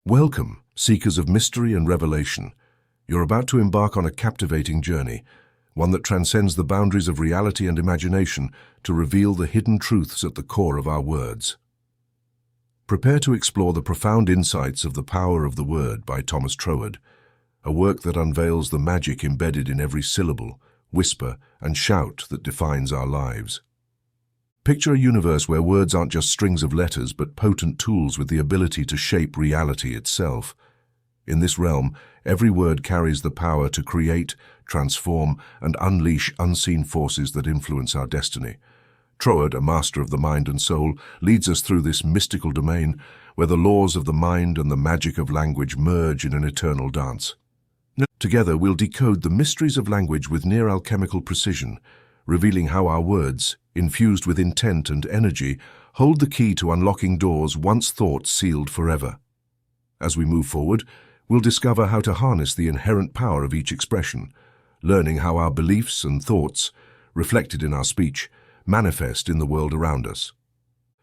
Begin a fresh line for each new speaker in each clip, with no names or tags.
Welcome, seekers of mystery and revelation. You're about to embark on a captivating journey, one that transcends the boundaries of reality and imagination to reveal the hidden truths at the core of our words. Prepare to explore the profound insights of The Power of the Word by Thomas Troward, a work that unveils the magic embedded in every syllable, whisper, and shout that defines our lives. Picture a universe where words aren't just strings of letters but potent tools with the ability to shape reality itself. In this realm, every word carries the power to create, transform, and unleash unseen forces that influence our destiny. Troward, a master of the mind and soul, leads us through this mystical domain where the laws of the mind and the magic of language merge in an eternal dance. Together, we'll decode the mysteries of language with near-alchemical precision, revealing how our words, infused with intent and energy, hold the key to unlocking doors once thought sealed forever. As we move forward, we'll discover how to harness the inherent power of each expression, learning how our beliefs and thoughts, reflected in our speech, manifest in the world around us.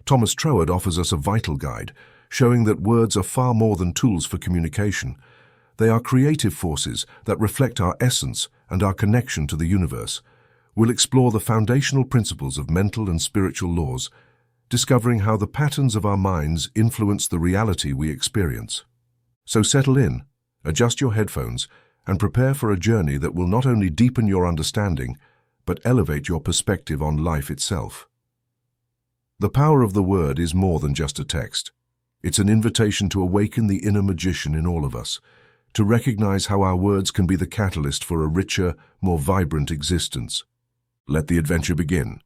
Thomas Troward offers us a vital guide, showing that words are far more than tools for communication. They are creative forces that reflect our essence and our connection to the universe. We'll explore the foundational principles of mental and spiritual laws, discovering how the patterns of our minds influence the reality we experience. So settle in, adjust your headphones, and prepare for a journey that will not only deepen your understanding, but elevate your perspective on life itself. The power of the word is more than just a text. It's an invitation to awaken the inner magician in all of us, to recognize how our words can be the catalyst for a richer, more vibrant existence. Let the adventure begin.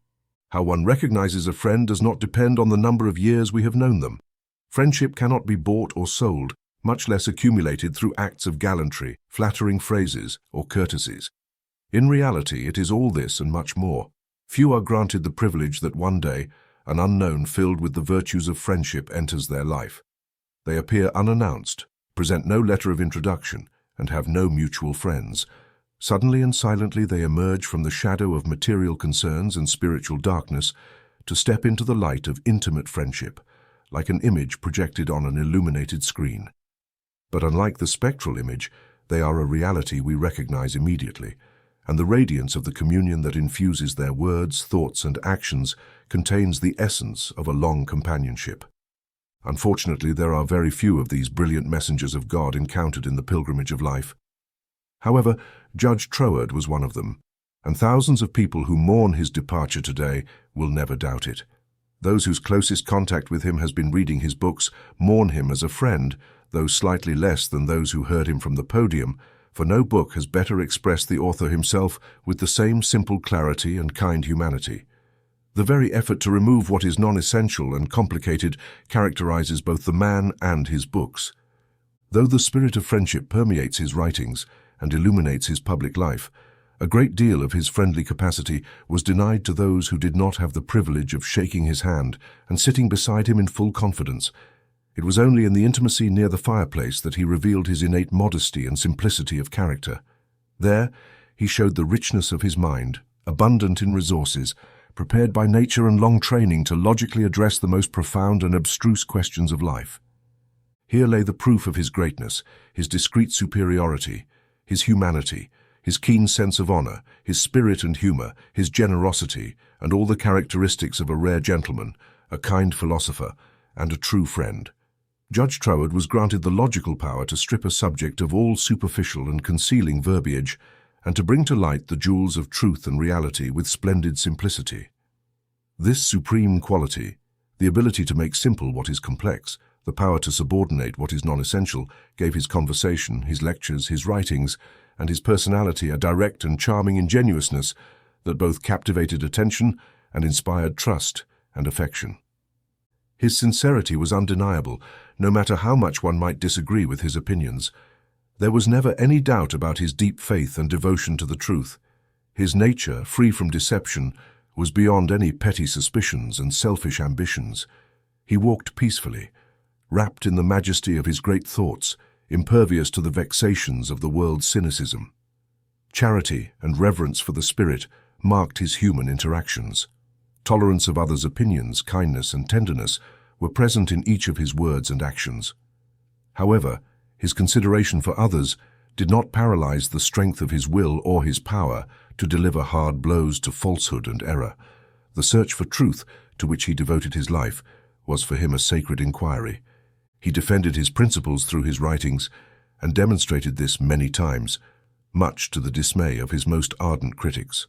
How one recognizes a friend does not depend on the number of years we have known them. Friendship cannot be bought or sold, much less accumulated through acts of gallantry, flattering phrases, or courtesies. In reality, it is all this and much more. Few are granted the privilege that one day, an unknown filled with the virtues of friendship enters their life. They appear unannounced, present no letter of introduction, and have no mutual friends. Suddenly and silently they emerge from the shadow of material concerns and spiritual darkness to step into the light of intimate friendship, like an image projected on an illuminated screen. But unlike the spectral image, they are a reality we recognize immediately, and the radiance of the communion that infuses their words, thoughts, and actions contains the essence of a long companionship. Unfortunately, there are very few of these brilliant messengers of God encountered in the pilgrimage of life. However, Judge Troward was one of them, and thousands of people who mourn his departure today will never doubt it. Those whose closest contact with him has been reading his books mourn him as a friend, though slightly less than those who heard him from the podium, for no book has better expressed the author himself with the same simple clarity and kind humanity. The very effort to remove what is non-essential and complicated characterizes both the man and his books. Though the spirit of friendship permeates his writings and illuminates his public life, a great deal of his friendly capacity was denied to those who did not have the privilege of shaking his hand and sitting beside him in full confidence. It was only in the intimacy near the fireplace that he revealed his innate modesty and simplicity of character. There, he showed the richness of his mind, abundant in resources, prepared by nature and long training to logically address the most profound and abstruse questions of life. Here lay the proof of his greatness, his discreet superiority, his humanity, his keen sense of honor, his spirit and humor, his generosity, and all the characteristics of a rare gentleman, a kind philosopher, and a true friend. Judge Troward was granted the logical power to strip a subject of all superficial and concealing verbiage, and to bring to light the jewels of truth and reality with splendid simplicity. This supreme quality, the ability to make simple what is complex, the power to subordinate what is non-essential, gave his conversation, his lectures, his writings, and his personality a direct and charming ingenuousness that both captivated attention and inspired trust and affection. His sincerity was undeniable, no matter how much one might disagree with his opinions. There was never any doubt about his deep faith and devotion to the truth. His nature, free from deception, was beyond any petty suspicions and selfish ambitions. He walked peacefully, wrapped in the majesty of his great thoughts, impervious to the vexations of the world's cynicism. Charity and reverence for the spirit marked his human interactions. Tolerance of others' opinions, kindness, and tenderness were present in each of his words and actions. However, his consideration for others did not paralyze the strength of his will or his power to deliver hard blows to falsehood and error. The search for truth, to which he devoted his life, was for him a sacred inquiry. He defended his principles through his writings and demonstrated this many times, much to the dismay of his most ardent critics.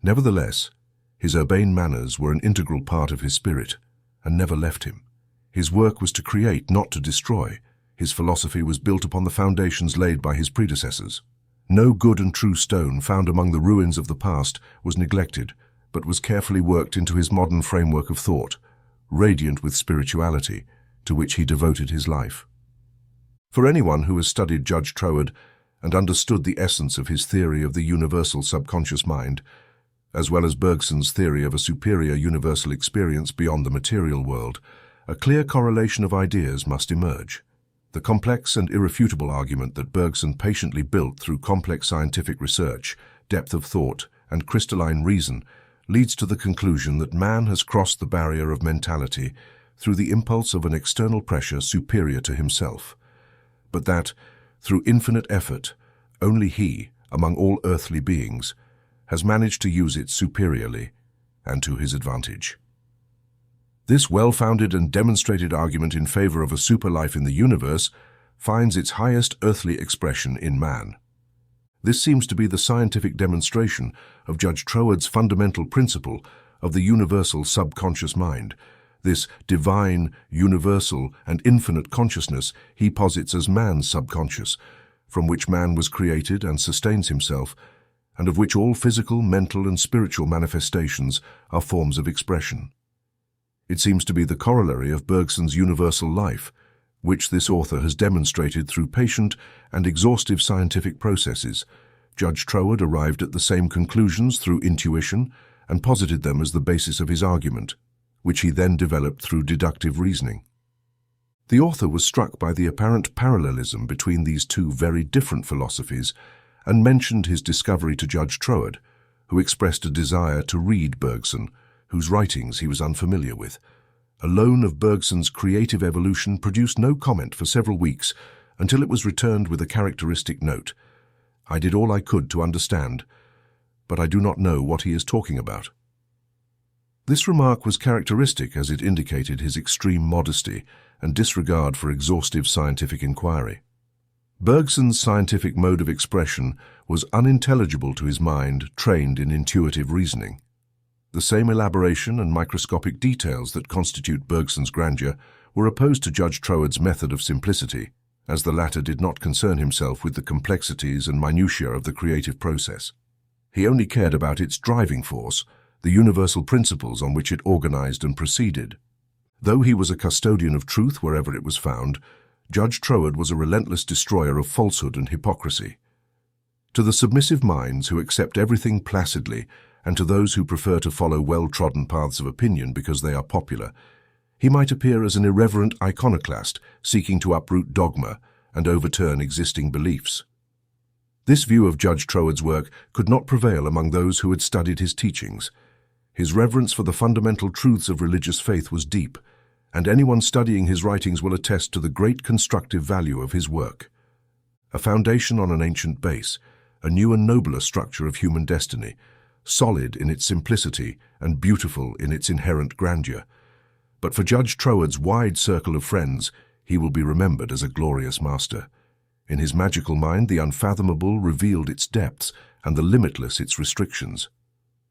Nevertheless, his urbane manners were an integral part of his spirit and never left him. His work was to create, not to destroy. His philosophy was built upon the foundations laid by his predecessors. No good and true stone found among the ruins of the past was neglected, but was carefully worked into his modern framework of thought, radiant with spirituality, to which he devoted his life. For anyone who has studied Judge Troward and understood the essence of his theory of the universal subconscious mind, as well as Bergson's theory of a superior universal experience beyond the material world, a clear correlation of ideas must emerge. The complex and irrefutable argument that Bergson patiently built through complex scientific research, depth of thought, and crystalline reason leads to the conclusion that man has crossed the barrier of mentality through the impulse of an external pressure superior to himself, but that, through infinite effort, only he, among all earthly beings, has managed to use it superiorly and to his advantage. This well-founded and demonstrated argument in favor of a superlife in the universe finds its highest earthly expression in man. This seems to be the scientific demonstration of Judge Troward's fundamental principle of the universal subconscious mind, this divine, universal, and infinite consciousness he posits as man's subconscious, from which man was created and sustains himself, and of which all physical, mental, and spiritual manifestations are forms of expression. It seems to be the corollary of Bergson's universal life, which this author has demonstrated through patient and exhaustive scientific processes. Judge Troward arrived at the same conclusions through intuition and posited them as the basis of his argument, which he then developed through deductive reasoning. The author was struck by the apparent parallelism between these two very different philosophies and mentioned his discovery to Judge Troward, who expressed a desire to read Bergson, whose writings he was unfamiliar with. A loan of Bergson's creative evolution produced no comment for several weeks until it was returned with a characteristic note. "I did all I could to understand, but I do not know what he is talking about." This remark was characteristic as it indicated his extreme modesty and disregard for exhaustive scientific inquiry. Bergson's scientific mode of expression was unintelligible to his mind trained in intuitive reasoning. The same elaboration and microscopic details that constitute Bergson's grandeur were opposed to Judge Troward's method of simplicity, as the latter did not concern himself with the complexities and minutiae of the creative process. He only cared about its driving force, the universal principles on which it organized and proceeded. Though he was a custodian of truth wherever it was found, Judge Troward was a relentless destroyer of falsehood and hypocrisy. To the submissive minds who accept everything placidly, and to those who prefer to follow well-trodden paths of opinion because they are popular, he might appear as an irreverent iconoclast seeking to uproot dogma and overturn existing beliefs. This view of Judge Troward's work could not prevail among those who had studied his teachings. His reverence for the fundamental truths of religious faith was deep, and anyone studying his writings will attest to the great constructive value of his work. A foundation on an ancient base, a new and nobler structure of human destiny, solid in its simplicity and beautiful in its inherent grandeur. But for Judge Troward's wide circle of friends, he will be remembered as a glorious master. In his magical mind, the unfathomable revealed its depths and the limitless its restrictions.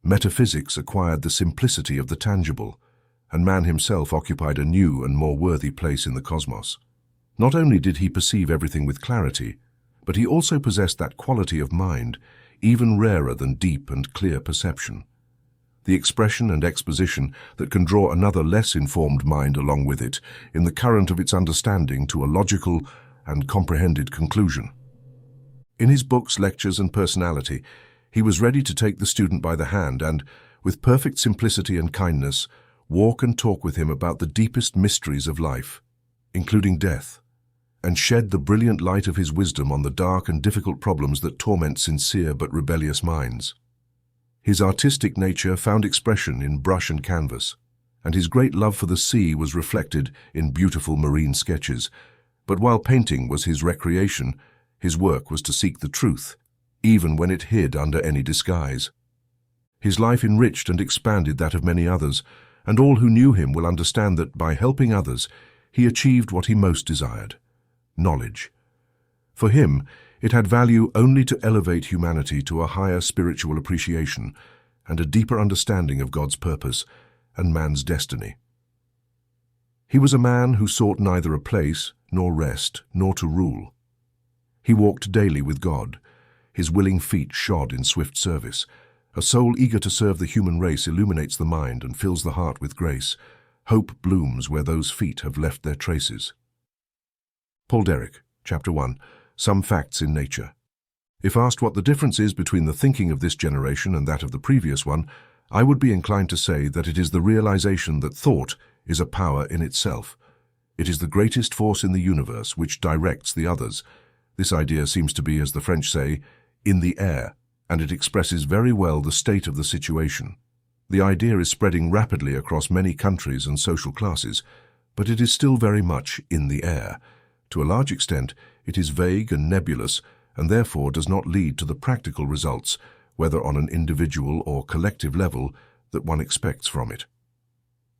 Metaphysics acquired the simplicity of the tangible, and man himself occupied a new and more worthy place in the cosmos. Not only did he perceive everything with clarity, but he also possessed that quality of mind, even rarer than deep and clear perception. The expression and exposition that can draw another less informed mind along with it in the current of its understanding to a logical and comprehended conclusion. In his books, lectures, and personality, he was ready to take the student by the hand and, with perfect simplicity and kindness, walk and talk with him about the deepest mysteries of life, including death, and shed the brilliant light of his wisdom on the dark and difficult problems that torment sincere but rebellious minds. His artistic nature found expression in brush and canvas, and his great love for the sea was reflected in beautiful marine sketches, But while painting was his recreation, his work was to seek the truth, even when it hid under any disguise. His life enriched and expanded that of many others, and all who knew him will understand that by helping others, he achieved what he most desired: knowledge. For him, it had value only to elevate humanity to a higher spiritual appreciation and a deeper understanding of God's purpose and man's destiny. He was a man who sought neither a place, nor rest, nor to rule. He walked daily with God, his willing feet shod in swift service. A soul eager to serve the human race illuminates the mind and fills the heart with grace. Hope blooms where those feet have left their traces. Paul Derrick, Chapter 1, Some Facts in Nature. If asked what the difference is between the thinking of this generation and that of the previous one, I would be inclined to say that it is the realization that thought is a power in itself. It is the greatest force in the universe which directs the others. This idea seems to be, as the French say, in the air, and it expresses very well the state of the situation. The idea is spreading rapidly across many countries and social classes, but it is still very much in the air. To a large extent, it is vague and nebulous, and therefore does not lead to the practical results, whether on an individual or collective level, that one expects from it.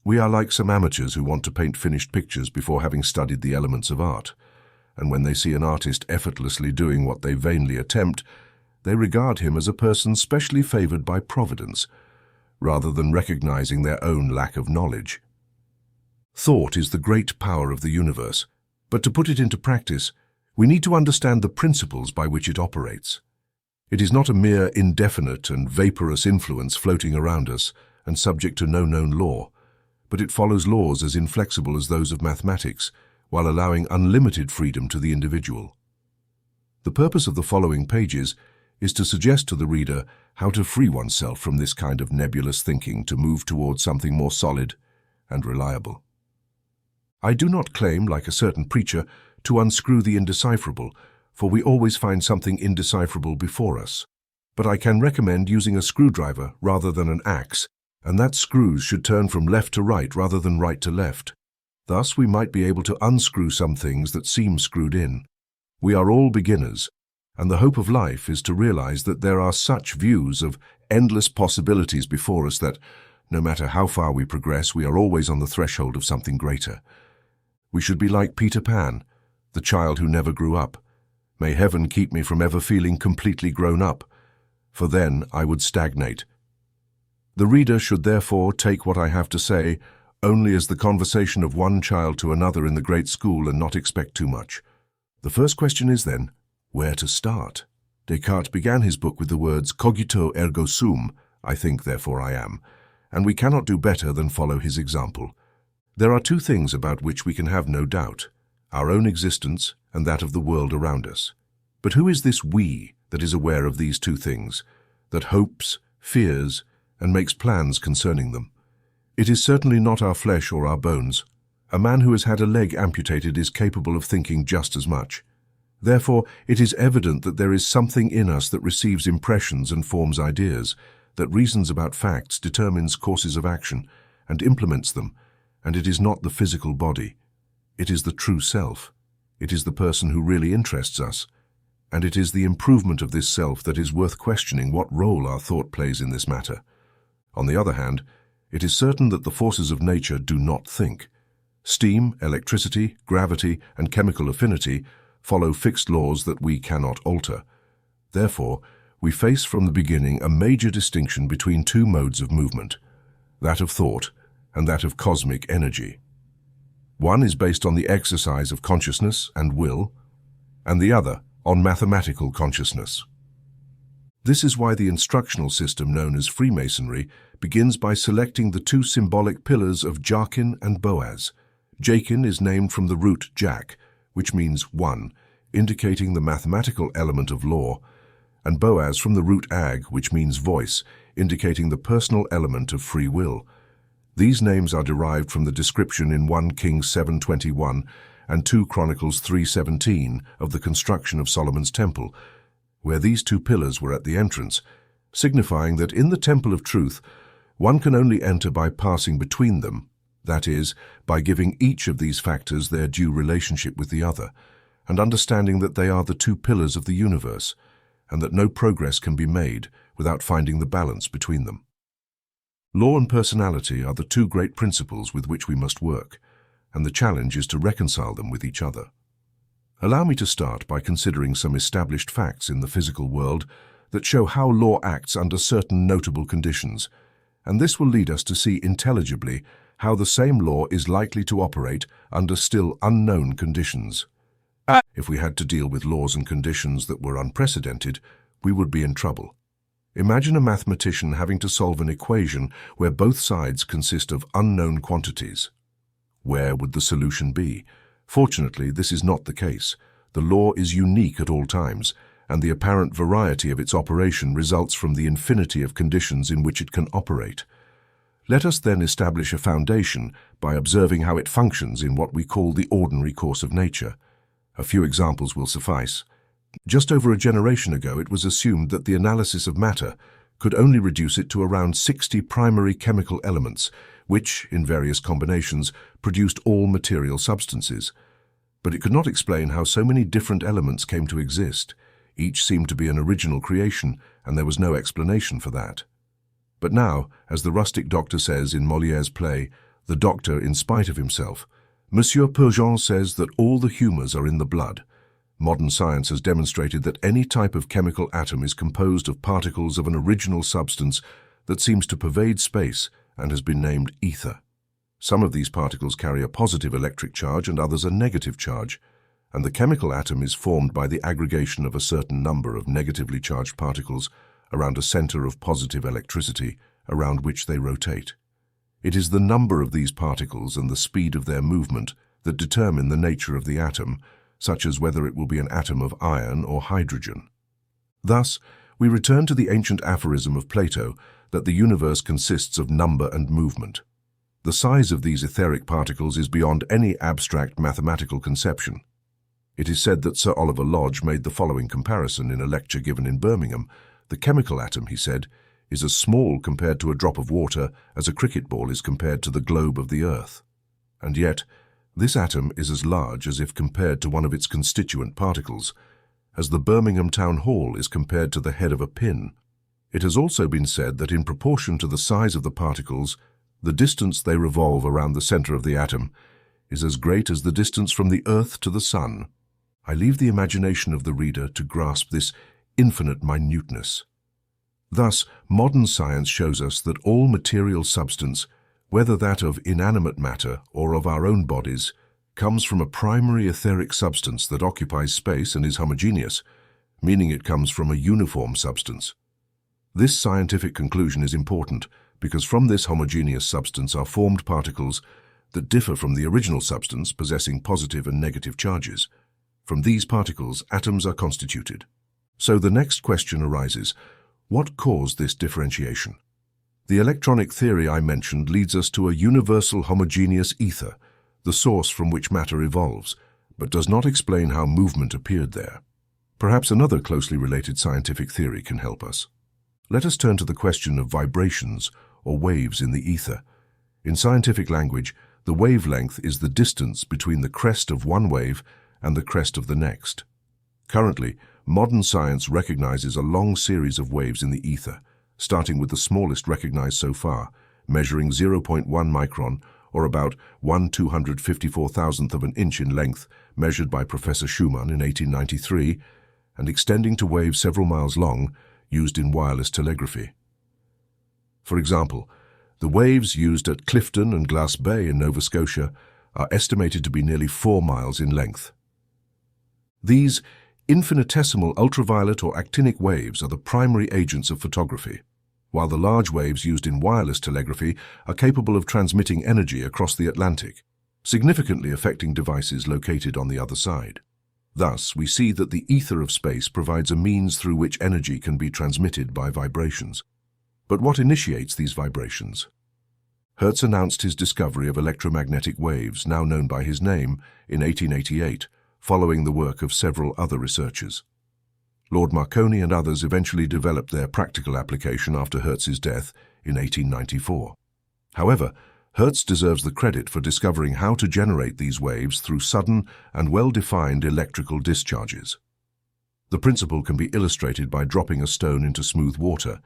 We are like some amateurs who want to paint finished pictures before having studied the elements of art, and when they see an artist effortlessly doing what they vainly attempt, they regard him as a person specially favored by Providence, rather than recognizing their own lack of knowledge. Thought is the great power of the universe, but to put it into practice, we need to understand the principles by which it operates. It is not a mere indefinite and vaporous influence floating around us and subject to no known law, but it follows laws as inflexible as those of mathematics, while allowing unlimited freedom to the individual. The purpose of the following pages is to suggest to the reader how to free oneself from this kind of nebulous thinking to move towards something more solid and reliable. I do not claim, like a certain preacher, to unscrew the indecipherable, for we always find something indecipherable before us. But I can recommend using a screwdriver rather than an axe, and that screws should turn from left to right rather than right to left. Thus we might be able to unscrew some things that seem screwed in. We are all beginners, and the hope of life is to realize that there are such views of endless possibilities before us that, no matter how far we progress, we are always on the threshold of something greater. We should be like Peter Pan, the child who never grew up. May heaven keep me from ever feeling completely grown up, for then I would stagnate. The reader should therefore take what I have to say only as the conversation of one child to another in the great school and not expect too much. The first question is then, where to start? Descartes began his book with the words cogito ergo sum, I think therefore I am, and we cannot do better than follow his example. There are two things about which we can have no doubt, our own existence and that of the world around us. But who is this we that is aware of these two things, that hopes, fears, and makes plans concerning them? It is certainly not our flesh or our bones. A man who has had a leg amputated is capable of thinking just as much. Therefore, it is evident that there is something in us that receives impressions and forms ideas, that reasons about facts, determines courses of action, and implements them, and it is not the physical body. It is the true self. It is the person who really interests us, and it is the improvement of this self that is worth questioning what role our thought plays in this matter. On the other hand, it is certain that the forces of nature do not think. Steam, electricity, gravity, and chemical affinity follow fixed laws that we cannot alter. Therefore, we face from the beginning a major distinction between two modes of movement, that of thought and that of cosmic energy. One is based on the exercise of consciousness and will, and the other on mathematical consciousness. This is why the instructional system known as Freemasonry begins by selecting the two symbolic pillars of Jachin and Boaz. Jachin is named from the root Jac, which means one, indicating the mathematical element of law, and Boaz from the root Ag, which means voice, indicating the personal element of free will. These names are derived from the description in 1 Kings 7:21 and 2 Chronicles 3:17 of the construction of Solomon's temple, where these two pillars were at the entrance, signifying that in the temple of truth, one can only enter by passing between them. That is, by giving each of these factors their due relationship with the other, and understanding that they are the two pillars of the universe, and that no progress can be made without finding the balance between them. Law and personality are the two great principles with which we must work, and the challenge is to reconcile them with each other. Allow me to start by considering some established facts in the physical world that show how law acts under certain notable conditions, and this will lead us to see intelligibly how the same law is likely to operate under still unknown conditions. If we had to deal with laws and conditions that were unprecedented, we would be in trouble. Imagine a mathematician having to solve an equation where both sides consist of unknown quantities. Where would the solution be? Fortunately, this is not the case. The law is unique at all times, and the apparent variety of its operation results from the infinity of conditions in which it can operate. Let us then establish a foundation by observing how it functions in what we call the ordinary course of nature. A few examples will suffice. Just over a generation ago, it was assumed that the analysis of matter could only reduce it to around 60 primary chemical elements, which, in various combinations, produced all material substances. But it could not explain how so many different elements came to exist. Each seemed to be an original creation, and there was no explanation for that. But now, as the rustic doctor says in Molière's play, The Doctor in Spite of Himself, Monsieur Purgeon says that all the humours are in the blood. Modern science has demonstrated that any type of chemical atom is composed of particles of an original substance that seems to pervade space and has been named ether. Some of these particles carry a positive electric charge and others a negative charge, and the chemical atom is formed by the aggregation of a certain number of negatively charged particles around a center of positive electricity around which they rotate. It is the number of these particles and the speed of their movement that determine the nature of the atom, such as whether it will be an atom of iron or hydrogen. Thus, we return to the ancient aphorism of Plato that the universe consists of number and movement. The size of these etheric particles is beyond any abstract mathematical conception. It is said that Sir Oliver Lodge made the following comparison in a lecture given in Birmingham. The chemical atom, he said, is as small compared to a drop of water as a cricket ball is compared to the globe of the earth. And yet, this atom is as large as if compared to one of its constituent particles, as the Birmingham Town Hall is compared to the head of a pin. It has also been said that in proportion to the size of the particles, the distance they revolve around the center of the atom is as great as the distance from the earth to the sun. I leave the imagination of the reader to grasp this infinite minuteness. Thus, modern science shows us that all material substance, whether that of inanimate matter or of our own bodies, comes from a primary etheric substance that occupies space and is homogeneous, meaning it comes from a uniform substance. This scientific conclusion is important because from this homogeneous substance are formed particles that differ from the original substance possessing positive and negative charges. From these particles, atoms are constituted. So the next question arises, what caused this differentiation? The electronic theory I mentioned leads us to a universal homogeneous ether, the source from which matter evolves, but does not explain how movement appeared there. Perhaps another closely related scientific theory can help us. Let us turn to the question of vibrations or waves in the ether. In scientific language, the wavelength is the distance between the crest of one wave and the crest of the next. Currently, modern science recognizes a long series of waves in the ether, starting with the smallest recognized so far, measuring 0.1 micron, or about 1/254,000th of an inch in length, measured by Professor Schumann in 1893, and extending to waves several miles long, used in wireless telegraphy. For example, the waves used at Clifton and Glass Bay in Nova Scotia are estimated to be nearly 4 miles in length. These infinitesimal ultraviolet or actinic waves are the primary agents of photography, while the large waves used in wireless telegraphy are capable of transmitting energy across the Atlantic, significantly affecting devices located on the other side. Thus, we see that the ether of space provides a means through which energy can be transmitted by vibrations. But what initiates these vibrations? Hertz announced his discovery of electromagnetic waves, now known by his name, in 1888, following the work of several other researchers. Lord Marconi and others eventually developed their practical application after Hertz's death in 1894. However, Hertz deserves the credit for discovering how to generate these waves through sudden and well-defined electrical discharges. The principle can be illustrated by dropping a stone into smooth water.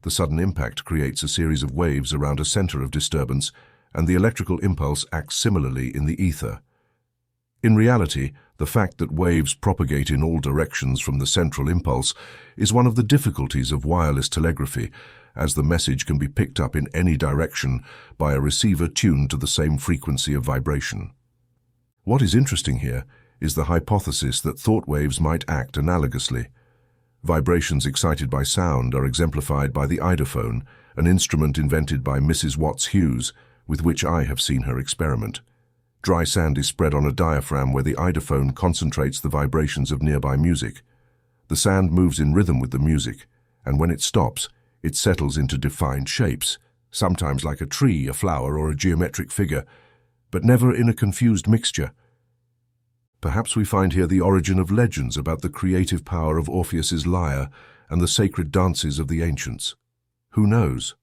The sudden impact creates a series of waves around a center of disturbance, and the electrical impulse acts similarly in the ether. In reality, the fact that waves propagate in all directions from the central impulse is one of the difficulties of wireless telegraphy, as the message can be picked up in any direction by a receiver tuned to the same frequency of vibration. What is interesting here is the hypothesis that thought waves might act analogously. Vibrations excited by sound are exemplified by the eidophone, an instrument invented by Mrs. Watts Hughes, with which I have seen her experiment. Dry sand is spread on a diaphragm where the eidophone concentrates the vibrations of nearby music. The sand moves in rhythm with the music, and when it stops, it settles into defined shapes, sometimes like a tree, a flower, or a geometric figure, but never in a confused mixture. Perhaps we find here the origin of legends about the creative power of Orpheus's lyre and the sacred dances of the ancients. Who knows?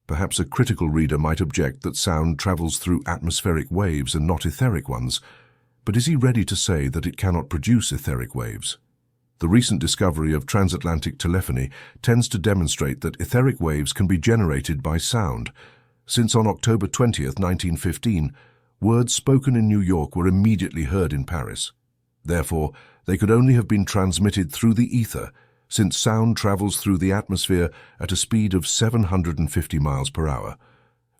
Perhaps a critical reader might object that sound travels through atmospheric waves and not etheric ones, but is he ready to say that it cannot produce etheric waves? The recent discovery of transatlantic telephony tends to demonstrate that etheric waves can be generated by sound, since on October 20th, 1915, words spoken in New York were immediately heard in Paris. Therefore, they could only have been transmitted through the ether, since sound travels through the atmosphere at a speed of 750 miles per hour,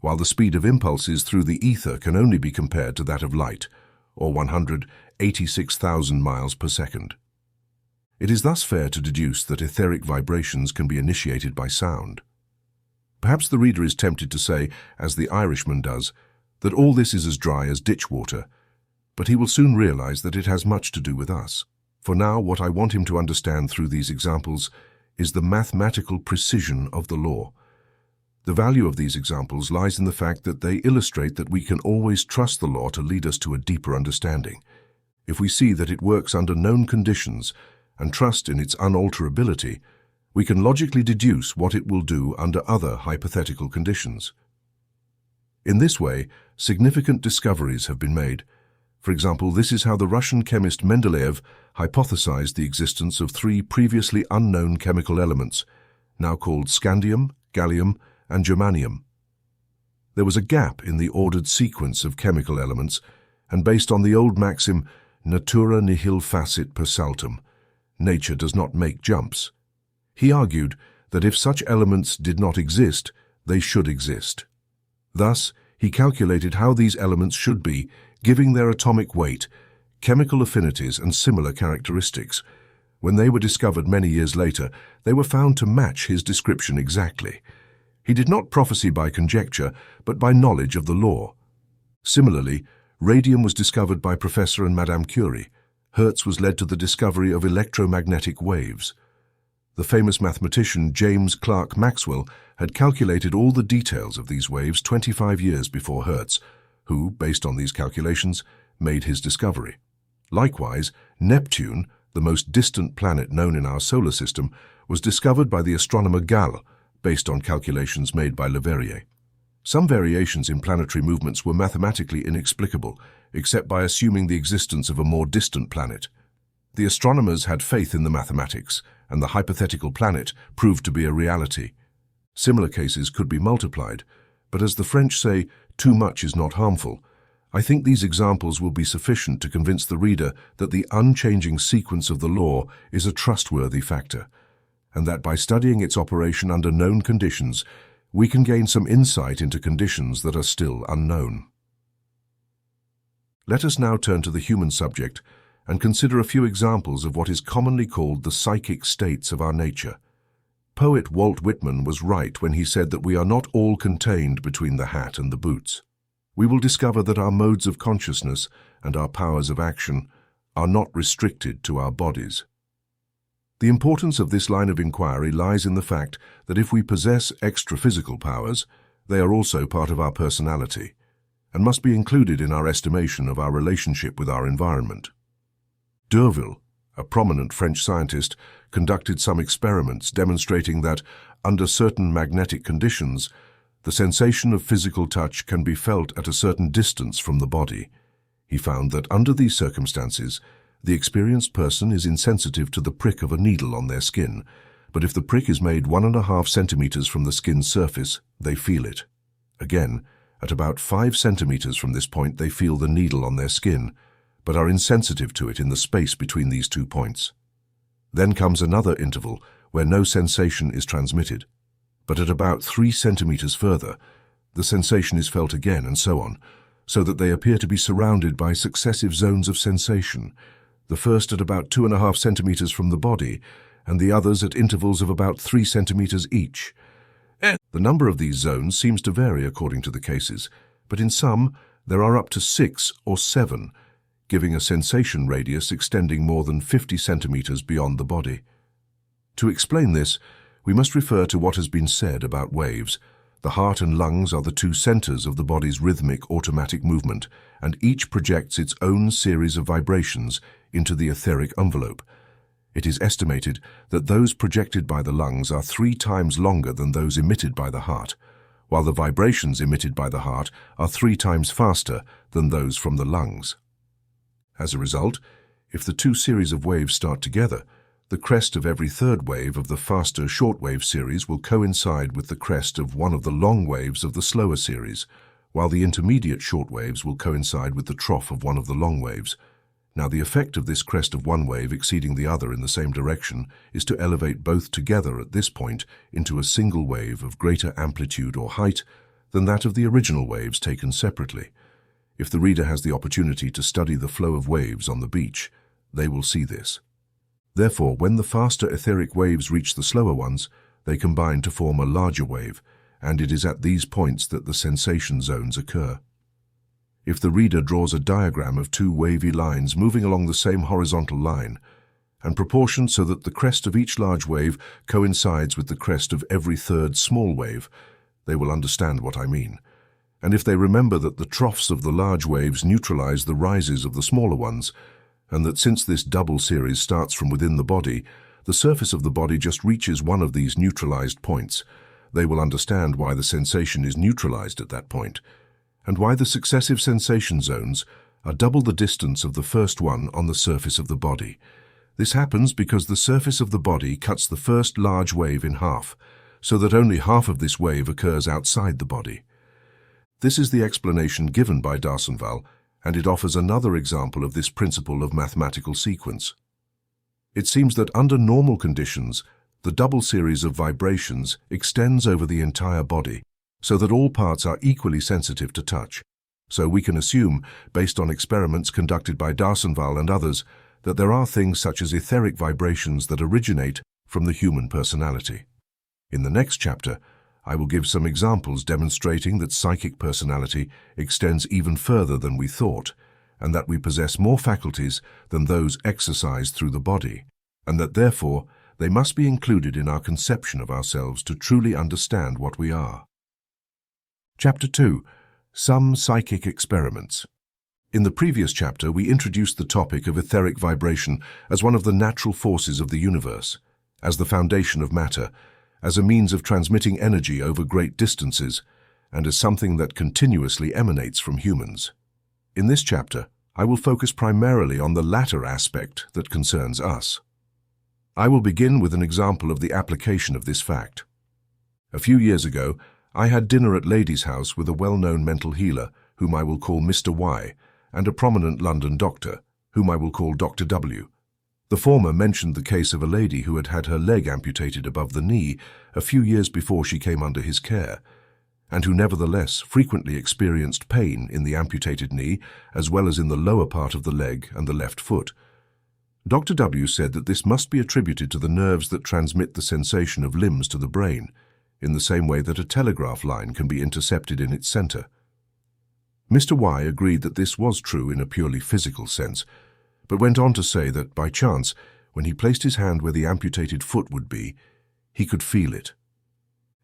while the speed of impulses through the ether can only be compared to that of light, or 186,000 miles per second. It is thus fair to deduce that etheric vibrations can be initiated by sound. Perhaps the reader is tempted to say, as the Irishman does, that all this is as dry as ditch water, but he will soon realize that it has much to do with us. For now, what I want him to understand through these examples is the mathematical precision of the law. The value of these examples lies in the fact that they illustrate that we can always trust the law to lead us to a deeper understanding. If we see that it works under known conditions and trust in its unalterability, we can logically deduce what it will do under other hypothetical conditions. In this way, significant discoveries have been made. For example, this is how the Russian chemist Mendeleev hypothesized the existence of three previously unknown chemical elements, now called scandium, gallium, and germanium. There was a gap in the ordered sequence of chemical elements, and based on the old maxim, natura nihil facit per saltum, nature does not make jumps, he argued that if such elements did not exist, they should exist. Thus, he calculated how these elements should be, giving their atomic weight, chemical affinities, and similar characteristics. When they were discovered many years later, they were found to match his description exactly. He did not prophesy by conjecture, but by knowledge of the law. Similarly, radium was discovered by Professor and Madame Curie. Hertz was led to the discovery of electromagnetic waves. The famous mathematician James Clerk Maxwell had calculated all the details of these waves 25 years before Hertz, who, based on these calculations, made his discovery. Likewise, Neptune, the most distant planet known in our solar system, was discovered by the astronomer Gall, based on calculations made by Leverrier. Some variations in planetary movements were mathematically inexplicable, except by assuming the existence of a more distant planet. The astronomers had faith in the mathematics, and the hypothetical planet proved to be a reality. Similar cases could be multiplied, but as the French say, too much is not harmful. I think these examples will be sufficient to convince the reader that the unchanging sequence of the law is a trustworthy factor, and that by studying its operation under known conditions, we can gain some insight into conditions that are still unknown. Let us now turn to the human subject and consider a few examples of what is commonly called the psychic states of our nature. Poet Walt Whitman was right when he said that we are not all contained between the hat and the boots. We will discover that our modes of consciousness and our powers of action are not restricted to our bodies. The importance of this line of inquiry lies in the fact that if we possess extra-physical powers, they are also part of our personality, and must be included in our estimation of our relationship with our environment. D'Urville, a prominent French scientist, conducted some experiments demonstrating that, under certain magnetic conditions, The sensation of physical touch can be felt at a certain distance from the body. He found that under these circumstances, the experienced person is insensitive to the prick of a needle on their skin, but if the prick is made 1.5 centimeters from the skin's surface, they feel it. Again, at about 5 centimeters from this point, they feel the needle on their skin, but are insensitive to it in the space between these 2 points. Then comes another interval where no sensation is transmitted, but at about 3 centimeters further, the sensation is felt again, and so on, so that they appear to be surrounded by successive zones of sensation, the first at about 2.5 centimeters from the body, and the others at intervals of about 3 centimeters each. The number of these zones seems to vary according to the cases, but in some there are up to 6 or 7, giving a sensation radius extending more than 50 centimeters beyond the body. To explain this, we must refer to what has been said about waves. The heart and lungs are the 2 centers of the body's rhythmic automatic movement, and each projects its own series of vibrations into the etheric envelope. It is estimated that those projected by the lungs are 3 times longer than those emitted by the heart, while the vibrations emitted by the heart are 3 times faster than those from the lungs. As a result, if the 2 series of waves start together, the crest of every third wave of the faster shortwave series will coincide with the crest of one of the long waves of the slower series, while the intermediate short waves will coincide with the trough of one of the long waves. Now, the effect of this crest of one wave exceeding the other in the same direction is to elevate both together at this point into a single wave of greater amplitude or height than that of the original waves taken separately. If the reader has the opportunity to study the flow of waves on the beach, they will see this. Therefore, when the faster etheric waves reach the slower ones, they combine to form a larger wave, and it is at these points that the sensation zones occur. If the reader draws a diagram of 2 wavy lines moving along the same horizontal line, and proportioned so that the crest of each large wave coincides with the crest of every third small wave, they will understand what I mean. And if they remember that the troughs of the large waves neutralize the rises of the smaller ones, and that since this double series starts from within the body, the surface of the body just reaches one of these neutralized points, they will understand why the sensation is neutralized at that point, and why the successive sensation zones are double the distance of the first one on the surface of the body. This happens because the surface of the body cuts the first large wave in half, so that only half of this wave occurs outside the body. This is the explanation given by D'Arsonval, and it offers another example of this principle of mathematical sequence. It seems that under normal conditions, the double series of vibrations extends over the entire body, so that all parts are equally sensitive to touch. So we can assume, based on experiments conducted by D'Arsonval and others, that there are things such as etheric vibrations that originate from the human personality. In the next chapter, I will give some examples demonstrating that psychic personality extends even further than we thought, and that we possess more faculties than those exercised through the body, and that therefore they must be included in our conception of ourselves to truly understand what we are. Chapter 2. Some Psychic Experiments. In the previous chapter, we introduced the topic of etheric vibration as one of the natural forces of the universe, as the foundation of matter, as a means of transmitting energy over great distances, and as something that continuously emanates from humans. In this chapter, I will focus primarily on the latter aspect that concerns us. I will begin with an example of the application of this fact. A few years ago, I had dinner at Lady's House with a well-known mental healer, whom I will call Mr. Y, and a prominent London doctor, whom I will call Dr. W. The former mentioned the case of a lady who had had her leg amputated above the knee a few years before she came under his care, and who nevertheless frequently experienced pain in the amputated knee as well as in the lower part of the leg and the left foot. Dr. W said that this must be attributed to the nerves that transmit the sensation of limbs to the brain, in the same way that a telegraph line can be intercepted in its center. Mr. Y agreed that this was true in a purely physical sense, but went on to say that, by chance, when he placed his hand where the amputated foot would be, he could feel it.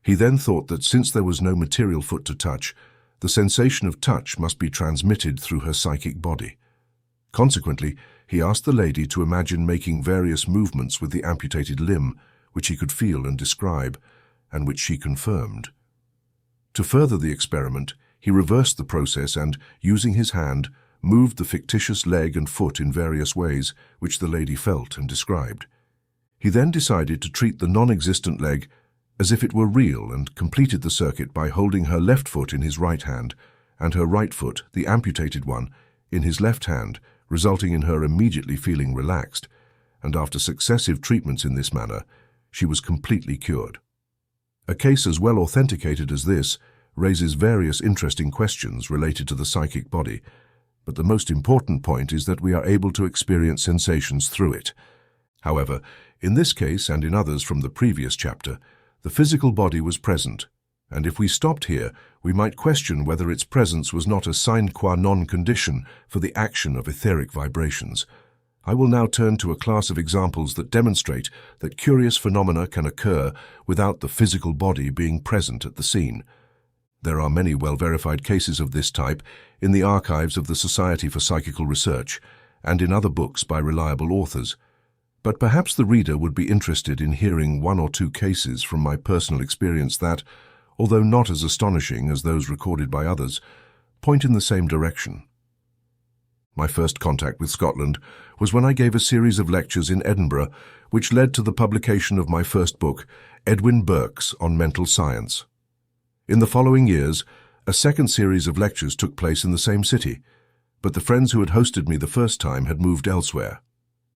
He then thought that since there was no material foot to touch, the sensation of touch must be transmitted through her psychic body. Consequently, he asked the lady to imagine making various movements with the amputated limb, which he could feel and describe, and which she confirmed. To further the experiment, he reversed the process and, using his hand, moved the fictitious leg and foot in various ways, which the lady felt and described. He then decided to treat the non-existent leg as if it were real and completed the circuit by holding her left foot in his right hand and her right foot, the amputated one, in his left hand, resulting in her immediately feeling relaxed, and after successive treatments in this manner, she was completely cured. A case as well authenticated as this raises various interesting questions related to the psychic body, but the most important point is that we are able to experience sensations through it. However, in this case and in others from the previous chapter, the physical body was present, and if we stopped here, we might question whether its presence was not a sine qua non condition for the action of etheric vibrations. I will now turn to a class of examples that demonstrate that curious phenomena can occur without the physical body being present at the scene. There are many well-verified cases of this type in the archives of the Society for Psychical Research and in other books by reliable authors. But perhaps the reader would be interested in hearing one or two cases from my personal experience that, although not as astonishing as those recorded by others, point in the same direction. My first contact with Scotland was when I gave a series of lectures in Edinburgh, which led to the publication of my first book, Edwin Burke's On Mental Science. In the following years, a second series of lectures took place in the same city, but the friends who had hosted me the first time had moved elsewhere.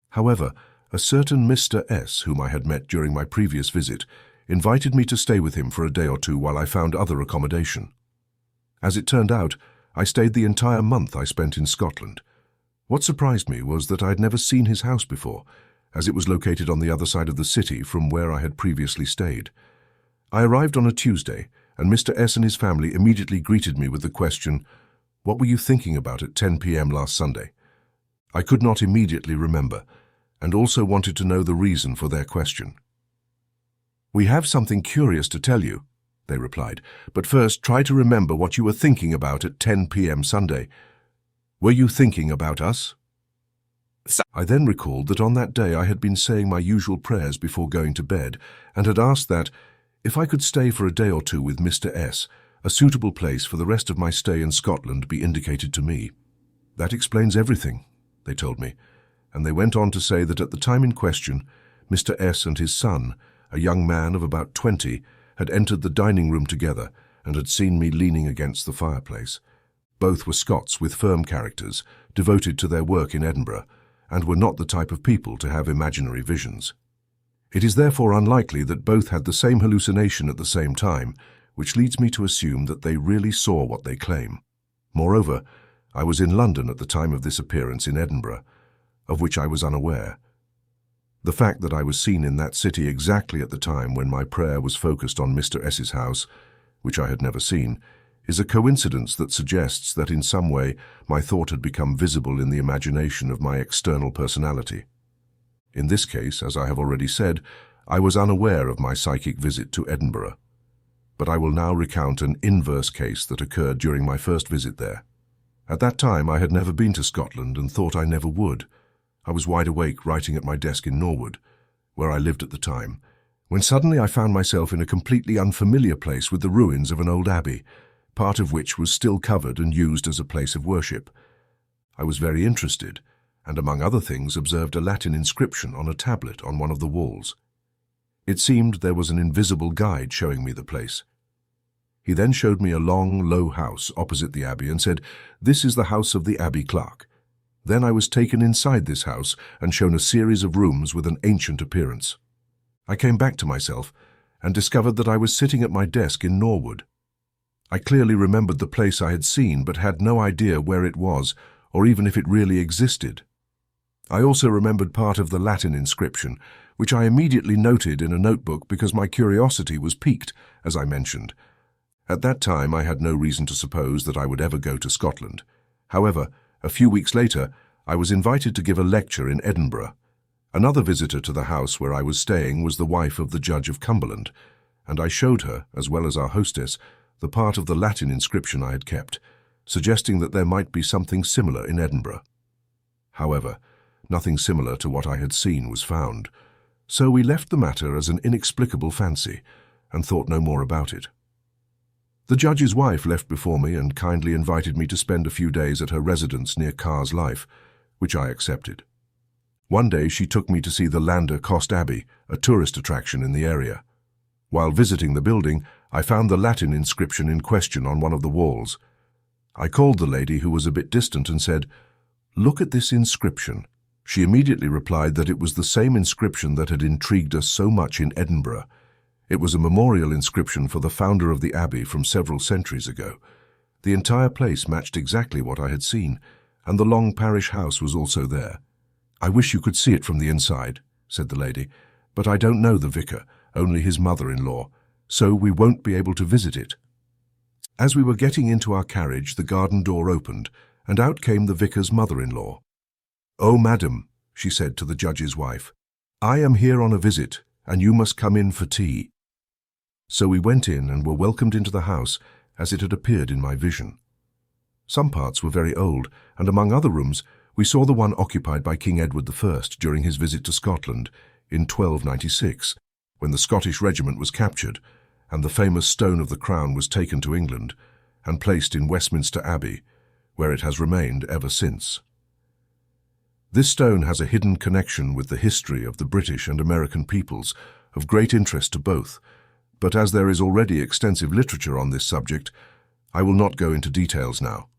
However, a certain Mr. S, whom I had met during my previous visit, invited me to stay with him for a day or two while I found other accommodation. As it turned out, I stayed the entire month I spent in Scotland. What surprised me was that I had never seen his house before, as it was located on the other side of the city from where I had previously stayed. I arrived on a Tuesday, and Mr. S and his family immediately greeted me with the question, "What were you thinking about at 10 p.m. last Sunday?" I could not immediately remember, and also wanted to know the reason for their question. "We have something curious to tell you," they replied, "but first try to remember what you were thinking about at 10 p.m. Sunday. Were you thinking about us?" I then recalled that on that day I had been saying my usual prayers before going to bed and had asked that, if I could stay for a day or two with Mr. S, a suitable place for the rest of my stay in Scotland be indicated to me. "That explains everything," they told me, and they went on to say that at the time in question, Mr. S and his son, a young man of about 20, had entered the dining room together and had seen me leaning against the fireplace. Both were Scots with firm characters, devoted to their work in Edinburgh, and were not the type of people to have imaginary visions. It is therefore unlikely that both had the same hallucination at the same time, which leads me to assume that they really saw what they claim. Moreover, I was in London at the time of this appearance in Edinburgh, of which I was unaware. The fact that I was seen in that city exactly at the time when my prayer was focused on Mr. S.'s house, which I had never seen, is a coincidence that suggests that in some way my thought had become visible in the imagination of my external personality. In this case, as I have already said, I was unaware of my psychic visit to Edinburgh. But I will now recount an inverse case that occurred during my first visit there. At that time, I had never been to Scotland and thought I never would. I was wide awake writing at my desk in Norwood, where I lived at the time, when suddenly I found myself in a completely unfamiliar place with the ruins of an old abbey, part of which was still covered and used as a place of worship. I was very interested, and among other things observed a Latin inscription on a tablet on one of the walls. It seemed there was an invisible guide showing me the place. He then showed me a long, low house opposite the abbey and said, "This is the house of the abbey clerk." Then I was taken inside this house and shown a series of rooms with an ancient appearance. I came back to myself and discovered that I was sitting at my desk in Norwood. I clearly remembered the place I had seen but had no idea where it was or even if it really existed. I also remembered part of the Latin inscription, which I immediately noted in a notebook because my curiosity was piqued, as I mentioned. At that time, I had no reason to suppose that I would ever go to Scotland. However, a few weeks later, I was invited to give a lecture in Edinburgh. Another visitor to the house where I was staying was the wife of the Judge of Cumberland, and I showed her, as well as our hostess, the part of the Latin inscription I had kept, suggesting that there might be something similar in Edinburgh. However, nothing similar to what I had seen was found, so we left the matter as an inexplicable fancy and thought no more about it. The judge's wife left before me and kindly invited me to spend a few days at her residence near Carr's Life, which I accepted. One day she took me to see the Lander Cost Abbey, a tourist attraction in the area. While visiting the building, I found the Latin inscription in question on one of the walls. I called the lady, who was a bit distant, and said, "Look at this inscription." She immediately replied that it was the same inscription that had intrigued us so much in Edinburgh. It was a memorial inscription for the founder of the abbey from several centuries ago. The entire place matched exactly what I had seen, and the long parish house was also there. "I wish you could see it from the inside," said the lady, "but I don't know the vicar, only his mother-in-law, so we won't be able to visit it." As we were getting into our carriage, the garden door opened, and out came the vicar's mother-in-law. "Oh, madam," she said to the judge's wife, "I am here on a visit, and you must come in for tea." So we went in and were welcomed into the house as it had appeared in my vision. Some parts were very old, and among other rooms we saw the one occupied by King Edward I during his visit to Scotland in 1296, when the Scottish regiment was captured, and the famous Stone of the Crown was taken to England and placed in Westminster Abbey, where it has remained ever since. This stone has a hidden connection with the history of the British and American peoples, of great interest to both, but as there is already extensive literature on this subject, I will not go into details now.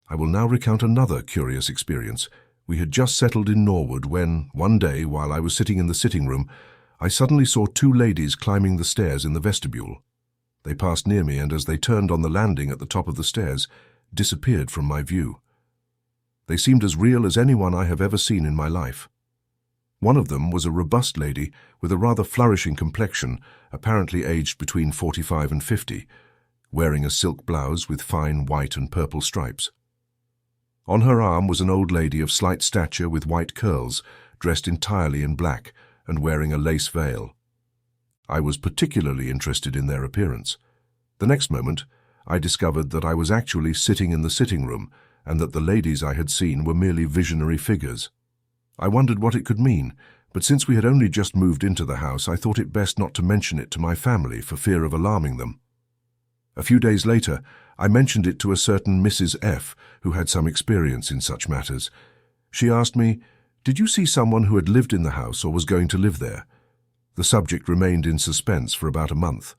I will now recount another curious experience. We had just settled in Norwood when, one day, while I was sitting in the sitting room, I suddenly saw two ladies climbing the stairs in the vestibule. They passed near me, and as they turned on the landing at the top of the stairs, disappeared from my view. They seemed as real as anyone I have ever seen in my life. One of them was a robust lady with a rather flourishing complexion, apparently aged between 45 and 50, wearing a silk blouse with fine white and purple stripes. On her arm was an old lady of slight stature with white curls, dressed entirely in black and wearing a lace veil. I was particularly interested in their appearance. The next moment, I discovered that I was actually sitting in the sitting room and that the ladies I had seen were merely visionary figures. I wondered what it could mean, but since we had only just moved into the house, I thought it best not to mention it to my family for fear of alarming them. A few days later, I mentioned it to a certain Mrs. F., who had some experience in such matters. She asked me, "Did you see someone who had lived in the house or was going to live there?" The subject remained in suspense for about a month.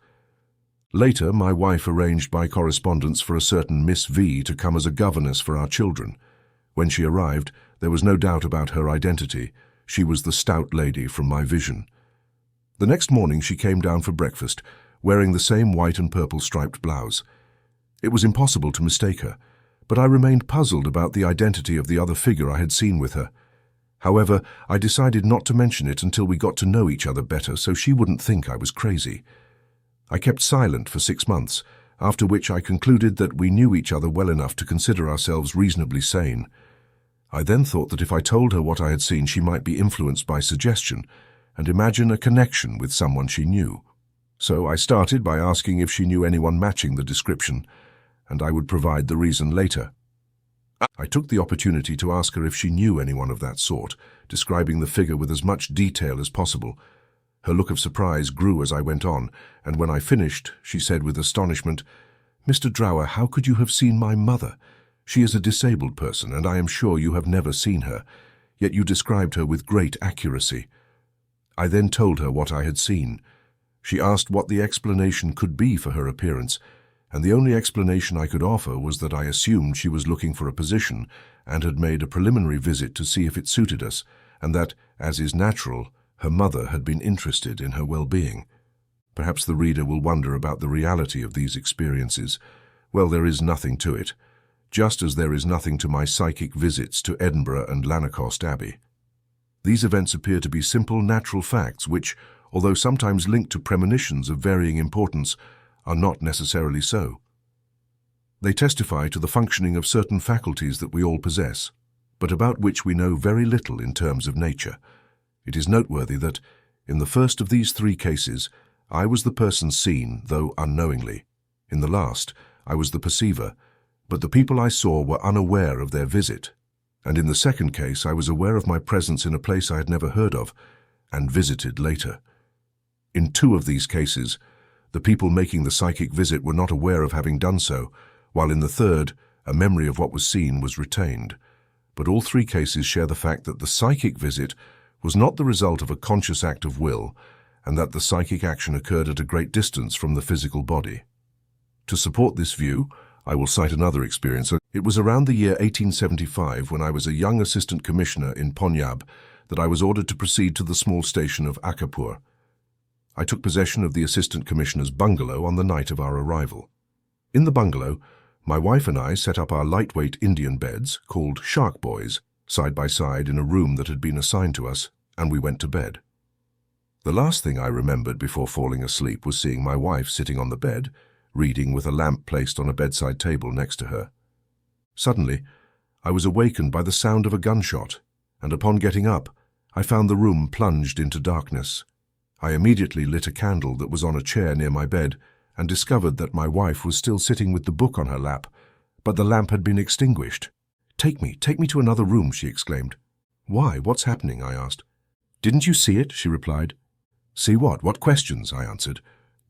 Later, my wife arranged by correspondence for a certain Miss V. to come as a governess for our children. When she arrived, there was no doubt about her identity. She was the stout lady from my vision. The next morning she came down for breakfast, wearing the same white and purple striped blouse. It was impossible to mistake her, but I remained puzzled about the identity of the other figure I had seen with her. However, I decided not to mention it until we got to know each other better so she wouldn't think I was crazy. I kept silent for 6 months, after which I concluded that we knew each other well enough to consider ourselves reasonably sane. I then thought that if I told her what I had seen, she might be influenced by suggestion and imagine a connection with someone she knew. So I started by asking if she knew anyone matching the description, and I would provide the reason later. I took the opportunity to ask her if she knew anyone of that sort, describing the figure with as much detail as possible. Her look of surprise grew as I went on, and when I finished, she said with astonishment, "Mr. Drower, how could you have seen my mother? She is a disabled person, and I am sure you have never seen her, yet you described her with great accuracy." I then told her what I had seen. She asked what the explanation could be for her appearance, and the only explanation I could offer was that I assumed she was looking for a position and had made a preliminary visit to see if it suited us, and that, as is natural, her mother had been interested in her well-being. Perhaps the reader will wonder about the reality of these experiences. Well, there is nothing to it, just as there is nothing to my psychic visits to Edinburgh and Lanercost Abbey. These events appear to be simple, natural facts which, although sometimes linked to premonitions of varying importance, are not necessarily so. They testify to the functioning of certain faculties that we all possess, but about which we know very little in terms of nature. It is noteworthy that, in the first of these 3 cases, I was the person seen, though unknowingly. In the last, I was the perceiver, but the people I saw were unaware of their visit. And in the second case, I was aware of my presence in a place I had never heard of, and visited later. In 2 of these cases, The people making the psychic visit were not aware of having done so, while in the third, a memory of what was seen was retained. But all three cases share the fact that the psychic visit was not the result of a conscious act of will, and that the psychic action occurred at a great distance from the physical body. To support this view, I will cite another experience. It was around the year 1875, when I was a young assistant commissioner in Punjab, that I was ordered to proceed to the small station of Akapur. I took possession of the assistant commissioner's bungalow on the night of our arrival. In the bungalow, my wife and I set up our lightweight Indian beds, called shark boys, side by side in a room that had been assigned to us, and we went to bed. The last thing I remembered before falling asleep was seeing my wife sitting on the bed, reading with a lamp placed on a bedside table next to her. Suddenly, I was awakened by the sound of a gunshot, and upon getting up, I found the room plunged into darkness. I immediately lit a candle that was on a chair near my bed and discovered that my wife was still sitting with the book on her lap, but the lamp had been extinguished. Take me to another room," she exclaimed. "Why? What's happening?" I asked. "Didn't you see it?" she replied. "See what? What questions?" I answered.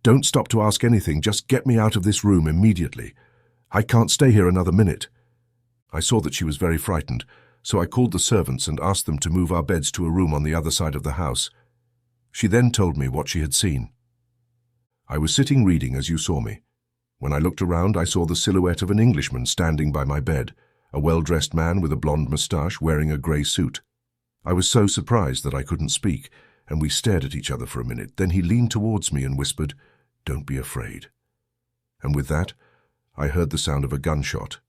"Don't stop to ask anything, just get me out of this room immediately. I can't stay here another minute." I saw that she was very frightened, so I called the servants and asked them to move our beds to a room on the other side of the house. She then told me what she had seen. I was sitting reading as you saw me. When I looked around, I saw the silhouette of an Englishman standing by my bed, a well-dressed man with a blonde moustache wearing a grey suit. I was so surprised that I couldn't speak, and we stared at each other for a minute. Then he leaned towards me and whispered, "Don't be afraid." And with that, I heard the sound of a gunshot,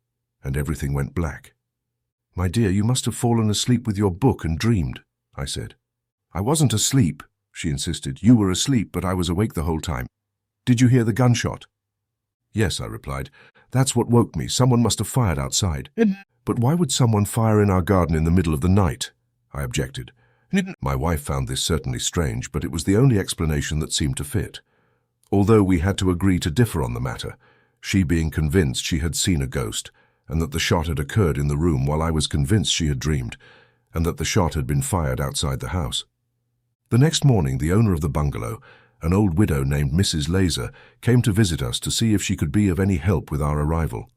and everything went black. "My dear, you must have fallen asleep with your book and dreamed," I said. "I wasn't asleep," she insisted. "You were asleep, but I was awake the whole time. Did you hear the gunshot?" "Yes," I replied. "That's what woke me. Someone must have fired outside." "But why would someone fire in our garden in the middle of the night?" I objected. My wife found this certainly strange, but it was the only explanation that seemed to fit. Although we had to agree to differ on the matter, she being convinced she had seen a ghost, and that the shot had occurred in the room, while I was convinced she had dreamed, and that the shot had been fired outside the house. The next morning, the owner of the bungalow, an old widow named Mrs. Laser, came to visit us to see if she could be of any help with our arrival.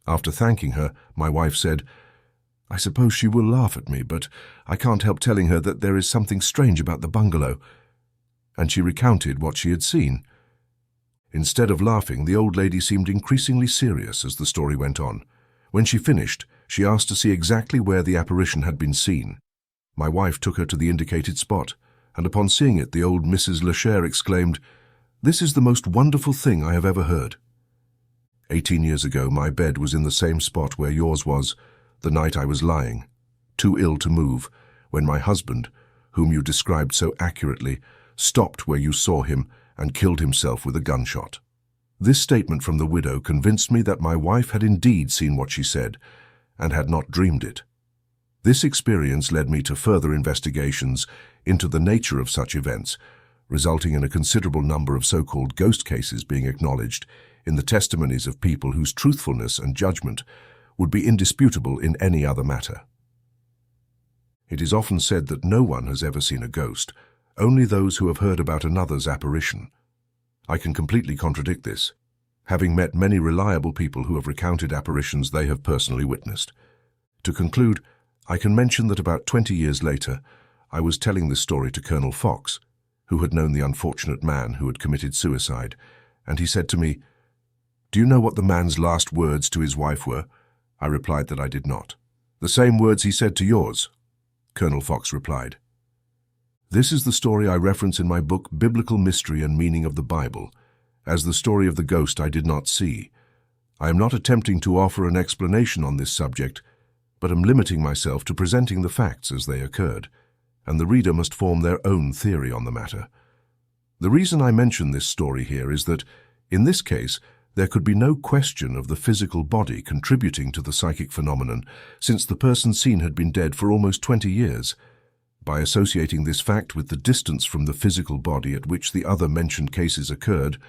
After thanking her, my wife said, "I suppose she will laugh at me, but I can't help telling her that there is something strange about the bungalow." And she recounted what she had seen. Instead of laughing, the old lady seemed increasingly serious as the story went on. When she finished, she asked to see exactly where the apparition had been seen. My wife took her to the indicated spot, and upon seeing it, the old Mrs. Lacher exclaimed, "This is the most wonderful thing I have ever heard." 18 years ago, my bed was in the same spot where yours was, the night I was lying, too ill to move, when my husband, whom you described so accurately, stopped where you saw him and killed himself with a gunshot. This statement from the widow convinced me that my wife had indeed seen what she said, and had not dreamed it. This experience led me to further investigations into the nature of such events, resulting in a considerable number of so-called ghost cases being acknowledged in the testimonies of people whose truthfulness and judgment would be indisputable in any other matter. It is often said that no one has ever seen a ghost, only those who have heard about another's apparition. I can completely contradict this, having met many reliable people who have recounted apparitions they have personally witnessed. To conclude, I can mention that about 20 years later, I was telling this story to Colonel Fox, who had known the unfortunate man who had committed suicide, and he said to me, "Do you know what the man's last words to his wife were?" I replied that I did not. "The same words he said to yours," Colonel Fox replied. This is the story I reference in my book, Biblical Mystery and Meaning of the Bible, as the story of the ghost I did not see. I am not attempting to offer an explanation on this subject, but am limiting myself to presenting the facts as they occurred, and the reader must form their own theory on the matter. The reason I mention this story here is that, in this case, there could be no question of the physical body contributing to the psychic phenomenon, since the person seen had been dead for almost 20 years. By associating this fact with the distance from the physical body at which the other mentioned cases occurred,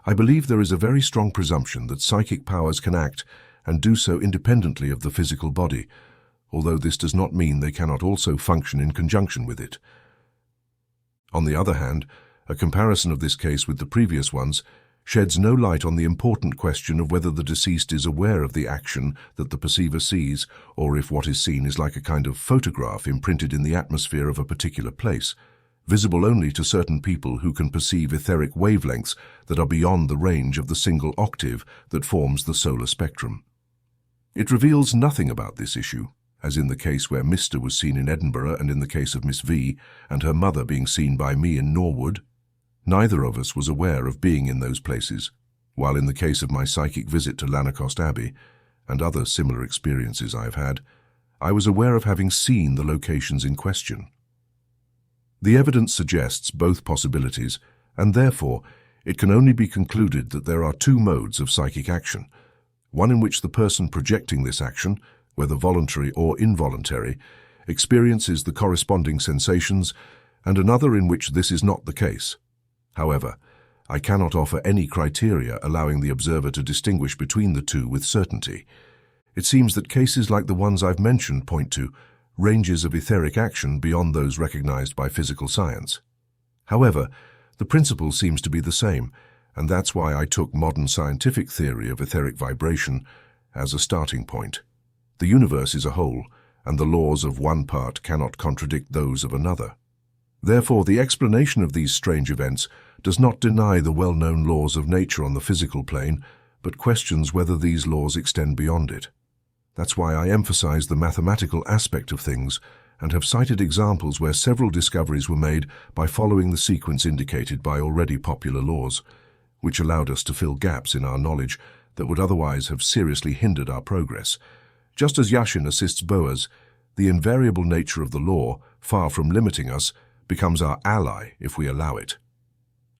I believe there is a very strong presumption that psychic powers can act and do so independently of the physical body, although this does not mean they cannot also function in conjunction with it. On the other hand, A comparison of this case with the previous ones sheds no light on the important question of whether the deceased is aware of the action that the perceiver sees, or if what is seen is like a kind of photograph imprinted in the atmosphere of a particular place, visible only to certain people who can perceive etheric wavelengths that are beyond the range of the single octave that forms the solar spectrum. It reveals nothing about this issue, as in the case where Mr. was seen in Edinburgh and in the case of Miss V and her mother being seen by me in Norwood. Neither of us was aware of being in those places, while in the case of my psychic visit to Lanercost Abbey and other similar experiences I have had, I was aware of having seen the locations in question. The evidence suggests both possibilities, and therefore it can only be concluded that there are two modes of psychic action, one in which the person projecting this action, whether voluntary or involuntary, experiences the corresponding sensations, and another in which this is not the case. However, I cannot offer any criteria allowing the observer to distinguish between the two with certainty. It seems that cases like the ones I've mentioned point to ranges of etheric action beyond those recognized by physical science. However, the principle seems to be the same, and that's why I took modern scientific theory of etheric vibration as a starting point. The universe is a whole, and the laws of one part cannot contradict those of another. Therefore, the explanation of these strange events does not deny the well-known laws of nature on the physical plane, but questions whether these laws extend beyond it. That's why I emphasize the mathematical aspect of things and have cited examples where several discoveries were made by following the sequence indicated by already popular laws, which allowed us to fill gaps in our knowledge that would otherwise have seriously hindered our progress. Just as Yashin assists Boaz, the invariable nature of the law, far from limiting us, becomes our ally if we allow it.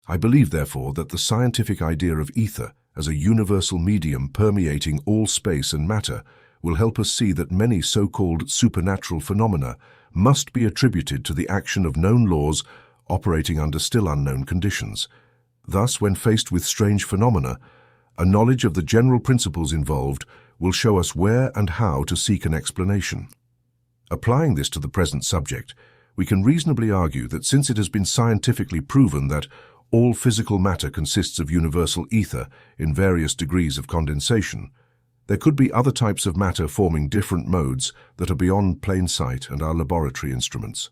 I believe, therefore, that the scientific idea of ether as a universal medium permeating all space and matter will help us see that many so-called supernatural phenomena must be attributed to the action of known laws operating under still unknown conditions. Thus, when faced with strange phenomena, a knowledge of the general principles involved will show us where and how to seek an explanation. Applying this to the present subject, we can reasonably argue that since it has been scientifically proven that all physical matter consists of universal ether in various degrees of condensation, there could be other types of matter forming different modes that are beyond plain sight and our laboratory instruments.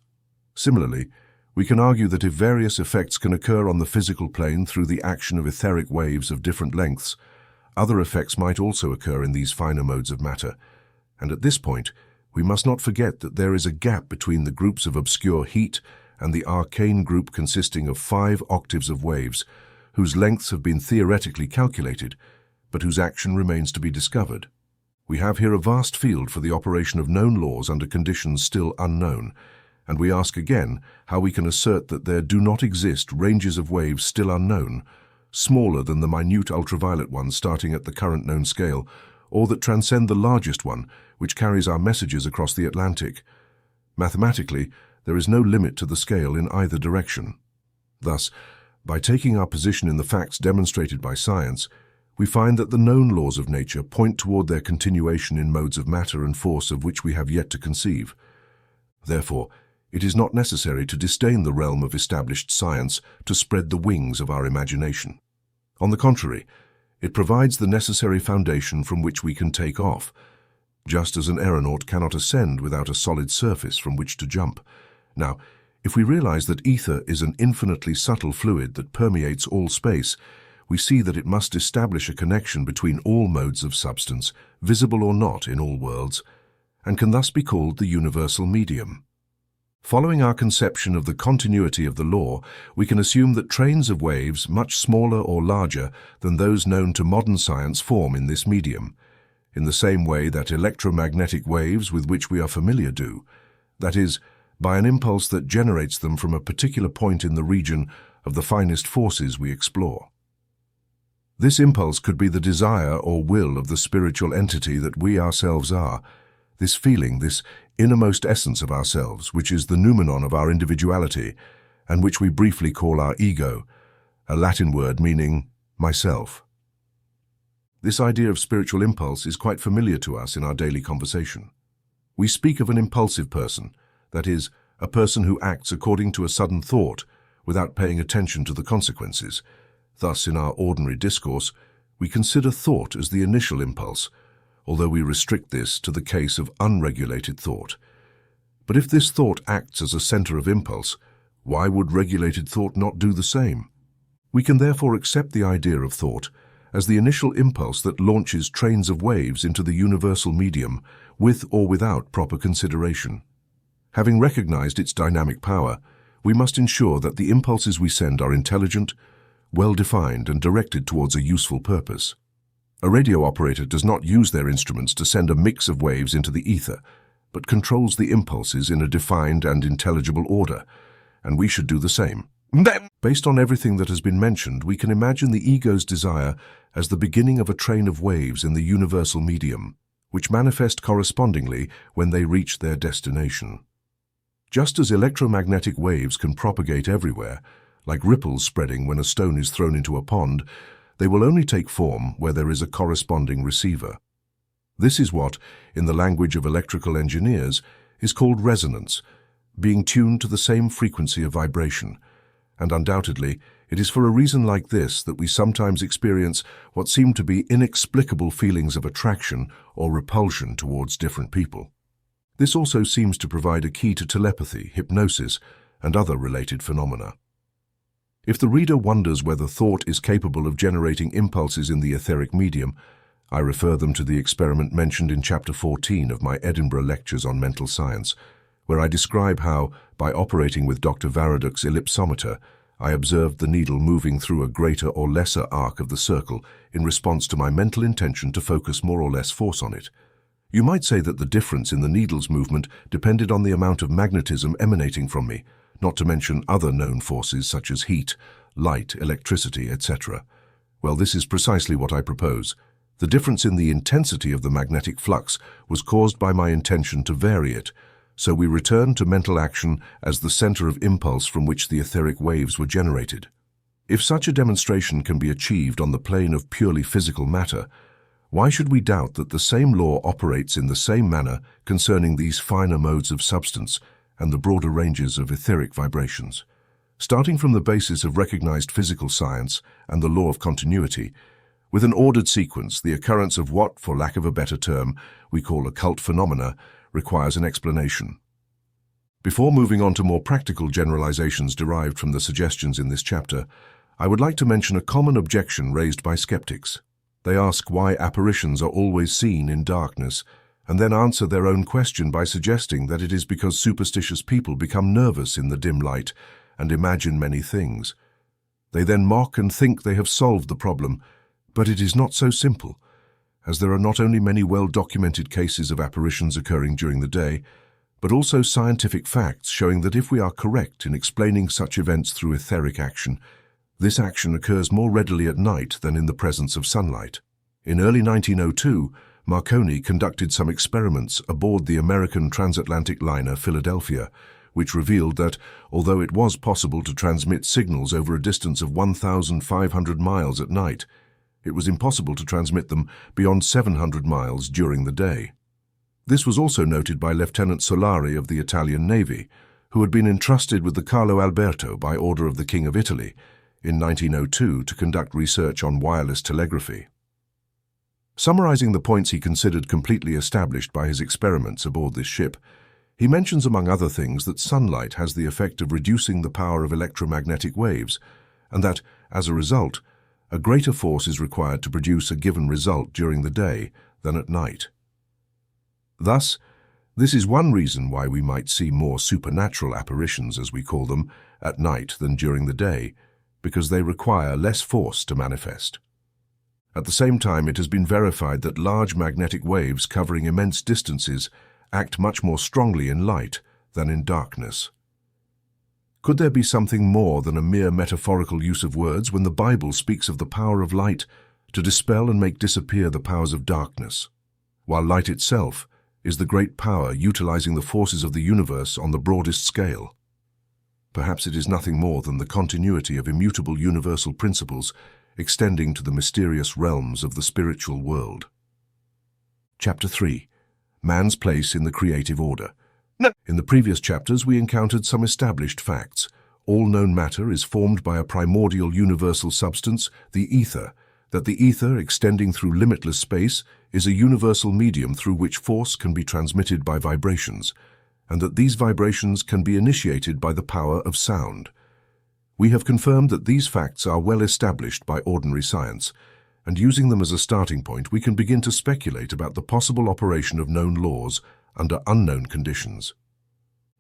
Similarly, we can argue that if various effects can occur on the physical plane through the action of etheric waves of different lengths, other effects might also occur in these finer modes of matter, and at this point, we must not forget that there is a gap between the groups of obscure heat and the arcane group consisting of 5 octaves of waves, whose lengths have been theoretically calculated, but whose action remains to be discovered. We have here a vast field for the operation of known laws under conditions still unknown, and we ask again how we can assert that there do not exist ranges of waves still unknown, smaller than the minute ultraviolet ones starting at the current known scale, or that transcend the largest one, which carries our messages across the Atlantic. Mathematically, there is no limit to the scale in either direction. Thus, by taking our position in the facts demonstrated by science, we find that the known laws of nature point toward their continuation in modes of matter and force of which we have yet to conceive. Therefore, it is not necessary to disdain the realm of established science to spread the wings of our imagination. On the contrary, it provides the necessary foundation from which we can take off, just as an aeronaut cannot ascend without a solid surface from which to jump. Now, if we realize that ether is an infinitely subtle fluid that permeates all space, we see that it must establish a connection between all modes of substance, visible or not in all worlds, and can thus be called the universal medium. Following our conception of the continuity of the law, we can assume that trains of waves much smaller or larger than those known to modern science form in this medium, in the same way that electromagnetic waves with which we are familiar do, that is, by an impulse that generates them from a particular point in the region of the finest forces we explore. This impulse could be the desire or will of the spiritual entity that we ourselves are, this feeling, this innermost essence of ourselves, which is the noumenon of our individuality, and which we briefly call our ego, a Latin word meaning myself. This idea of spiritual impulse is quite familiar to us in our daily conversation. We speak of an impulsive person, that is, a person who acts according to a sudden thought, without paying attention to the consequences. Thus, in our ordinary discourse, we consider thought as the initial impulse, although we restrict this to the case of unregulated thought. But if this thought acts as a center of impulse, why would regulated thought not do the same? We can therefore accept the idea of thought as the initial impulse that launches trains of waves into the universal medium with or without proper consideration. Having recognized its dynamic power, we must ensure that the impulses we send are intelligent, well-defined, and directed towards a useful purpose. A radio operator does not use their instruments to send a mix of waves into the ether, but controls the impulses in a defined and intelligible order, and we should do the same. Based on everything that has been mentioned, we can imagine the ego's desire as the beginning of a train of waves in the universal medium, which manifest correspondingly when they reach their destination. Just as electromagnetic waves can propagate everywhere, like ripples spreading when a stone is thrown into a pond, they will only take form where there is a corresponding receiver. This is what, in the language of electrical engineers, is called resonance, being tuned to the same frequency of vibration. And undoubtedly, it is for a reason like this that we sometimes experience what seem to be inexplicable feelings of attraction or repulsion towards different people. This also seems to provide a key to telepathy, hypnosis, and other related phenomena. If the reader wonders whether thought is capable of generating impulses in the etheric medium, I refer them to the experiment mentioned in Chapter 14 of my Edinburgh lectures on mental science, where I describe how, by operating with Dr. Varaduk's ellipsometer, I observed the needle moving through a greater or lesser arc of the circle in response to my mental intention to focus more or less force on it. You might say that the difference in the needle's movement depended on the amount of magnetism emanating from me, not to mention other known forces such as heat, light, electricity, etc. Well, this is precisely what I propose. The difference in the intensity of the magnetic flux was caused by my intention to vary it, so we return to mental action as the center of impulse from which the etheric waves were generated. If such a demonstration can be achieved on the plane of purely physical matter, why should we doubt that the same law operates in the same manner concerning these finer modes of substance and the broader ranges of etheric vibrations? Starting from the basis of recognized physical science and the law of continuity, with an ordered sequence, the occurrence of what, for lack of a better term, we call occult phenomena, requires an explanation. Before moving on to more practical generalizations derived from the suggestions in this chapter, I would like to mention a common objection raised by skeptics. They ask why apparitions are always seen in darkness, and then answer their own question by suggesting that it is because superstitious people become nervous in the dim light and imagine many things. They then mock and think they have solved the problem, but it is not so simple, as there are not only many well-documented cases of apparitions occurring during the day, but also scientific facts showing that if we are correct in explaining such events through etheric action, this action occurs more readily at night than in the presence of sunlight. In early 1902, Marconi conducted some experiments aboard the American transatlantic liner Philadelphia, which revealed that, although it was possible to transmit signals over a distance of 1,500 miles at night, it was impossible to transmit them beyond 700 miles during the day. This was also noted by Lieutenant Solari of the Italian Navy, who had been entrusted with the Carlo Alberto by order of the King of Italy in 1902 to conduct research on wireless telegraphy. Summarizing the points he considered completely established by his experiments aboard this ship, he mentions among other things that sunlight has the effect of reducing the power of electromagnetic waves, and that, as a result, a greater force is required to produce a given result during the day than at night. Thus, this is one reason why we might see more supernatural apparitions, as we call them, at night than during the day, because they require less force to manifest. At the same time, it has been verified that large magnetic waves covering immense distances act much more strongly in light than in darkness. Could there be something more than a mere metaphorical use of words when the Bible speaks of the power of light to dispel and make disappear the powers of darkness, while light itself is the great power utilizing the forces of the universe on the broadest scale? Perhaps it is nothing more than the continuity of immutable universal principles extending to the mysterious realms of the spiritual world. Chapter 3. Man's Place in the Creative Order. In the previous chapters, we encountered some established facts, all known matter is formed by a primordial universal substance, the ether, that the ether, extending through limitless space, is a universal medium through which force can be transmitted by vibrations, and that these vibrations can be initiated by the power of sound. We have confirmed that these facts are well established by ordinary science, and using them as a starting point, we can begin to speculate about the possible operation of known laws under unknown conditions.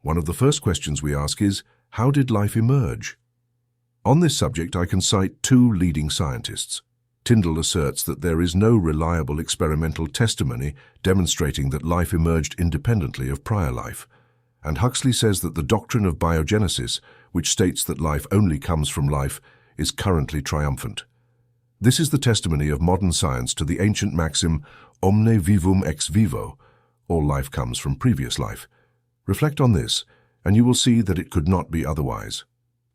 One of the first questions we ask is, how did life emerge? On this subject, I can cite two leading scientists. Tyndall asserts that there is no reliable experimental testimony demonstrating that life emerged independently of prior life, and Huxley says that the doctrine of biogenesis, which states that life only comes from life, is currently triumphant. This is the testimony of modern science to the ancient maxim, omne vivum ex vivo, all life comes from previous life. Reflect on this, and you will see that it could not be otherwise.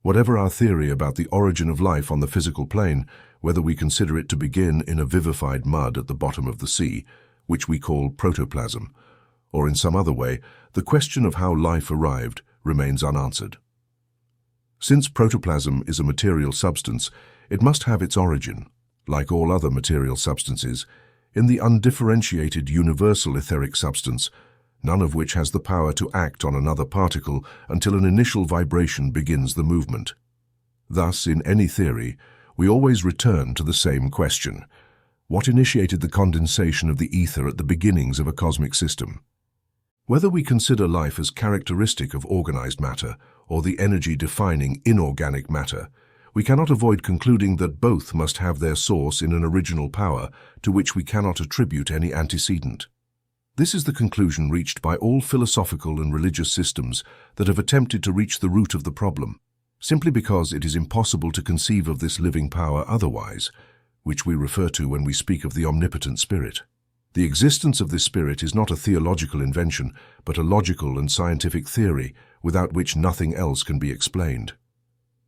Whatever our theory about the origin of life on the physical plane, whether we consider it to begin in a vivified mud at the bottom of the sea, which we call protoplasm, or in some other way, the question of how life arrived remains unanswered. Since protoplasm is a material substance, it must have its origin, like all other material substances, in the undifferentiated universal etheric substance, none of which has the power to act on another particle until an initial vibration begins the movement. Thus, in any theory, we always return to the same question: what initiated the condensation of the ether at the beginnings of a cosmic system? Whether we consider life as characteristic of organized matter or the energy-defining inorganic matter, we cannot avoid concluding that both must have their source in an original power to which we cannot attribute any antecedent. This is the conclusion reached by all philosophical and religious systems that have attempted to reach the root of the problem, simply because it is impossible to conceive of this living power otherwise, which we refer to when we speak of the omnipotent spirit. The existence of this spirit is not a theological invention, but a logical and scientific theory without which nothing else can be explained.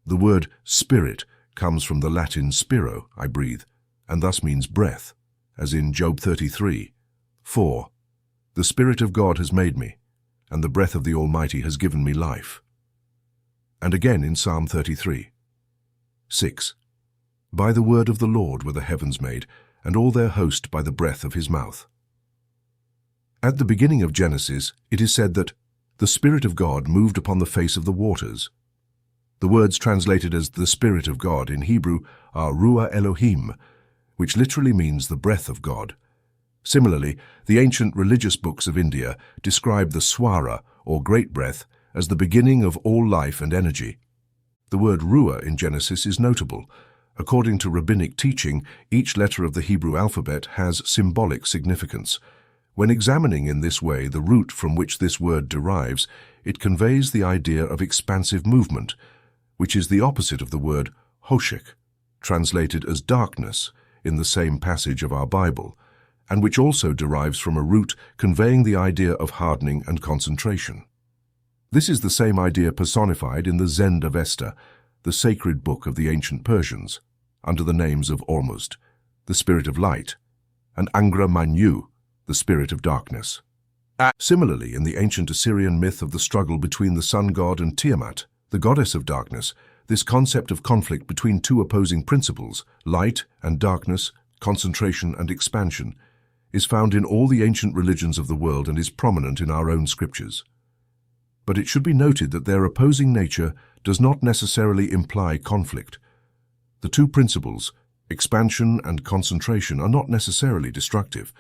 The word spirit comes from the Latin spiro, I breathe, and thus means breath, as in Job 33:4. The Spirit of God has made me, and the breath of the Almighty has given me life. And again in Psalm 33:6. By the word of the Lord were the heavens made, and all their host by the breath of his mouth. At the beginning of Genesis, it is said that the Spirit of God moved upon the face of the waters. The words translated as the Spirit of God in Hebrew are Ruah Elohim, which literally means the breath of God. Similarly, the ancient religious books of India describe the Swara, or great breath, as the beginning of all life and energy. The word Ruah in Genesis is notable. According to rabbinic teaching, each letter of the Hebrew alphabet has symbolic significance. When examining in this way the root from which this word derives, it conveys the idea of expansive movement, which is the opposite of the word hoshek, translated as darkness in the same passage of our Bible, and which also derives from a root conveying the idea of hardening and concentration. This is the same idea personified in the Zend Avesta, the sacred book of the ancient Persians, under the names of Ormuzd, the spirit of light, and Angra Mainyu, the spirit of darkness. Similarly, in the ancient Assyrian myth of the struggle between the sun god and Tiamat, the goddess of darkness, this concept of conflict between two opposing principles, light and darkness, concentration and expansion, is found in all the ancient religions of the world and is prominent in our own scriptures. But it should be noted that their opposing nature does not necessarily imply conflict. The two principles, expansion and concentration, are not necessarily destructive.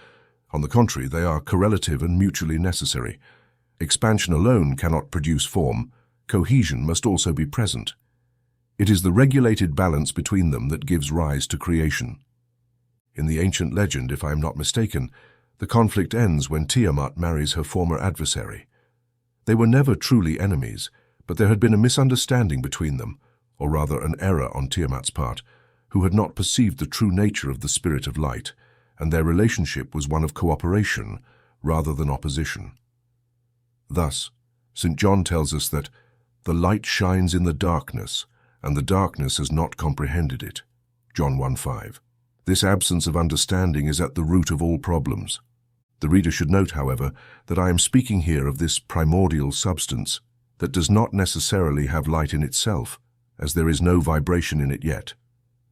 On the contrary, they are correlative and mutually necessary. Expansion alone cannot produce form. Cohesion must also be present. It is the regulated balance between them that gives rise to creation. In the ancient legend, if I am not mistaken, the conflict ends when Tiamat marries her former adversary. They were never truly enemies, but there had been a misunderstanding between them, or rather an error on Tiamat's part, who had not perceived the true nature of the spirit of light, and their relationship was one of cooperation rather than opposition. Thus, St. John tells us that the light shines in the darkness, and the darkness has not comprehended it. John 1:5. This absence of understanding is at the root of all problems. The reader should note, however, that I am speaking here of this primordial substance, that does not necessarily have light in itself, as there is no vibration in it yet.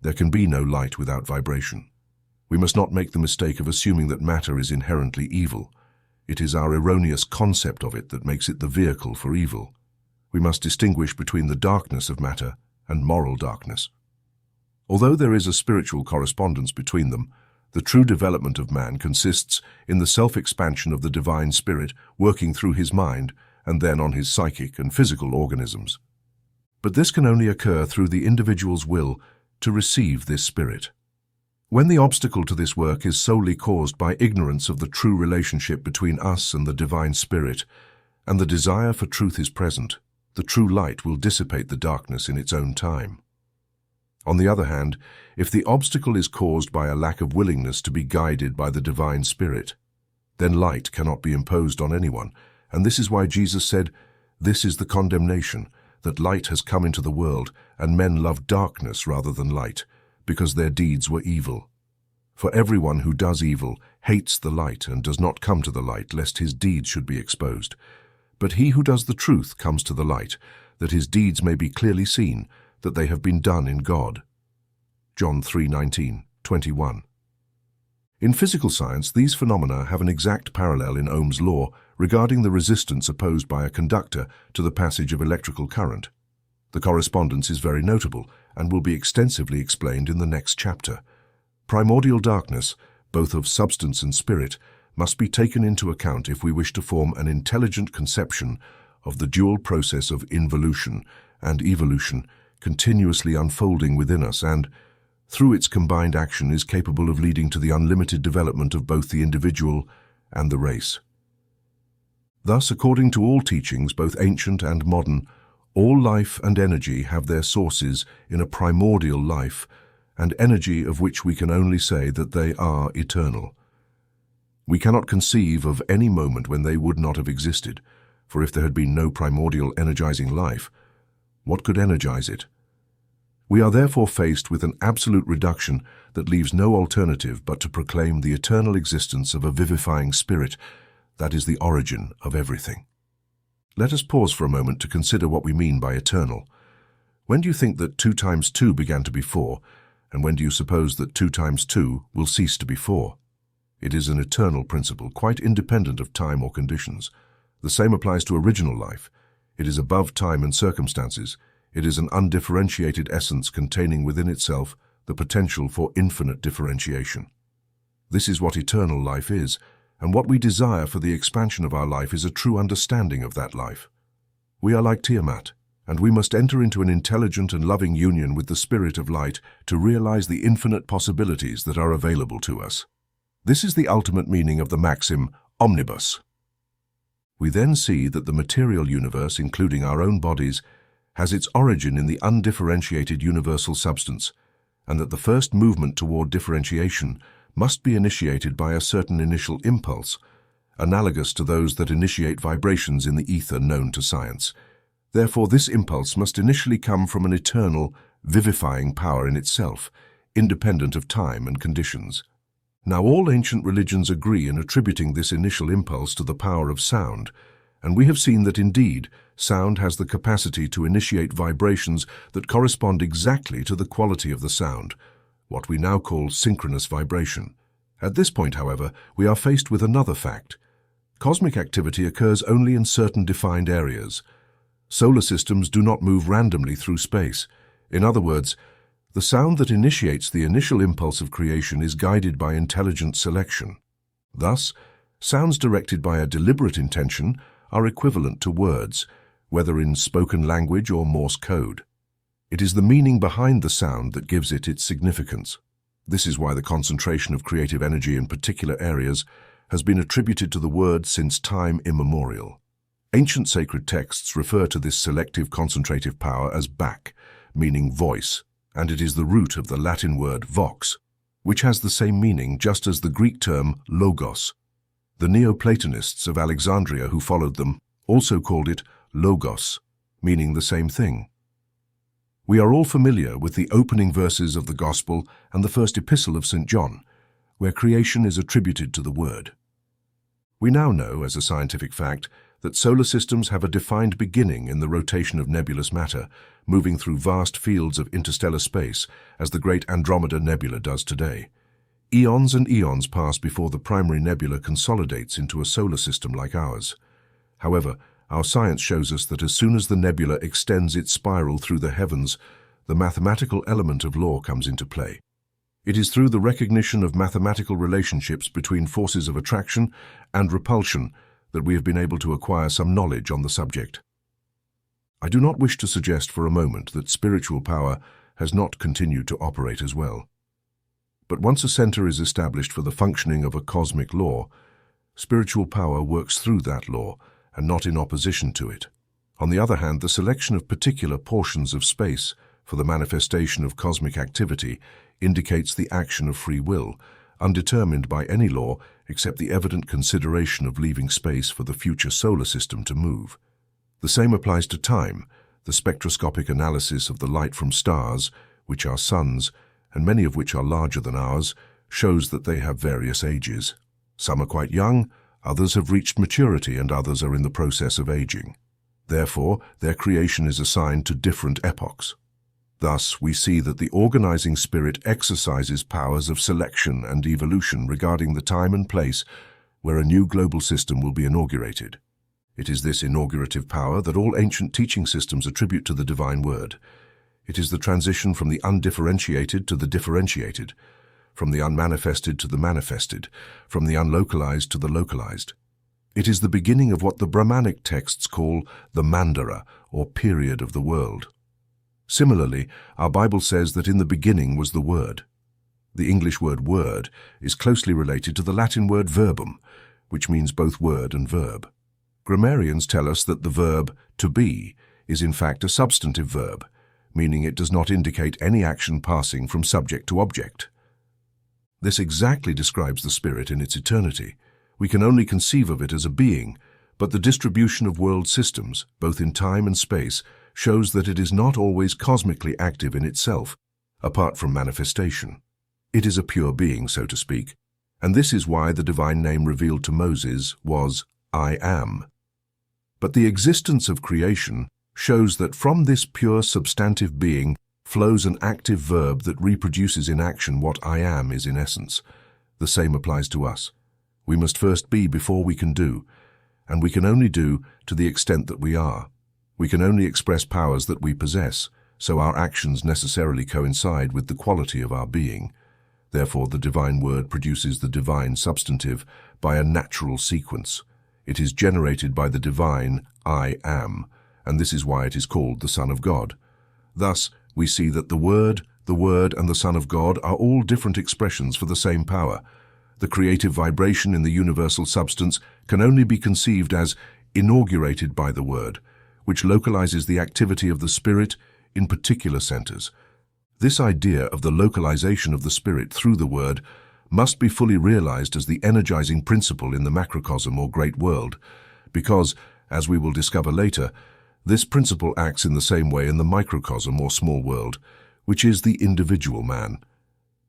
There can be no light without vibration. We must not make the mistake of assuming that matter is inherently evil. It is our erroneous concept of it that makes it the vehicle for evil. We must distinguish between the darkness of matter and moral darkness. Although there is a spiritual correspondence between them, the true development of man consists in the self-expansion of the divine spirit working through his mind and then on his psychic and physical organisms. But this can only occur through the individual's will to receive this spirit. When the obstacle to this work is solely caused by ignorance of the true relationship between us and the divine spirit, and the desire for truth is present, the true light will dissipate the darkness in its own time. On the other hand, if the obstacle is caused by a lack of willingness to be guided by the divine spirit, then light cannot be imposed on anyone, and this is why Jesus said, "This is the condemnation, that light has come into the world, and men love darkness rather than light, because their deeds were evil. For everyone who does evil hates the light and does not come to the light, lest his deeds should be exposed. But he who does the truth comes to the light, that his deeds may be clearly seen, that they have been done in God." John 3:19-21. In physical science, these phenomena have an exact parallel in Ohm's law regarding the resistance opposed by a conductor to the passage of electrical current. The correspondence is very notable and will be extensively explained in the next chapter. Primordial darkness, both of substance and spirit, must be taken into account if we wish to form an intelligent conception of the dual process of involution and evolution continuously unfolding within us and, through its combined action, is capable of leading to the unlimited development of both the individual and the race. Thus, according to all teachings, both ancient and modern, all life and energy have their sources in a primordial life, and energy of which we can only say that they are eternal. We cannot conceive of any moment when they would not have existed, for if there had been no primordial energizing life, what could energize it? We are therefore faced with an absolute reduction that leaves no alternative but to proclaim the eternal existence of a vivifying spirit that is the origin of everything. Let us pause for a moment to consider what we mean by eternal. When do you think that 2 times 2 began to be 4, and when do you suppose that 2 times 2 will cease to be 4? It is an eternal principle, quite independent of time or conditions. The same applies to original life. It is above time and circumstances. It is an undifferentiated essence containing within itself the potential for infinite differentiation. This is what eternal life is, and what we desire for the expansion of our life is a true understanding of that life. We are like Tiamat, and we must enter into an intelligent and loving union with the Spirit of Light to realize the infinite possibilities that are available to us. This is the ultimate meaning of the maxim, omnibus. We then see that the material universe, including our own bodies, has its origin in the undifferentiated universal substance, and that the first movement toward differentiation must be initiated by a certain initial impulse, analogous to those that initiate vibrations in the ether known to science. Therefore, this impulse must initially come from an eternal, vivifying power in itself, independent of time and conditions. Now, all ancient religions agree in attributing this initial impulse to the power of sound, and we have seen that indeed, sound has the capacity to initiate vibrations that correspond exactly to the quality of the sound, what we now call synchronous vibration. At this point, however, we are faced with another fact. Cosmic activity occurs only in certain defined areas. Solar systems do not move randomly through space. In other words, the sound that initiates the initial impulse of creation is guided by intelligent selection. Thus, sounds directed by a deliberate intention are equivalent to words, whether in spoken language or Morse code. It is the meaning behind the sound that gives it its significance. This is why the concentration of creative energy in particular areas has been attributed to the word since time immemorial. Ancient sacred texts refer to this selective concentrative power as bak, meaning voice, and it is the root of the Latin word vox, which has the same meaning just as the Greek term logos. The Neoplatonists of Alexandria who followed them also called it logos, meaning the same thing. We are all familiar with the opening verses of the Gospel and the first epistle of St. John, where creation is attributed to the Word. We now know, as a scientific fact, that solar systems have a defined beginning in the rotation of nebulous matter, moving through vast fields of interstellar space, as the great Andromeda Nebula does today. Eons and eons pass before the primary nebula consolidates into a solar system like ours. However, our science shows us that as soon as the nebula extends its spiral through the heavens, the mathematical element of law comes into play. It is through the recognition of mathematical relationships between forces of attraction and repulsion that we have been able to acquire some knowledge on the subject. I do not wish to suggest for a moment that spiritual power has not continued to operate as well. But once a center is established for the functioning of a cosmic law, spiritual power works through that law and not in opposition to it. On the other hand, the selection of particular portions of space for the manifestation of cosmic activity indicates the action of free will, undetermined by any law except the evident consideration of leaving space for the future solar system to move. The same applies to time. The spectroscopic analysis of the light from stars, which are suns, and many of which are larger than ours, shows that they have various ages. Some are quite young, others have reached maturity, and others are in the process of aging. Therefore, their creation is assigned to different epochs. Thus, we see that the organizing spirit exercises powers of selection and evolution regarding the time and place where a new global system will be inaugurated. It is this inaugurative power that all ancient teaching systems attribute to the divine word. It is the transition from the undifferentiated to the differentiated, from the unmanifested to the manifested, from the unlocalized to the localized. It is the beginning of what the Brahmanic texts call the Mandara, or period of the world. Similarly, our Bible says that in the beginning was the Word. The English word word is closely related to the Latin word verbum, which means both word and verb. Grammarians tell us that the verb to be is in fact a substantive verb, meaning it does not indicate any action passing from subject to object. This exactly describes the Spirit in its eternity. We can only conceive of it as a being, but the distribution of world systems, both in time and space, shows that it is not always cosmically active in itself, apart from manifestation. It is a pure being, so to speak, and this is why the divine name revealed to Moses was I Am. But the existence of creation shows that from this pure substantive being flows an active verb that reproduces in action what I Am is in essence. The same applies to us. We must first be before we can do, and we can only do to the extent that we are. We can only express powers that we possess, so our actions necessarily coincide with the quality of our being. Therefore, the divine word produces the divine substantive by a natural sequence. It is generated by the divine I Am, and this is why it is called the Son of God. Thus, we see that the Word, and the Son of God are all different expressions for the same power. The creative vibration in the universal substance can only be conceived as inaugurated by the Word, which localizes the activity of the Spirit in particular centers. This idea of the localization of the Spirit through the Word must be fully realized as the energizing principle in the macrocosm or great world, because, as we will discover later, this principle acts in the same way in the microcosm or small world, which is the individual man.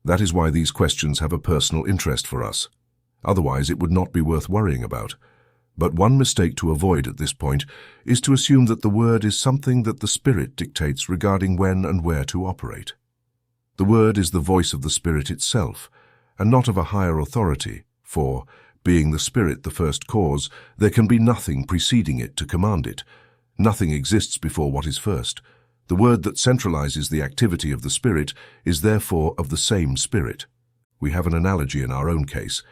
That is why these questions have a personal interest for us. Otherwise, it would not be worth worrying about. But one mistake to avoid at this point is to assume that the Word is something that the Spirit dictates regarding when and where to operate. The Word is the voice of the Spirit itself, and not of a higher authority, for, being the Spirit the first cause, there can be nothing preceding it to command it. Nothing exists before what is first. The Word that centralizes the activity of the Spirit is therefore of the same Spirit. We have an analogy in our own case.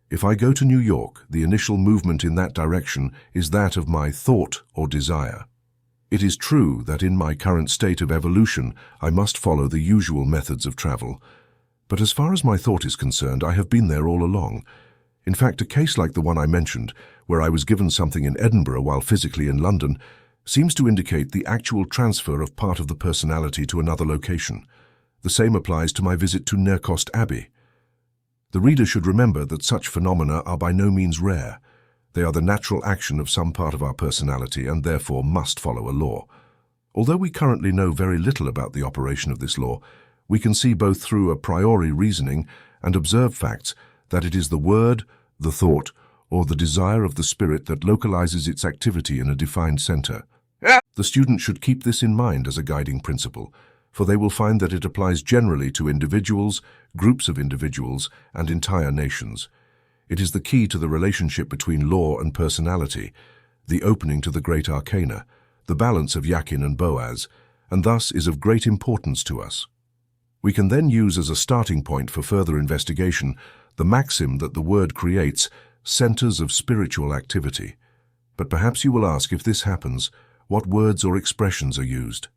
If I go to New York, the initial movement in that direction is that of my thought or desire. It is true that in my current state of evolution, I must follow the usual methods of travel. But as far as my thought is concerned, I have been there all along. In fact, a case like the one I mentioned, where I was given something in Edinburgh while physically in London, seems to indicate the actual transfer of part of the personality to another location. The same applies to my visit to Nercost Abbey. The reader should remember that such phenomena are by no means rare. They are the natural action of some part of our personality and therefore must follow a law. Although we currently know very little about the operation of this law, we can see both through a priori reasoning and observed facts that it is the word, the thought, or the desire of the spirit that localizes its activity in a defined center. The student should keep this in mind as a guiding principle, for they will find that it applies generally to individuals, groups of individuals, and entire nations. It is the key to the relationship between law and personality, the opening to the great arcana, the balance of Jachin and Boaz, and thus is of great importance to us. We can then use as a starting point for further investigation the maxim that the word creates centers of spiritual activity. But perhaps you will ask, if this happens, what words or expressions are used?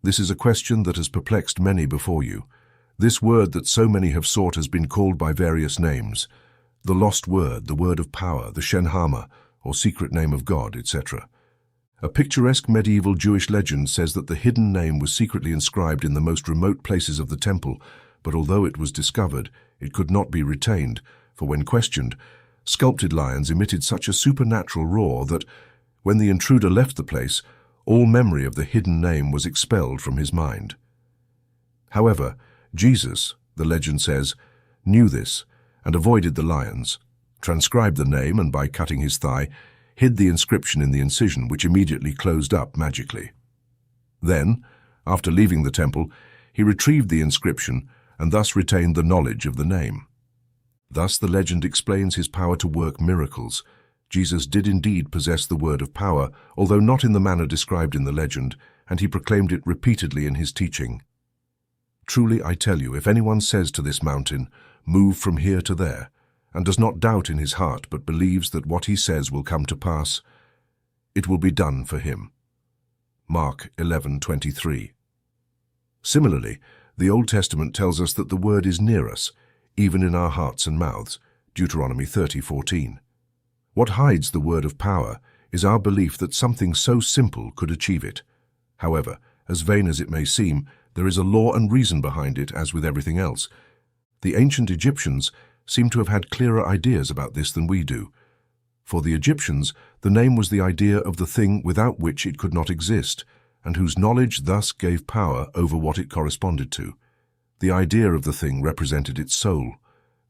This is a question that has perplexed many before you. This word that so many have sought has been called by various names: the lost word, the word of power, the Shenhama, or secret name of God, etc. A picturesque medieval Jewish legend says that the hidden name was secretly inscribed in the most remote places of the temple, but although it was discovered, it could not be retained, for when questioned, sculpted lions emitted such a supernatural roar that, when the intruder left the place, all memory of the hidden name was expelled from his mind. However, Jesus, the legend says, knew this and avoided the lions, transcribed the name, and by cutting his thigh, hid the inscription in the incision, which immediately closed up magically. Then, after leaving the temple, he retrieved the inscription and thus retained the knowledge of the name. Thus the legend explains his power to work miracles. Jesus did indeed possess the word of power, although not in the manner described in the legend, and he proclaimed it repeatedly in his teaching. Truly, I tell you, if anyone says to this mountain, "Move from here to there," and does not doubt in his heart, but believes that what he says will come to pass, it will be done for him. Mark 11:23. Similarly, the Old Testament tells us that the word is near us, even in our hearts and mouths, Deuteronomy 30:14. What hides the word of power is our belief that something so simple could achieve it. However, as vain as it may seem, there is a law and reason behind it, as with everything else. The ancient Egyptians seem to have had clearer ideas about this than we do. For the Egyptians, the name was the idea of the thing without which it could not exist, and whose knowledge thus gave power over what it corresponded to. The idea of the thing represented its soul.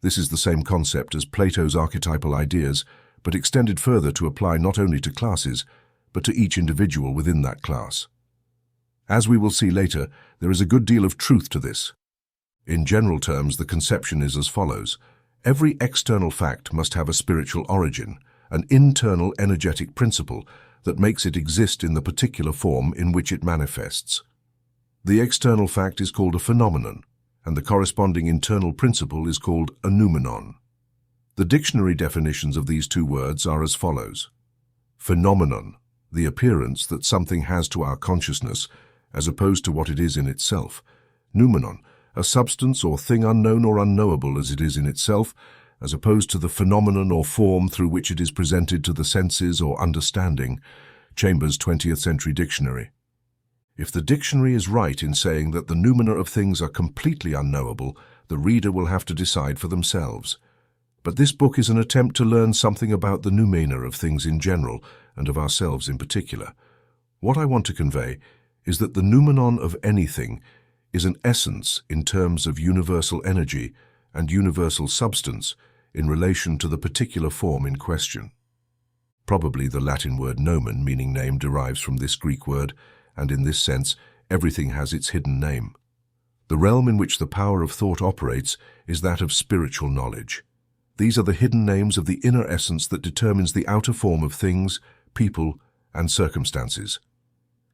This is the same concept as Plato's archetypal ideas, but extended further to apply not only to classes, but to each individual within that class. As we will see later, there is a good deal of truth to this. In general terms, the conception is as follows. Every external fact must have a spiritual origin, an internal energetic principle that makes it exist in the particular form in which it manifests. The external fact is called a phenomenon, and the corresponding internal principle is called a noumenon. The dictionary definitions of these two words are as follows. Phenomenon, the appearance that something has to our consciousness, as opposed to what it is in itself. Noumenon, a substance or thing unknown or unknowable as it is in itself, as opposed to the phenomenon or form through which it is presented to the senses or understanding. Chambers' 20th Century Dictionary. If the dictionary is right in saying that the noumena of things are completely unknowable, the reader will have to decide for themselves. But this book is an attempt to learn something about the noumena of things in general, and of ourselves in particular. What I want to convey is that the noumenon of anything is an essence in terms of universal energy and universal substance in relation to the particular form in question. Probably the Latin word nomen, meaning name, derives from this Greek word, and in this sense, everything has its hidden name. The realm in which the power of thought operates is that of spiritual knowledge. These are the hidden names of the inner essence that determines the outer form of things, people, and circumstances.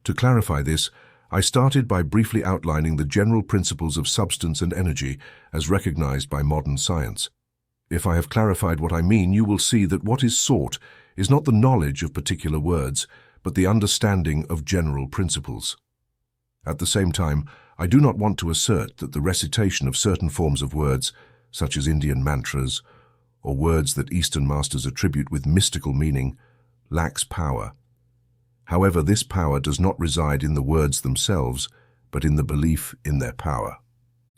To clarify this, I started by briefly outlining the general principles of substance and energy as recognized by modern science. If I have clarified what I mean, you will see that what is sought is not the knowledge of particular words, but the understanding of general principles. At the same time, I do not want to assert that the recitation of certain forms of words, such as Indian mantras, or words that Eastern masters attribute with mystical meaning, lacks power. However, this power does not reside in the words themselves, but in the belief in their power.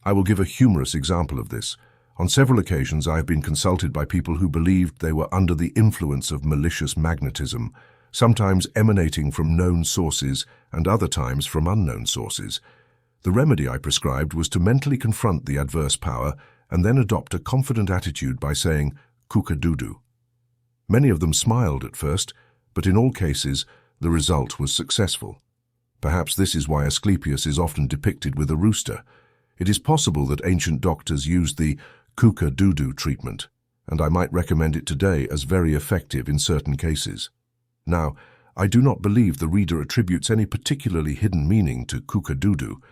I will give a humorous example of this. On several occasions, I have been consulted by people who believed they were under the influence of malicious magnetism, sometimes emanating from known sources and other times from unknown sources. The remedy I prescribed was to mentally confront the adverse power and then adopt a confident attitude by saying, "Kuka-dudu," Many of them smiled at first, but in all cases, the result was successful. Perhaps this is why Asclepius is often depicted with a rooster. It is possible that ancient doctors used the kuka-dudu treatment, and I might recommend it today as very effective in certain cases. Now, I do not believe the reader attributes any particularly hidden meaning to kuka-dudu.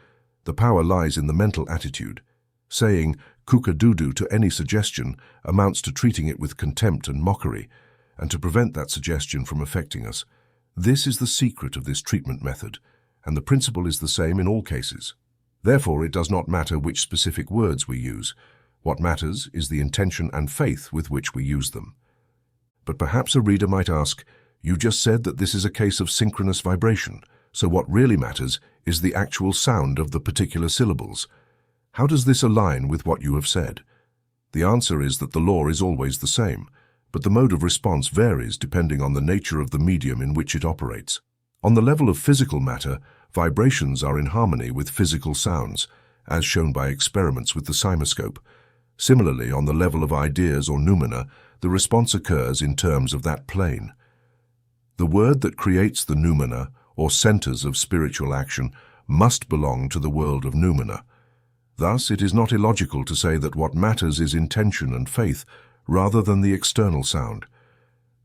The power lies in the mental attitude. Saying kuka-dudu to any suggestion amounts to treating it with contempt and mockery, and to prevent that suggestion from affecting us. This is the secret of this treatment method, and the principle is the same in all cases. Therefore, it does not matter which specific words we use. What matters is the intention and faith with which we use them. But perhaps a reader might ask, you just said that this is a case of synchronous vibration, so what really matters is the actual sound of the particular syllables. How does this align with what you have said? The answer is that the law is always the same, but the mode of response varies depending on the nature of the medium in which it operates. On the level of physical matter, vibrations are in harmony with physical sounds, as shown by experiments with the cymoscope. Similarly, on the level of ideas or noumena, the response occurs in terms of that plane. The word that creates the noumena, or centers of spiritual action, must belong to the world of noumena. Thus, it is not illogical to say that what matters is intention and faith, rather than the external sound.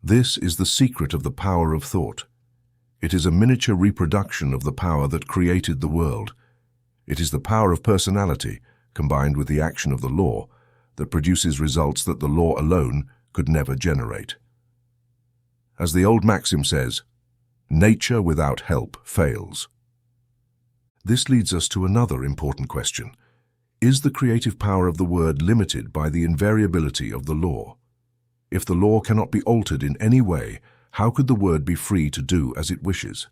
This is the secret of the power of thought. It is a miniature reproduction of the power that created the world. It is the power of personality, combined with the action of the law, that produces results that the law alone could never generate. As the old maxim says, nature without help fails. This leads us to another important question. Is the creative power of the word limited by the invariability of the law? If the law cannot be altered in any way, how could the word be free to do as it wishes?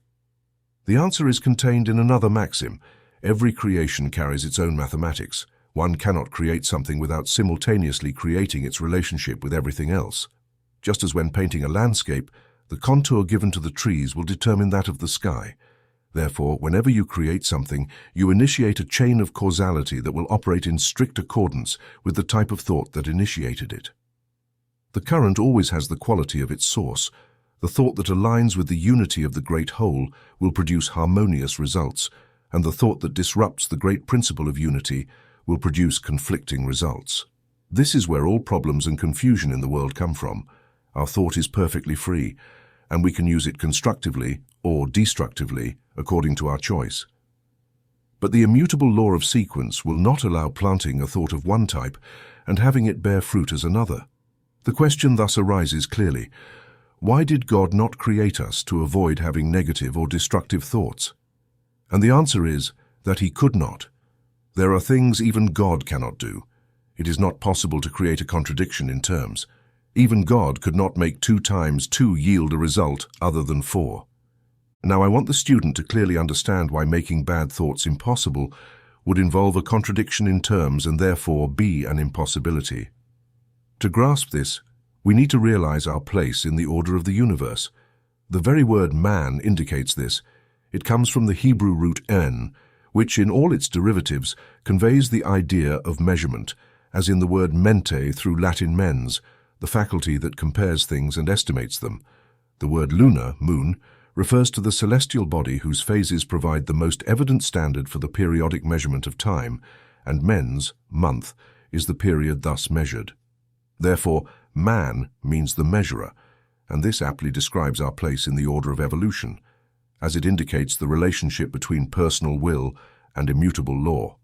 The answer is contained in another maxim. Every creation carries its own mathematics. One cannot create something without simultaneously creating its relationship with everything else. Just as when painting a landscape, the contour given to the trees will determine that of the sky. Therefore, whenever you create something, you initiate a chain of causality that will operate in strict accordance with the type of thought that initiated it. The current always has the quality of its source. The thought that aligns with the unity of the great whole will produce harmonious results, and the thought that disrupts the great principle of unity will produce conflicting results. This is where all problems and confusion in the world come from. Our thought is perfectly free, and we can use it constructively or destructively according to our choice. But the immutable law of sequence will not allow planting a thought of one type and having it bear fruit as another. The question thus arises clearly, why did God not create us to avoid having negative or destructive thoughts? And the answer is that He could not. There are things even God cannot do. It is not possible to create a contradiction in terms. Even God could not make 2 times 2 yield a result other than 4. Now I want the student to clearly understand why making bad thoughts impossible would involve a contradiction in terms and therefore be an impossibility. To grasp this, we need to realize our place in the order of the universe. The very word man indicates this. It comes from the Hebrew root en, which in all its derivatives conveys the idea of measurement, as in the word mente through Latin mens, the faculty that compares things and estimates them. The word luna, moon, refers to the celestial body whose phases provide the most evident standard for the periodic measurement of time, and mens, month, is the period thus measured. Therefore, man means the measurer, and this aptly describes our place in the order of evolution, as it indicates the relationship between personal will and immutable law.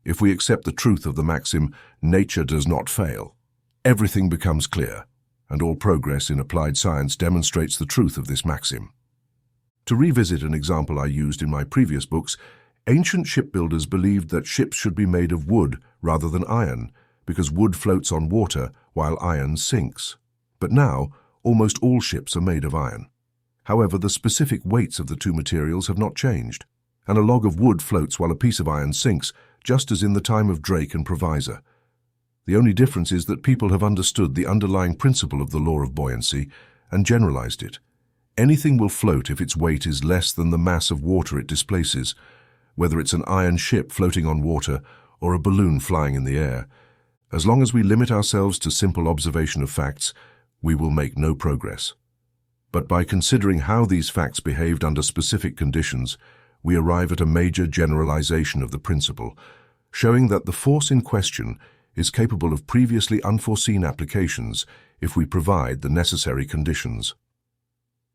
If we accept the truth of the maxim, nature does not fail, everything becomes clear, and all progress in applied science demonstrates the truth of this maxim. To revisit an example I used in my previous books, ancient shipbuilders believed that ships should be made of wood rather than iron, because wood floats on water while iron sinks. But now, almost all ships are made of iron. However, the specific weights of the two materials have not changed, and a log of wood floats while a piece of iron sinks, just as in the time of Drake and Provisor. The only difference is that people have understood the underlying principle of the law of buoyancy and generalized it. Anything will float if its weight is less than the mass of water it displaces, whether it's an iron ship floating on water or a balloon flying in the air. As long as we limit ourselves to simple observation of facts, we will make no progress. But by considering how these facts behaved under specific conditions, we arrive at a major generalization of the principle, showing that the force in question is capable of previously unforeseen applications if we provide the necessary conditions.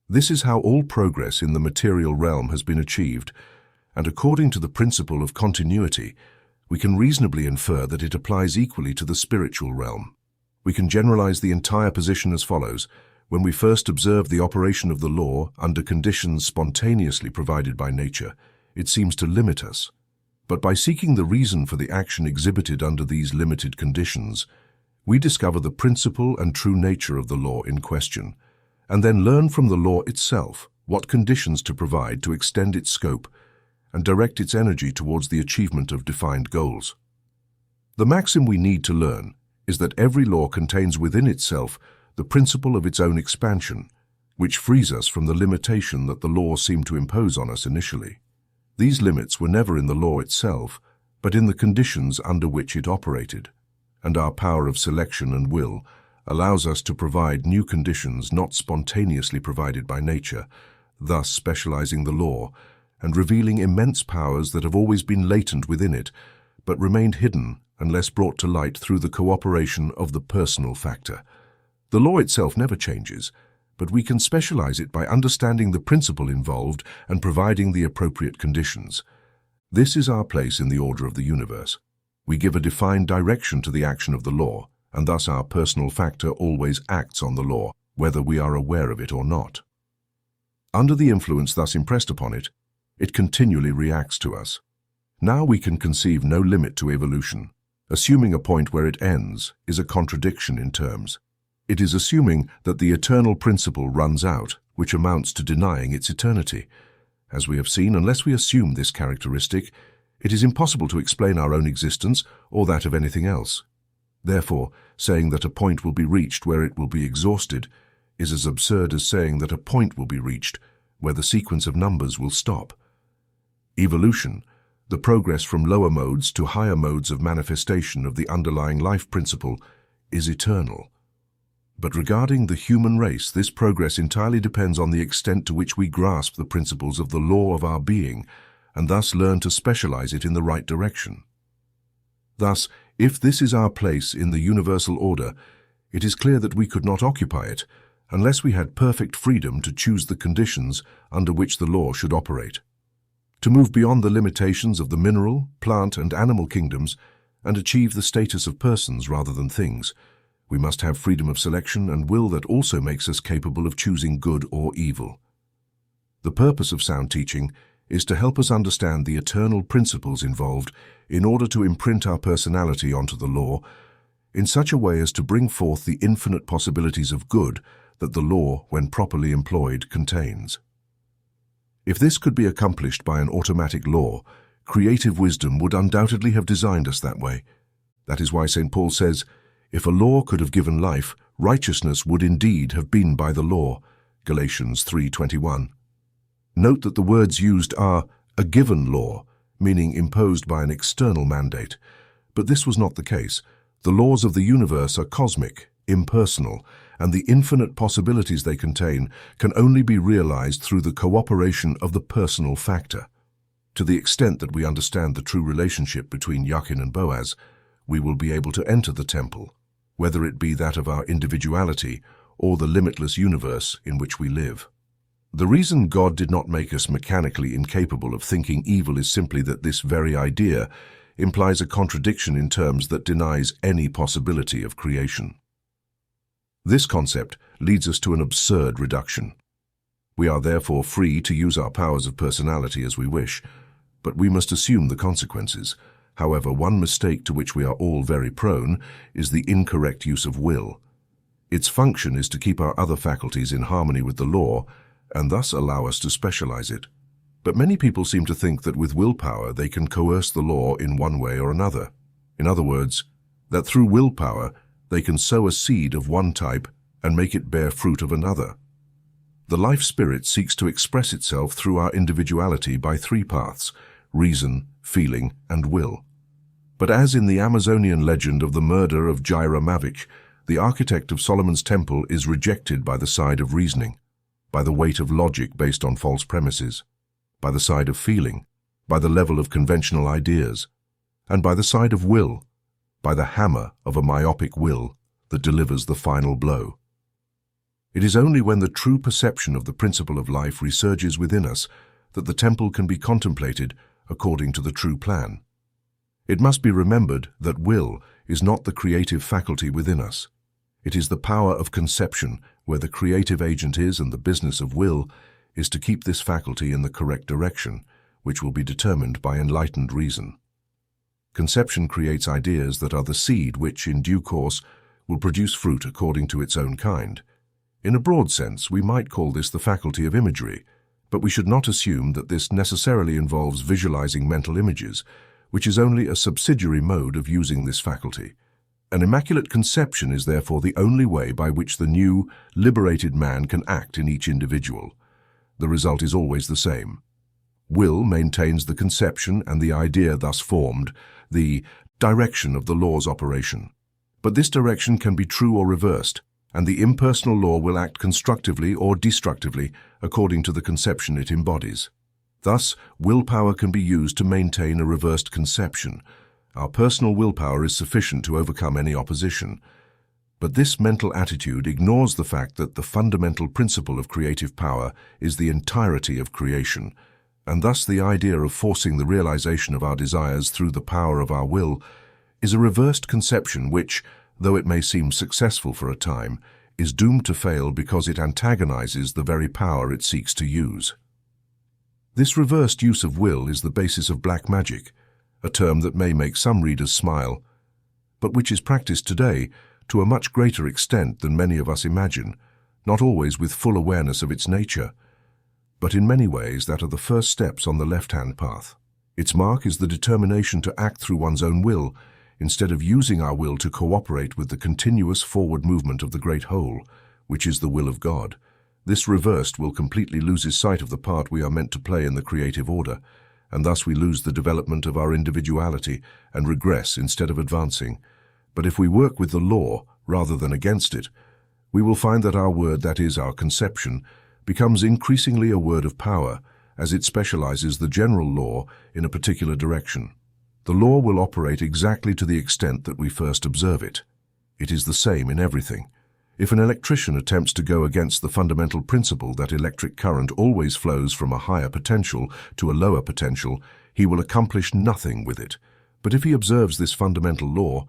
This is how all progress in the material realm has been achieved, and according to the principle of continuity, we can reasonably infer that it applies equally to the spiritual realm. We can generalize the entire position as follows. When we first observe the operation of the law under conditions spontaneously provided by nature, it seems to limit us. But by seeking the reason for the action exhibited under these limited conditions, we discover the principle and true nature of the law in question, and then learn from the law itself what conditions to provide to extend its scope and direct its energy towards the achievement of defined goals. The maxim we need to learn is that every law contains within itself the principle of its own expansion, which frees us from the limitation that the law seemed to impose on us initially. These limits were never in the law itself, but in the conditions under which it operated, and our power of selection and will allows us to provide new conditions not spontaneously provided by nature, thus specializing the law and revealing immense powers that have always been latent within it, but remained hidden unless brought to light through the cooperation of the personal factor. The law itself never changes, but we can specialize it by understanding the principle involved and providing the appropriate conditions. This is our place in the order of the universe. We give a defined direction to the action of the law, and thus our personal factor always acts on the law, whether we are aware of it or not. Under the influence thus impressed upon it, it continually reacts to us. Now we can conceive no limit to evolution. Assuming a point where it ends is a contradiction in terms. It is assuming that the eternal principle runs out, which amounts to denying its eternity. As we have seen, unless we assume this characteristic, it is impossible to explain our own existence or that of anything else. Therefore, saying that a point will be reached where it will be exhausted is as absurd as saying that a point will be reached where the sequence of numbers will stop. Evolution, the progress from lower modes to higher modes of manifestation of the underlying life principle, is eternal. But regarding the human race, this progress entirely depends on the extent to which we grasp the principles of the law of our being and thus learn to specialize it in the right direction. Thus, if this is our place in the universal order, it is clear that we could not occupy it unless we had perfect freedom to choose the conditions under which the law should operate. To move beyond the limitations of the mineral, plant, and animal kingdoms and achieve the status of persons rather than things, we must have freedom of selection and will that also makes us capable of choosing good or evil. The purpose of sound teaching is to help us understand the eternal principles involved in order to imprint our personality onto the law in such a way as to bring forth the infinite possibilities of good that the law, when properly employed, contains. If this could be accomplished by an automatic law, creative wisdom would undoubtedly have designed us that way. That is why St. Paul says, "If a law could have given life, righteousness would indeed have been by the law." Galatians 3:21. Note that the words used are a given law, meaning imposed by an external mandate. But this was not the case. The laws of the universe are cosmic, impersonal, and the infinite possibilities they contain can only be realized through the cooperation of the personal factor. To the extent that we understand the true relationship between Jachin and Boaz, we will be able to enter the temple, whether it be that of our individuality or the limitless universe in which we live. The reason God did not make us mechanically incapable of thinking evil is simply that this very idea implies a contradiction in terms that denies any possibility of creation. This concept leads us to an absurd reduction. We are therefore free to use our powers of personality as we wish, but we must assume the consequences. However, one mistake to which we are all very prone is the incorrect use of will. Its function is to keep our other faculties in harmony with the law and thus allow us to specialize it. But many people seem to think that with willpower they can coerce the law in one way or another. In other words, that through willpower they can sow a seed of one type and make it bear fruit of another. The life spirit seeks to express itself through our individuality by three paths: reason, feeling, and will. But as in the Amazonian legend of the murder of Jaira Mavich, The architect of Solomon's temple is rejected by the side of reasoning, by the weight of logic based on false premises, by the side of feeling, by the level of conventional ideas, and by the side of will, by the hammer of a myopic will that delivers the final blow. It is only when the true perception of the principle of life resurges within us that the temple can be contemplated according to the true plan. It must be remembered that will is not the creative faculty within us. It is the power of conception where the creative agent is, and the business of will is to keep this faculty in the correct direction, which will be determined by enlightened reason. Conception creates ideas that are the seed which, in due course, will produce fruit according to its own kind. In a broad sense, we might call this the faculty of imagery, but we should not assume that this necessarily involves visualizing mental images, which is only a subsidiary mode of using this faculty. An immaculate conception is therefore the only way by which the new, liberated man can act in each individual. The result is always the same. Will maintains the conception and the idea thus formed, the direction of the law's operation. But this direction can be true or reversed, and the impersonal law will act constructively or destructively according to the conception it embodies. Thus, willpower can be used to maintain a reversed conception. Our personal willpower is sufficient to overcome any opposition. But this mental attitude ignores the fact that the fundamental principle of creative power is the entirety of creation, and thus the idea of forcing the realization of our desires through the power of our will is a reversed conception which, though it may seem successful for a time, is doomed to fail because it antagonizes the very power it seeks to use. This reversed use of will is the basis of black magic, a term that may make some readers smile, but which is practiced today to a much greater extent than many of us imagine, not always with full awareness of its nature, but in many ways that are the first steps on the left-hand path. Its mark is the determination to act through one's own will, instead of using our will to cooperate with the continuous forward movement of the great whole, which is the will of God. This reversed will completely loses sight of the part we are meant to play in the creative order, and thus we lose the development of our individuality and regress instead of advancing. But if we work with the law rather than against it, we will find that our word, that is, our conception, becomes increasingly a word of power, as it specializes the general law in a particular direction. The law will operate exactly to the extent that we first observe it. It is the same in everything. If an electrician attempts to go against the fundamental principle that electric current always flows from a higher potential to a lower potential, he will accomplish nothing with it. But if he observes this fundamental law,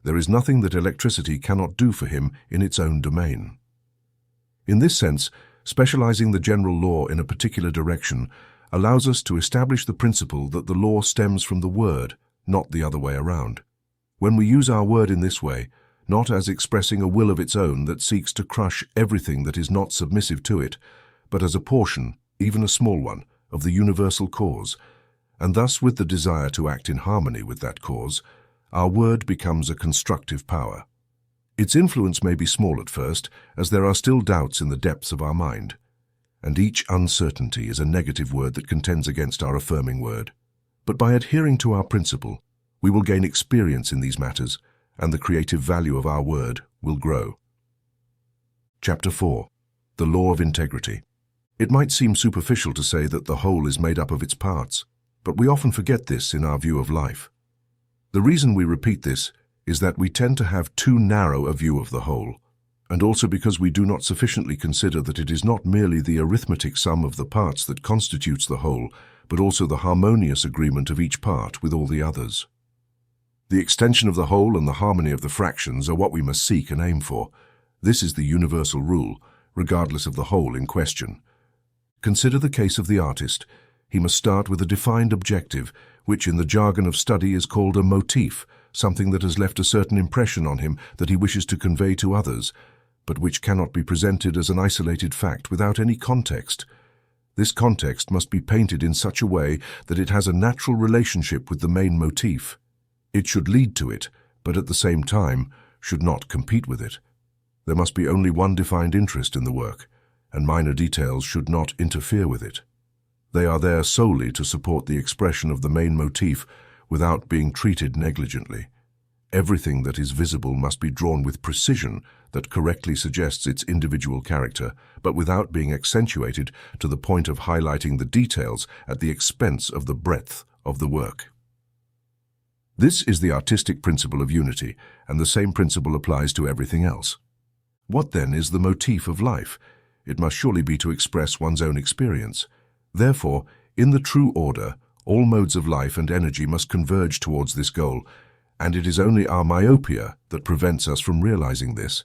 there is nothing that electricity cannot do for him in its own domain. In this sense, specializing the general law in a particular direction allows us to establish the principle that the law stems from the word, not the other way around. When we use our word in this way, not as expressing a will of its own that seeks to crush everything that is not submissive to it, but as a portion, even a small one, of the universal cause, and thus with the desire to act in harmony with that cause, our word becomes a constructive power. Its influence may be small at first, as there are still doubts in the depths of our mind, and each uncertainty is a negative word that contends against our affirming word. But by adhering to our principle, we will gain experience in these matters, and the creative value of our word will grow. Chapter 4. The Law of Integrity. It might seem superficial to say that the whole is made up of its parts, but we often forget this in our view of life. The reason we repeat this is that we tend to have too narrow a view of the whole, and also because we do not sufficiently consider that it is not merely the arithmetic sum of the parts that constitutes the whole, but also the harmonious agreement of each part with all the others. The extension of the whole and the harmony of the fractions are what we must seek and aim for. This is the universal rule, regardless of the whole in question. Consider the case of the artist. He must start with a defined objective, which in the jargon of study is called a motif, something that has left a certain impression on him that he wishes to convey to others, but which cannot be presented as an isolated fact without any context. This context must be painted in such a way that it has a natural relationship with the main motif. It should lead to it, but at the same time should not compete with it. There must be only one defined interest in the work, and minor details should not interfere with it. They are there solely to support the expression of the main motif without being treated negligently. Everything that is visible must be drawn with precision that correctly suggests its individual character, but without being accentuated to the point of highlighting the details at the expense of the breadth of the work. This is the artistic principle of unity, and the same principle applies to everything else. What then is the motif of life? It must surely be to express one's own experience. Therefore, in the true order, all modes of life and energy must converge towards this goal, and it is only our myopia that prevents us from realizing this.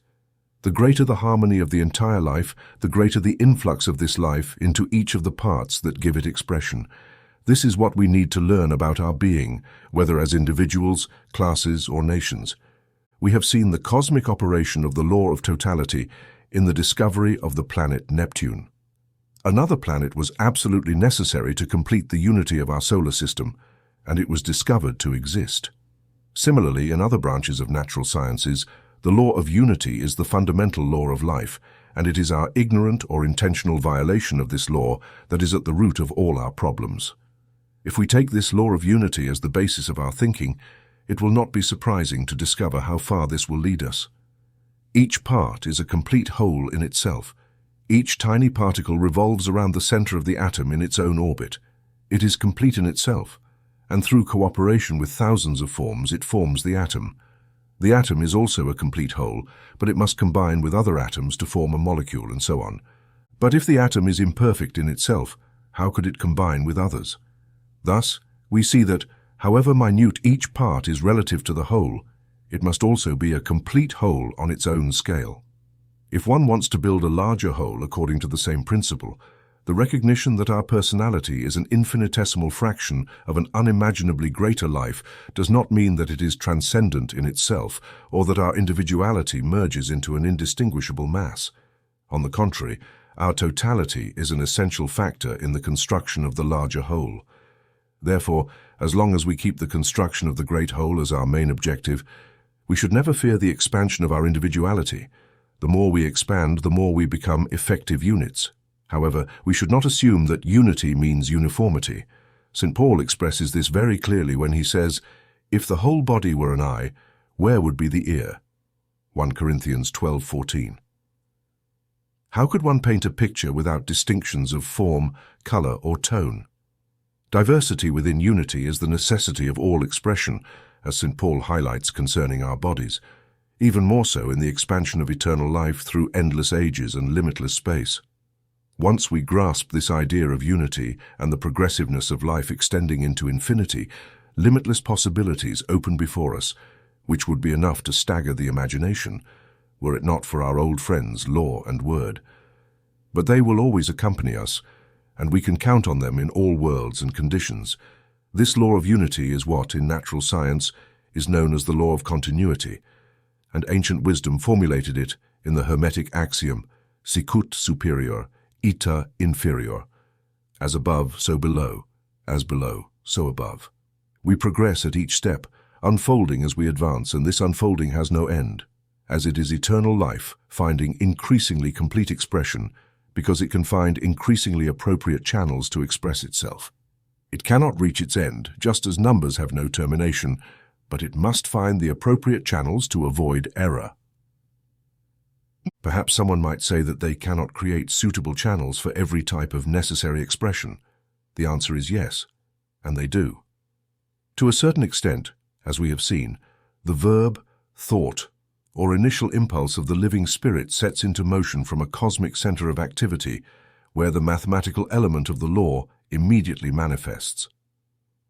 The greater the harmony of the entire life, the greater the influx of this life into each of the parts that give it expression. This is what we need to learn about our being, whether as individuals, classes, or nations. We have seen the cosmic operation of the law of totality in the discovery of the planet Neptune. Another planet was absolutely necessary to complete the unity of our solar system, and it was discovered to exist. Similarly, in other branches of natural sciences, the law of unity is the fundamental law of life, and it is our ignorant or intentional violation of this law that is at the root of all our problems. If we take this law of unity as the basis of our thinking, it will not be surprising to discover how far this will lead us. Each part is a complete whole in itself. Each tiny particle revolves around the center of the atom in its own orbit. It is complete in itself, and through cooperation with thousands of forms, it forms the atom. The atom is also a complete whole, but it must combine with other atoms to form a molecule and so on. But if the atom is imperfect in itself, how could it combine with others? Thus, we see that, however minute each part is relative to the whole, it must also be a complete whole on its own scale. If one wants to build a larger whole according to the same principle, the recognition that our personality is an infinitesimal fraction of an unimaginably greater life does not mean that it is transcendent in itself or that our individuality merges into an indistinguishable mass. On the contrary, our totality is an essential factor in the construction of the larger whole. Therefore, as long as we keep the construction of the great whole as our main objective, we should never fear the expansion of our individuality. The more we expand, the more we become effective units. However, we should not assume that unity means uniformity. St. Paul expresses this very clearly when he says, "If the whole body were an eye, where would be the ear?" 1 Corinthians 12:14. How could one paint a picture without distinctions of form, color, or tone? Diversity within unity is the necessity of all expression, as St. Paul highlights concerning our bodies, even more so in the expansion of eternal life through endless ages and limitless space. Once we grasp this idea of unity and the progressiveness of life extending into infinity, limitless possibilities open before us, which would be enough to stagger the imagination, were it not for our old friends, law and word. But they will always accompany us, and we can count on them in all worlds and conditions. This law of unity is what, in natural science, is known as the law of continuity, and ancient wisdom formulated it in the Hermetic axiom, sicut superior, ita inferior. As above, so below. As below, so above. We progress at each step, unfolding as we advance, and this unfolding has no end, as it is eternal life finding increasingly complete expression because it can find increasingly appropriate channels to express itself. It cannot reach its end, just as numbers have no termination, but it must find the appropriate channels to avoid error. Perhaps someone might say that they cannot create suitable channels for every type of necessary expression. The answer is yes, and they do. To a certain extent, as we have seen, the verb, thought, or initial impulse of the living spirit sets into motion from a cosmic center of activity where the mathematical element of the law immediately manifests.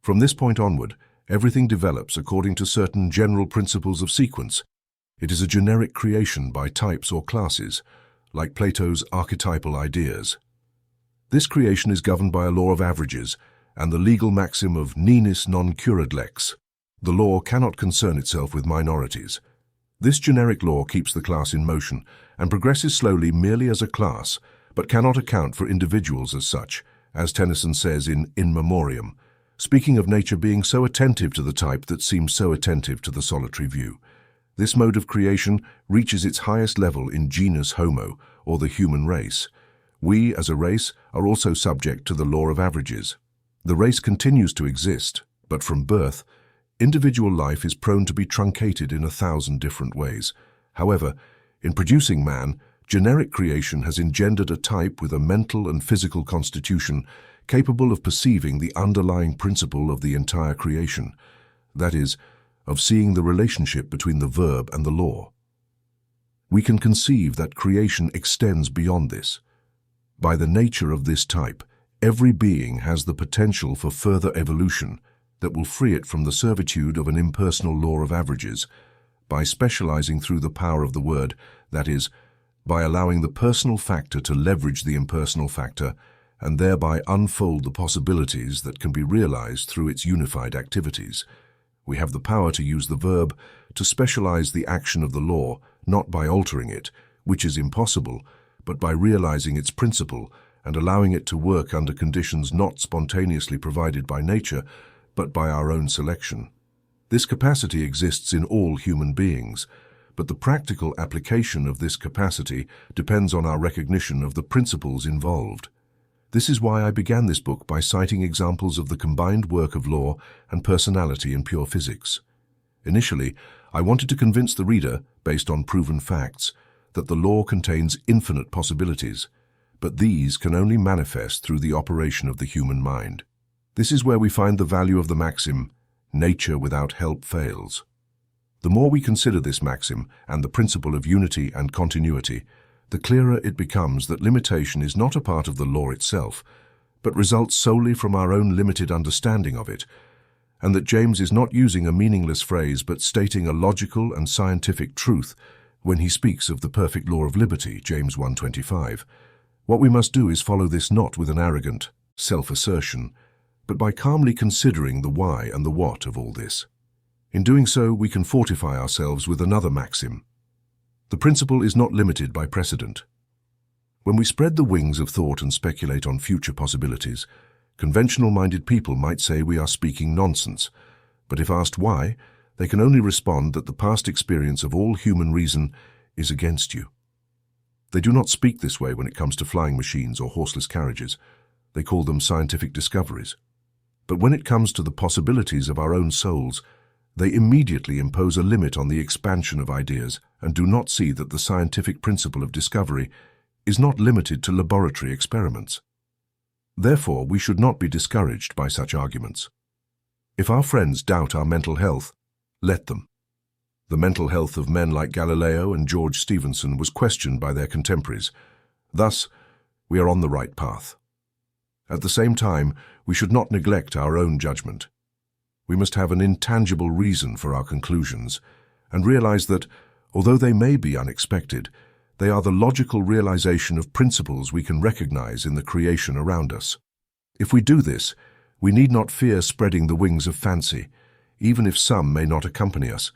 From this point onward, everything develops according to certain general principles of sequence. It is a generic creation by types or classes, like Plato's archetypal ideas. This creation is governed by a law of averages and the legal maxim of ninis non curat lex. The law cannot concern itself with minorities. This generic law keeps the class in motion and progresses slowly merely as a class, but cannot account for individuals as such, as Tennyson says in In Memoriam, speaking of nature being so attentive to the type that seems so attentive to the solitary view. This mode of creation reaches its highest level in genus Homo, or the human race. We, as a race, are also subject to the law of averages. The race continues to exist, but from birth, individual life is prone to be truncated in 1,000 different ways. However, in producing man, generic creation has engendered a type with a mental and physical constitution capable of perceiving the underlying principle of the entire creation, that is, of seeing the relationship between the verb and the law. We can conceive that creation extends beyond this. By the nature of this type, every being has the potential for further evolution that will free it from the servitude of an impersonal law of averages, by specializing through the power of the word, that is, by allowing the personal factor to leverage the impersonal factor and thereby unfold the possibilities that can be realized through its unified activities. We have the power to use the verb to specialize the action of the law, not by altering it, which is impossible, but by realizing its principle and allowing it to work under conditions not spontaneously provided by nature, but by our own selection. This capacity exists in all human beings, but the practical application of this capacity depends on our recognition of the principles involved. This is why I began this book by citing examples of the combined work of law and personality in pure physics. Initially, I wanted to convince the reader, based on proven facts, that the law contains infinite possibilities, but these can only manifest through the operation of the human mind. This is where we find the value of the maxim, "Nature without help fails." The more we consider this maxim and the principle of unity and continuity, the clearer it becomes that limitation is not a part of the law itself, but results solely from our own limited understanding of it, and that James is not using a meaningless phrase but stating a logical and scientific truth when he speaks of the perfect law of liberty, James 1:25. What we must do is follow this not with an arrogant self-assertion, but by calmly considering the why and the what of all this. In doing so, we can fortify ourselves with another maxim. The principle is not limited by precedent. When we spread the wings of thought and speculate on future possibilities, conventional-minded people might say we are speaking nonsense, but if asked why, they can only respond that the past experience of all human reason is against you. They do not speak this way when it comes to flying machines or horseless carriages. They call them scientific discoveries. But when it comes to the possibilities of our own souls, they immediately impose a limit on the expansion of ideas and do not see that the scientific principle of discovery is not limited to laboratory experiments. Therefore, we should not be discouraged by such arguments. If our friends doubt our mental health, let them. The mental health of men like Galileo and George Stephenson was questioned by their contemporaries. Thus, we are on the right path. At the same time, we should not neglect our own judgment. We must have an intangible reason for our conclusions and realize that, although they may be unexpected, they are the logical realization of principles we can recognize in the creation around us. If we do this, we need not fear spreading the wings of fancy, even if some may not accompany us.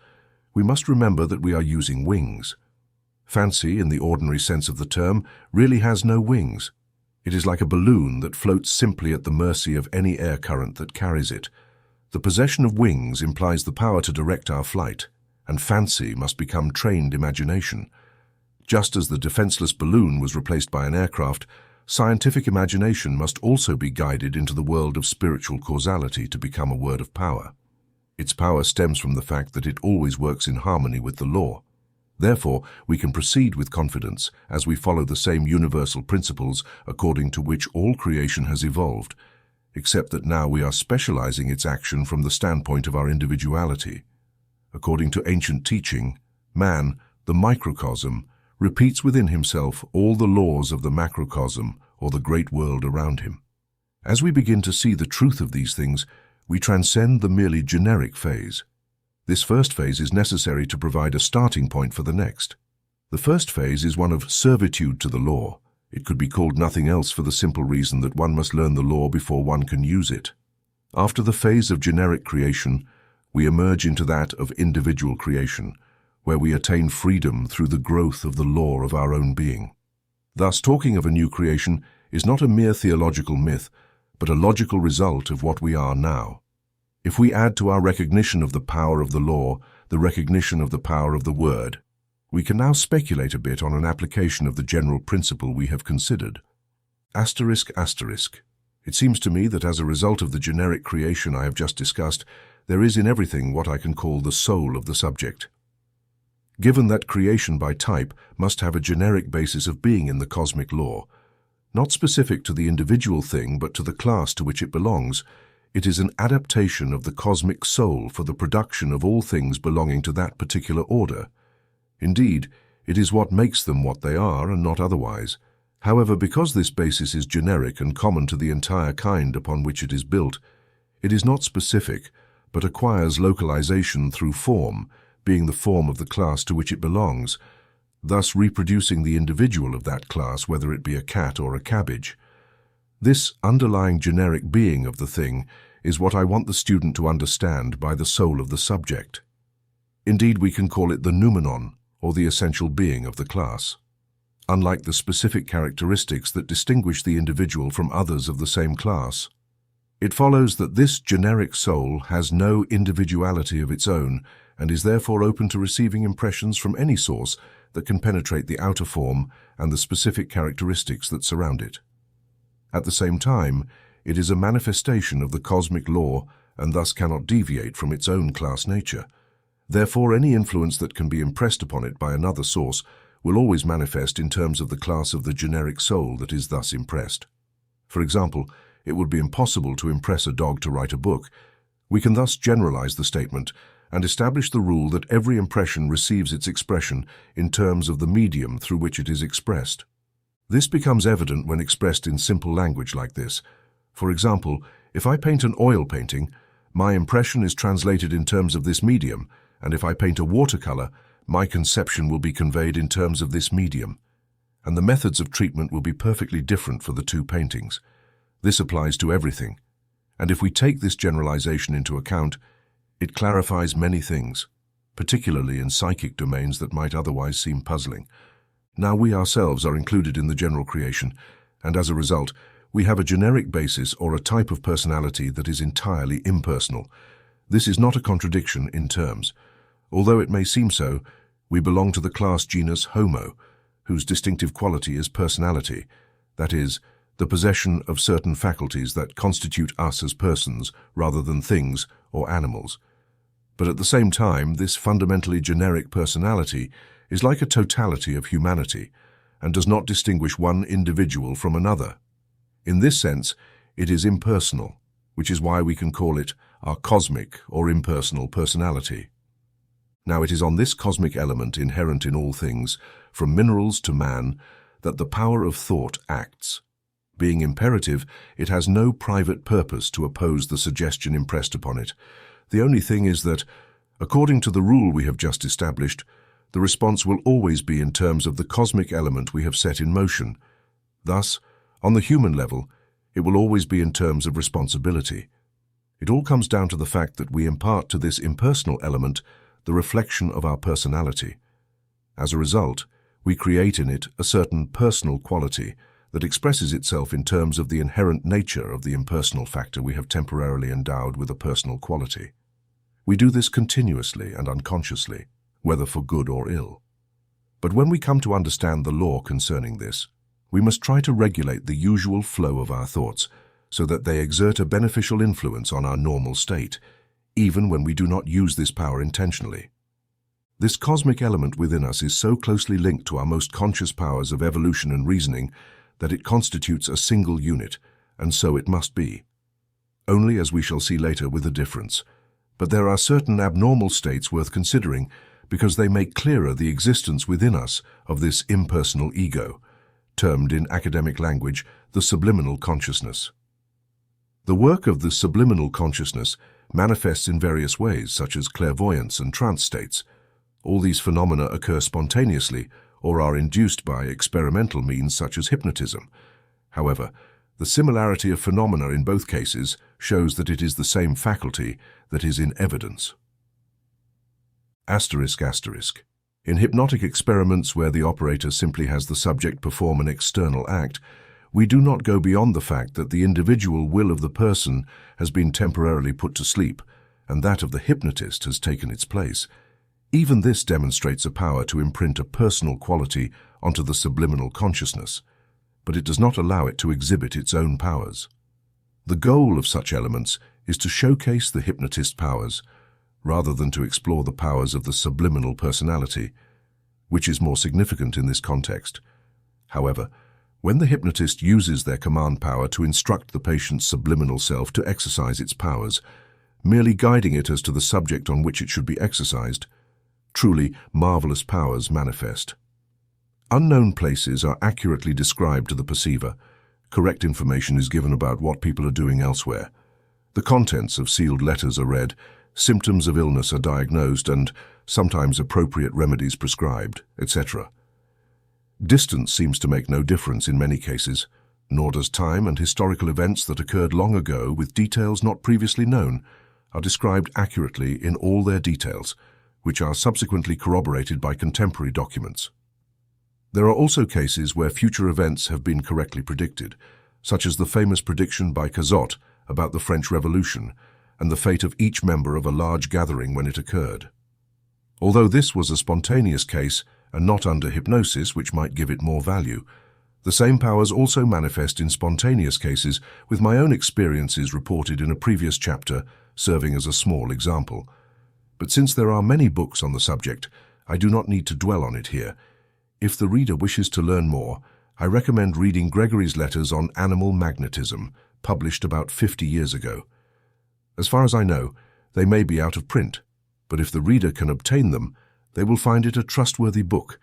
We must remember that we are using wings. Fancy, in the ordinary sense of the term, really has no wings. It is like a balloon that floats simply at the mercy of any air current that carries it. The possession of wings implies the power to direct our flight, and fancy must become trained imagination. Just as the defenseless balloon was replaced by an aircraft, scientific imagination must also be guided into the world of spiritual causality to become a word of power. Its power stems from the fact that it always works in harmony with the law. Therefore, we can proceed with confidence as we follow the same universal principles according to which all creation has evolved, except that now we are specializing its action from the standpoint of our individuality. According to ancient teaching, man, the microcosm, repeats within himself all the laws of the macrocosm or the great world around him. As we begin to see the truth of these things, we transcend the merely generic phase. This first phase is necessary to provide a starting point for the next. The first phase is one of servitude to the law. It could be called nothing else for the simple reason that one must learn the law before one can use it. After the phase of generic creation, we emerge into that of individual creation, where we attain freedom through the growth of the law of our own being. Thus, talking of a new creation is not a mere theological myth, but a logical result of what we are now. If we add to our recognition of the power of the law the recognition of the power of the word, we can now speculate a bit on an application of the general principle we have considered. ***. It seems to me that as a result of the generic creation I have just discussed, there is in everything what I can call the soul of the subject. Given that creation by type must have a generic basis of being in the cosmic law, not specific to the individual thing but to the class to which it belongs, it is an adaptation of the cosmic soul for the production of all things belonging to that particular order. Indeed, it is what makes them what they are and not otherwise. However, because this basis is generic and common to the entire kind upon which it is built, it is not specific, but acquires localization through form, being the form of the class to which it belongs, thus reproducing the individual of that class, whether it be a cat or a cabbage. This underlying generic being of the thing is what I want the student to understand by the soul of the subject. Indeed, we can call it the noumenon, or the essential being of the class. Unlike the specific characteristics that distinguish the individual from others of the same class, it follows that this generic soul has no individuality of its own and is therefore open to receiving impressions from any source that can penetrate the outer form and the specific characteristics that surround it. At the same time, it is a manifestation of the cosmic law and thus cannot deviate from its own class nature. Therefore, any influence that can be impressed upon it by another source will always manifest in terms of the class of the generic soul that is thus impressed. For example, it would be impossible to impress a dog to write a book. We can thus generalize the statement and establish the rule that every impression receives its expression in terms of the medium through which it is expressed. This becomes evident when expressed in simple language like this. For example, if I paint an oil painting, my impression is translated in terms of this medium, and if I paint a watercolor, my conception will be conveyed in terms of this medium, and the methods of treatment will be perfectly different for the two paintings. This applies to everything, and if we take this generalization into account, it clarifies many things, particularly in psychic domains that might otherwise seem puzzling. Now we ourselves are included in the general creation, and as a result, we have a generic basis or a type of personality that is entirely impersonal. This is not a contradiction in terms. Although it may seem so, we belong to the class genus Homo, whose distinctive quality is personality, that is, the possession of certain faculties that constitute us as persons rather than things or animals. But at the same time, this fundamentally generic personality is like a totality of humanity and does not distinguish one individual from another. In this sense, it is impersonal, which is why we can call it our cosmic or impersonal personality. Now, it is on this cosmic element inherent in all things, from minerals to man, that the power of thought acts. Being imperative, it has no private purpose to oppose the suggestion impressed upon it. The only thing is that, according to the rule we have just established, the response will always be in terms of the cosmic element we have set in motion. Thus, on the human level, it will always be in terms of responsibility. It all comes down to the fact that we impart to this impersonal element the reflection of our personality. As a result, we create in it a certain personal quality that expresses itself in terms of the inherent nature of the impersonal factor we have temporarily endowed with a personal quality. We do this continuously and unconsciously, whether for good or ill. But when we come to understand the law concerning this, we must try to regulate the usual flow of our thoughts so that they exert a beneficial influence on our normal state, even when we do not use this power intentionally. This cosmic element within us is so closely linked to our most conscious powers of evolution and reasoning that it constitutes a single unit, and so it must be. Only, as we shall see later, with a difference. But there are certain abnormal states worth considering because they make clearer the existence within us of this impersonal ego, termed in academic language the subliminal consciousness. The work of the subliminal consciousness manifests in various ways, such as clairvoyance and trance states. All these phenomena occur spontaneously or are induced by experimental means such as hypnotism. However, the similarity of phenomena in both cases shows that it is the same faculty that is in evidence. Asterisk, asterisk. In hypnotic experiments where the operator simply has the subject perform an external act, we do not go beyond the fact that the individual will of the person has been temporarily put to sleep, and that of the hypnotist has taken its place. Even this demonstrates a power to imprint a personal quality onto the subliminal consciousness, but it does not allow it to exhibit its own powers. The goal of such elements is to showcase the hypnotist's powers, rather than to explore the powers of the subliminal personality, which is more significant in this context. However, when the hypnotist uses their command power to instruct the patient's subliminal self to exercise its powers, merely guiding it as to the subject on which it should be exercised, truly marvelous powers manifest. Unknown places are accurately described to the perceiver. Correct information is given about what people are doing elsewhere. The contents of sealed letters are read, symptoms of illness are diagnosed, and sometimes appropriate remedies prescribed, etc. Distance seems to make no difference in many cases, nor does time, and historical events that occurred long ago with details not previously known are described accurately in all their details, which are subsequently corroborated by contemporary documents. There are also cases where future events have been correctly predicted, such as the famous prediction by Cazot about the French Revolution and the fate of each member of a large gathering when it occurred. Although this was a spontaneous case and not under hypnosis, which might give it more value, the same powers also manifest in spontaneous cases, with my own experiences reported in a previous chapter serving as a small example. But since there are many books on the subject, I do not need to dwell on it here. If the reader wishes to learn more, I recommend reading Gregory's letters on animal magnetism, published about 50 years ago. As far as I know, they may be out of print, but if the reader can obtain them, they will find it a trustworthy book,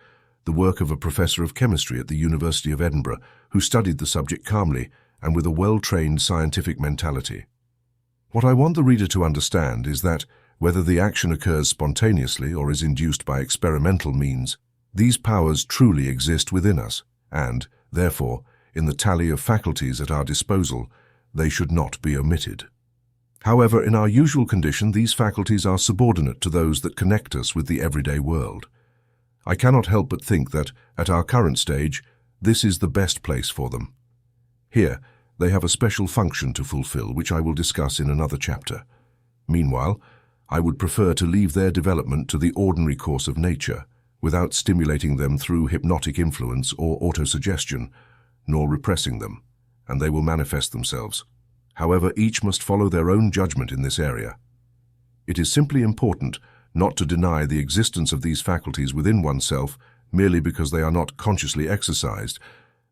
the work of a professor of chemistry at the University of Edinburgh who studied the subject calmly and with a well-trained scientific mentality. What I want the reader to understand is that, whether the action occurs spontaneously or is induced by experimental means, these powers truly exist within us, and, therefore, in the tally of faculties at our disposal, they should not be omitted. However, in our usual condition, these faculties are subordinate to those that connect us with the everyday world. I cannot help but think that, at our current stage, this is the best place for them. Here, they have a special function to fulfill, which I will discuss in another chapter. Meanwhile, I would prefer to leave their development to the ordinary course of nature, without stimulating them through hypnotic influence or autosuggestion, nor repressing them, and they will manifest themselves. However, each must follow their own judgment in this area. It is simply important not to deny the existence of these faculties within oneself merely because they are not consciously exercised,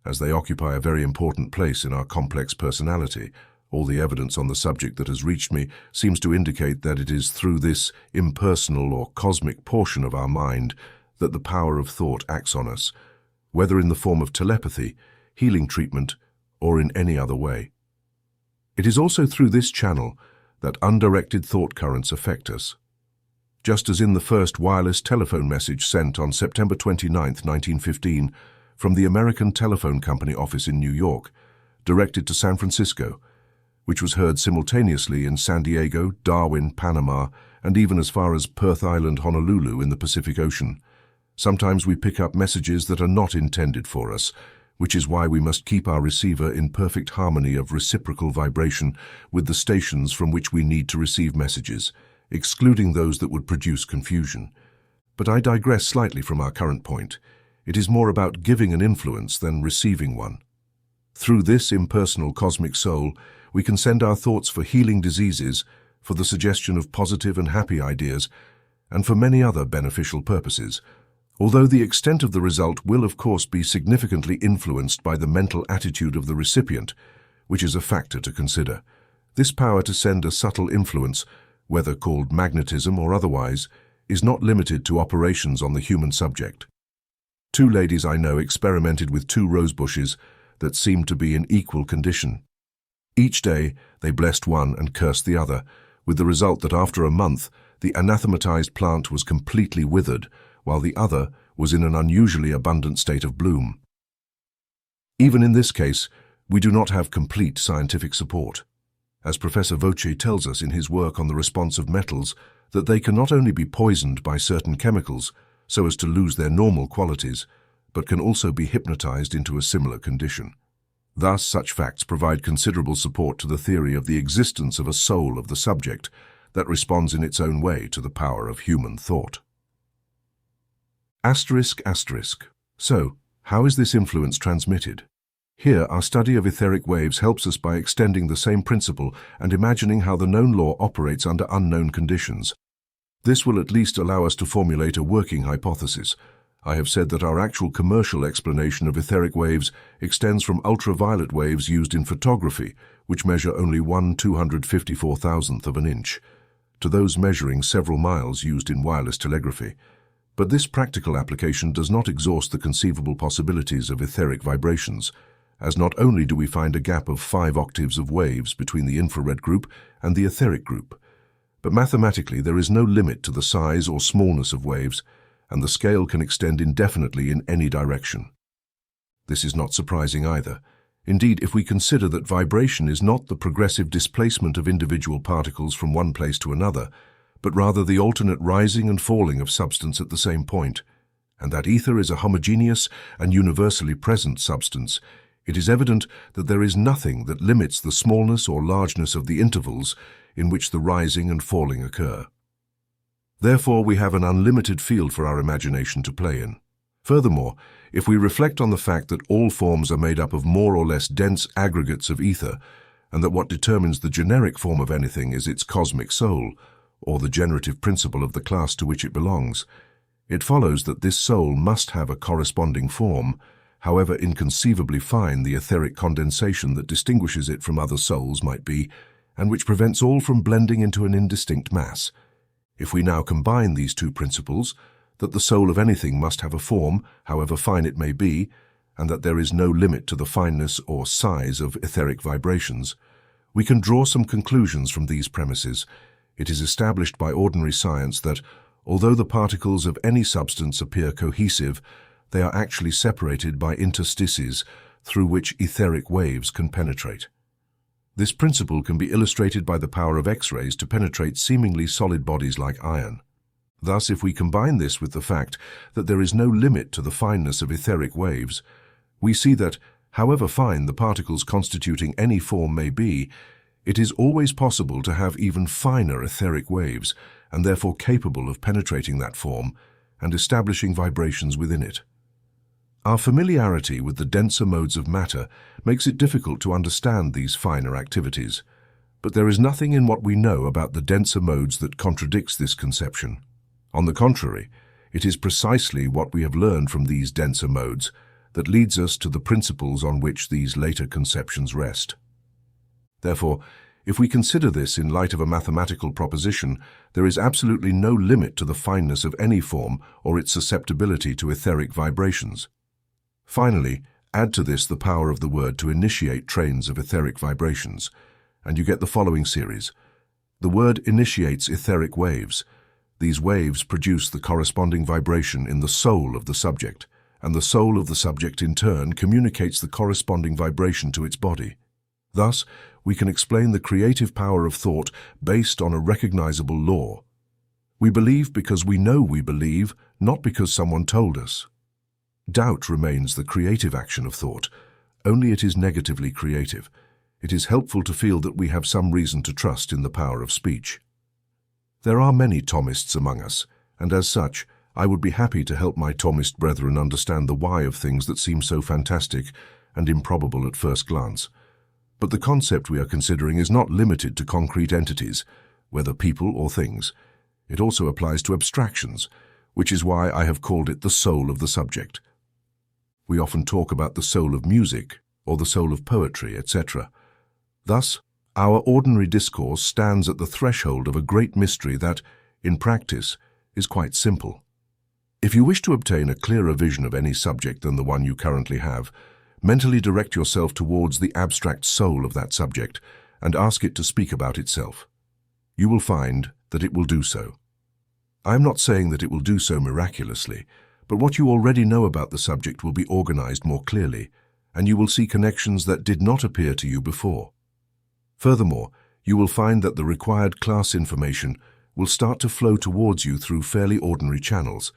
as they occupy a very important place in our complex personality. All the evidence on the subject that has reached me seems to indicate that it is through this impersonal or cosmic portion of our mind that the power of thought acts on us, whether in the form of telepathy, healing treatment, or in any other way. It is also through this channel that undirected thought currents affect us. Just as in the first wireless telephone message sent on September 29, 1915, from the American Telephone Company office in New York, directed to San Francisco, which was heard simultaneously in San Diego, Darwin, Panama, and even as far as Perth Island, Honolulu in the Pacific Ocean. Sometimes we pick up messages that are not intended for us, which is why we must keep our receiver in perfect harmony of reciprocal vibration with the stations from which we need to receive messages, excluding those that would produce confusion. But I digress slightly from our current point. It is more about giving an influence than receiving one. Through this impersonal cosmic soul, we can send our thoughts for healing diseases, for the suggestion of positive and happy ideas, and for many other beneficial purposes, although the extent of the result will of course be significantly influenced by the mental attitude of the recipient, which is a factor to consider. This power to send a subtle influence, whether called magnetism or otherwise, is not limited to operations on the human subject. 2 ladies I know experimented with 2 rose bushes that seemed to be in equal condition. Each day they blessed one and cursed the other, with the result that after a month the anathematized plant was completely withered, while the other was in an unusually abundant state of bloom. Even in this case, we do not have complete scientific support, as Professor Voce tells us in his work on the response of metals that they can not only be poisoned by certain chemicals so as to lose their normal qualities, but can also be hypnotized into a similar condition. Thus, such facts provide considerable support to the theory of the existence of a soul of the subject that responds in its own way to the power of human thought. ****. So, how is this influence transmitted? Here, our study of etheric waves helps us by extending the same principle and imagining how the known law operates under unknown conditions. This will at least allow us to formulate a working hypothesis. I have said that our actual commercial explanation of etheric waves extends from ultraviolet waves used in photography, which measure only 1/254,000th of an inch, to those measuring several miles used in wireless telegraphy. But this practical application does not exhaust the conceivable possibilities of etheric vibrations, as not only do we find a gap of 5 octaves of waves between the infrared group and the etheric group, but mathematically there is no limit to the size or smallness of waves, and the scale can extend indefinitely in any direction. This is not surprising either. Indeed, if we consider that vibration is not the progressive displacement of individual particles from one place to another, but rather the alternate rising and falling of substance at the same point, and that ether is a homogeneous and universally present substance, it is evident that there is nothing that limits the smallness or largeness of the intervals in which the rising and falling occur. Therefore, we have an unlimited field for our imagination to play in. Furthermore, if we reflect on the fact that all forms are made up of more or less dense aggregates of ether, and that what determines the generic form of anything is its cosmic soul, or the generative principle of the class to which it belongs, it follows that this soul must have a corresponding form, however inconceivably fine the etheric condensation that distinguishes it from other souls might be, and which prevents all from blending into an indistinct mass. If we now combine these two principles, that the soul of anything must have a form, however fine it may be, and that there is no limit to the fineness or size of etheric vibrations, we can draw some conclusions from these premises. It is established by ordinary science that, although the particles of any substance appear cohesive, they are actually separated by interstices through which etheric waves can penetrate. This principle can be illustrated by the power of X-rays to penetrate seemingly solid bodies like iron. Thus, if we combine this with the fact that there is no limit to the fineness of etheric waves, we see that, however fine the particles constituting any form may be, it is always possible to have even finer etheric waves, and therefore capable of penetrating that form and establishing vibrations within it. Our familiarity with the denser modes of matter makes it difficult to understand these finer activities, but there is nothing in what we know about the denser modes that contradicts this conception. On the contrary, it is precisely what we have learned from these denser modes that leads us to the principles on which these later conceptions rest. Therefore, if we consider this in light of a mathematical proposition, there is absolutely no limit to the fineness of any form or its susceptibility to etheric vibrations. Finally, add to this the power of the word to initiate trains of etheric vibrations, and you get the following series. The word initiates etheric waves. These waves produce the corresponding vibration in the soul of the subject, and the soul of the subject in turn communicates the corresponding vibration to its body. Thus, we can explain the creative power of thought based on a recognizable law. We believe because we know we believe, not because someone told us. Doubt remains the creative action of thought, only it is negatively creative. It is helpful to feel that we have some reason to trust in the power of speech. There are many Thomists among us, and as such, I would be happy to help my Thomist brethren understand the why of things that seem so fantastic and improbable at first glance. But the concept we are considering is not limited to concrete entities, whether people or things. It also applies to abstractions, which is why I have called it the soul of the subject. We often talk about the soul of music, or the soul of poetry, etc. Thus, our ordinary discourse stands at the threshold of a great mystery that, in practice, is quite simple. If you wish to obtain a clearer vision of any subject than the one you currently have, mentally direct yourself towards the abstract soul of that subject and ask it to speak about itself. You will find that it will do so. I am not saying that it will do so miraculously, but what you already know about the subject will be organized more clearly, and you will see connections that did not appear to you before. Furthermore, you will find that the required class information will start to flow towards you through fairly ordinary channels,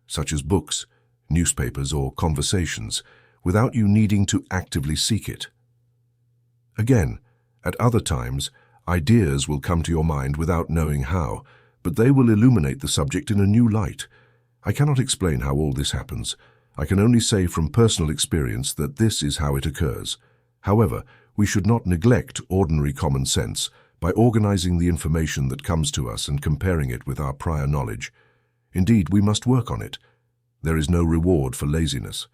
such as books, newspapers, or conversations, without you needing to actively seek it. Again, at other times, ideas will come to your mind without knowing how, but they will illuminate the subject in a new light. I cannot explain how all this happens. I can only say from personal experience that this is how it occurs. However, we should not neglect ordinary common sense by organizing the information that comes to us and comparing it with our prior knowledge. Indeed, we must work on it. There is no reward for laziness.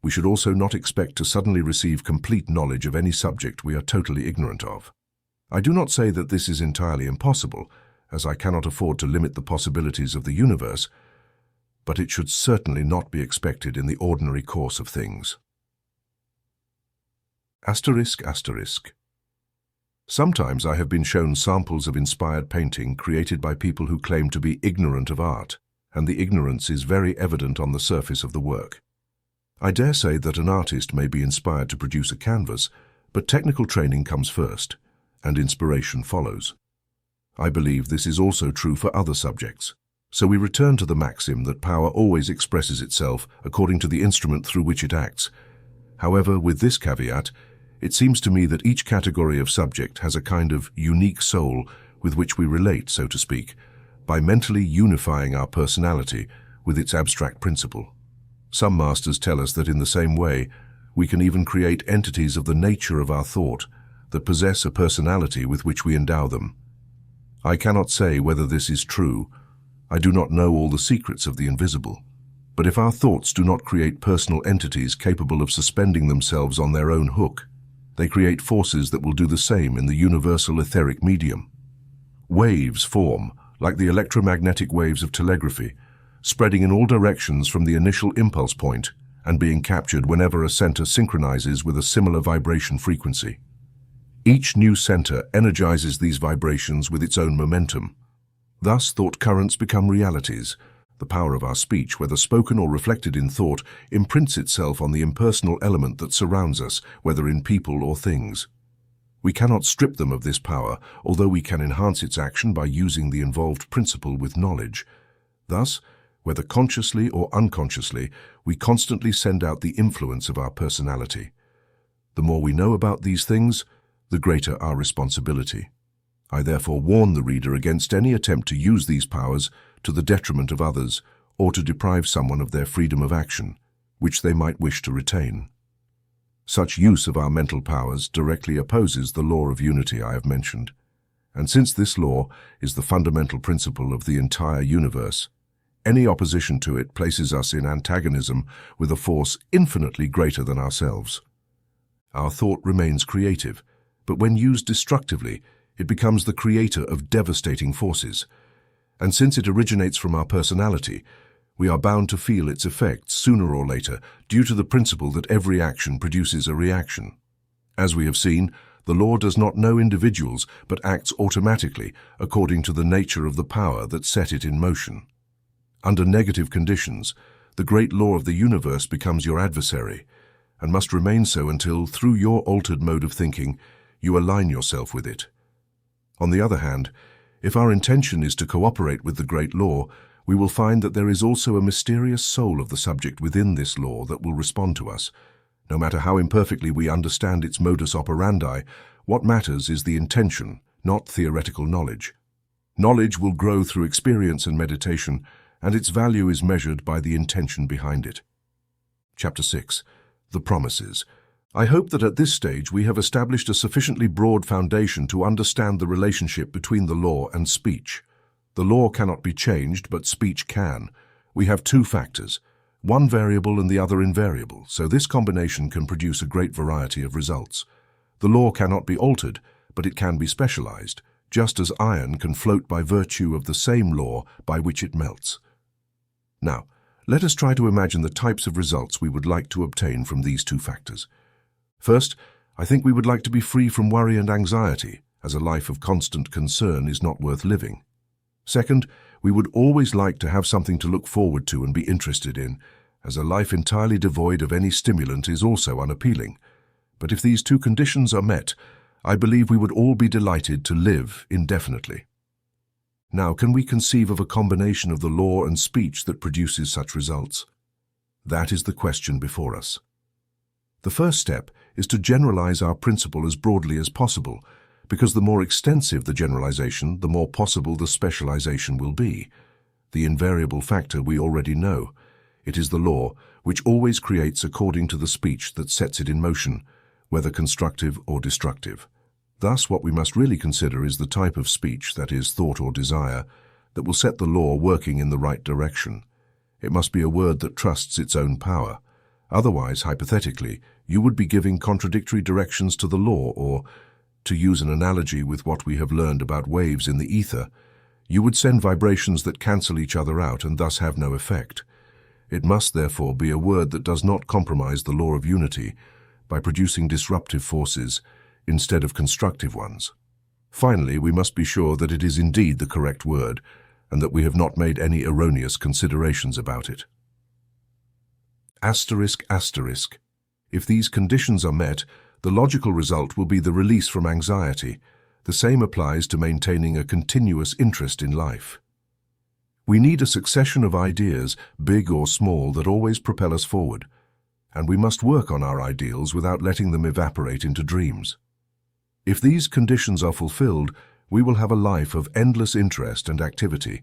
We should also not expect to suddenly receive complete knowledge of any subject we are totally ignorant of. I do not say that this is entirely impossible, as I cannot afford to limit the possibilities of the universe, but it should certainly not be expected in the ordinary course of things. Asterisk, asterisk. Sometimes I have been shown samples of inspired painting created by people who claim to be ignorant of art, and the ignorance is very evident on the surface of the work. I dare say that an artist may be inspired to produce a canvas, but technical training comes first, and inspiration follows. I believe this is also true for other subjects. So we return to the maxim that power always expresses itself according to the instrument through which it acts. However, with this caveat, it seems to me that each category of subject has a kind of unique soul with which we relate, so to speak, by mentally unifying our personality with its abstract principle. Some masters tell us that in the same way, we can even create entities of the nature of our thought that possess a personality with which we endow them. I cannot say whether this is true. I do not know all the secrets of the invisible. But if our thoughts do not create personal entities capable of suspending themselves on their own hook, they create forces that will do the same in the universal etheric medium. Waves form, like the electromagnetic waves of telegraphy, spreading in all directions from the initial impulse point and being captured whenever a center synchronizes with a similar vibration frequency. Each new center energizes these vibrations with its own momentum. Thus, thought currents become realities. The power of our speech, whether spoken or reflected in thought, imprints itself on the impersonal element that surrounds us, whether in people or things. We cannot strip them of this power, although we can enhance its action by using the involved principle with knowledge. Thus, whether consciously or unconsciously, we constantly send out the influence of our personality. The more we know about these things, the greater our responsibility. I therefore warn the reader against any attempt to use these powers to the detriment of others or to deprive someone of their freedom of action, which they might wish to retain. Such use of our mental powers directly opposes the law of unity I have mentioned, and since this law is the fundamental principle of the entire universe, any opposition to it places us in antagonism with a force infinitely greater than ourselves. Our thought remains creative, but when used destructively, it becomes the creator of devastating forces. And since it originates from our personality, we are bound to feel its effects sooner or later due to the principle that every action produces a reaction. As we have seen, the law does not know individuals but acts automatically according to the nature of the power that set it in motion. Under negative conditions, the great law of the universe becomes your adversary and must remain so until, through your altered mode of thinking, you align yourself with it. On the other hand, if our intention is to cooperate with the great law, we will find that there is also a mysterious soul of the subject within this law that will respond to us. No matter how imperfectly we understand its modus operandi, what matters is the intention, not theoretical knowledge. Knowledge will grow through experience and meditation, and its value is measured by the intention behind it. Chapter 6. The Promises. I hope that at this stage we have established a sufficiently broad foundation to understand the relationship between the law and speech. The law cannot be changed, but speech can. We have two factors, one variable and the other invariable, so this combination can produce a great variety of results. The law cannot be altered, but it can be specialized, just as iron can float by virtue of the same law by which it melts. Now, let us try to imagine the types of results we would like to obtain from these two factors. First, I think we would like to be free from worry and anxiety, as a life of constant concern is not worth living. Second, we would always like to have something to look forward to and be interested in, as a life entirely devoid of any stimulant is also unappealing. But if these two conditions are met, I believe we would all be delighted to live indefinitely. Now, can we conceive of a combination of the law and speech that produces such results? That is the question before us. The first step is to generalize our principle as broadly as possible, because the more extensive the generalization, the more possible the specialization will be. The invariable factor we already know. It is the law which always creates according to the speech that sets it in motion, whether constructive or destructive. Thus, what we must really consider is the type of speech, that is, thought or desire, that will set the law working in the right direction. It must be a word that trusts its own power. Otherwise, hypothetically, you would be giving contradictory directions to the law, or, to use an analogy with what we have learned about waves in the ether, you would send vibrations that cancel each other out and thus have no effect. It must therefore be a word that does not compromise the law of unity by producing disruptive forces instead of constructive ones. Finally, we must be sure that it is indeed the correct word and that we have not made any erroneous considerations about it. Asterisk, asterisk. If these conditions are met, the logical result will be the release from anxiety. The same applies to maintaining a continuous interest in life. We need a succession of ideas, big or small, that always propel us forward, and we must work on our ideals without letting them evaporate into dreams. If these conditions are fulfilled, we will have a life of endless interest and activity,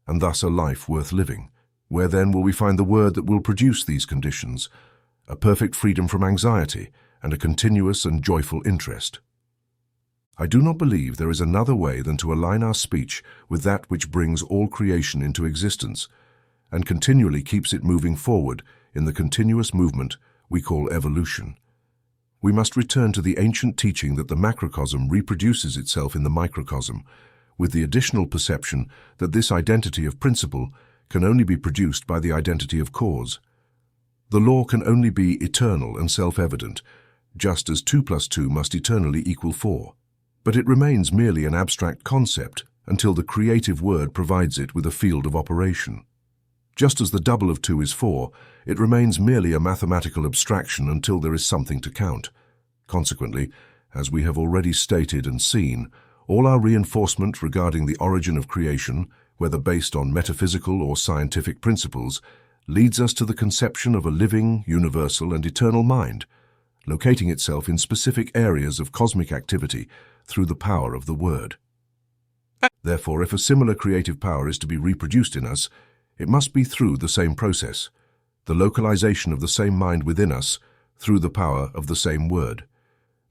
and thus a life worth living. Where then will we find the word that will produce these conditions, a perfect freedom from anxiety and a continuous and joyful interest? I do not believe there is another way than to align our speech with that which brings all creation into existence and continually keeps it moving forward in the continuous movement we call evolution. We must return to the ancient teaching that the macrocosm reproduces itself in the microcosm, with the additional perception that this identity of principle can only be produced by the identity of cause. The law can only be eternal and self-evident, just as 2 + 2 must eternally equal 4. But it remains merely an abstract concept until the creative word provides it with a field of operation. Just as the double of 2 is 4, it remains merely a mathematical abstraction until there is something to count. Consequently, as we have already stated and seen, all our reinforcement regarding the origin of creation, whether based on metaphysical or scientific principles, leads us to the conception of a living, universal, and eternal mind, locating itself in specific areas of cosmic activity through the power of the word. Therefore, if a similar creative power is to be reproduced in us, it must be through the same process, the localization of the same mind within us through the power of the same word.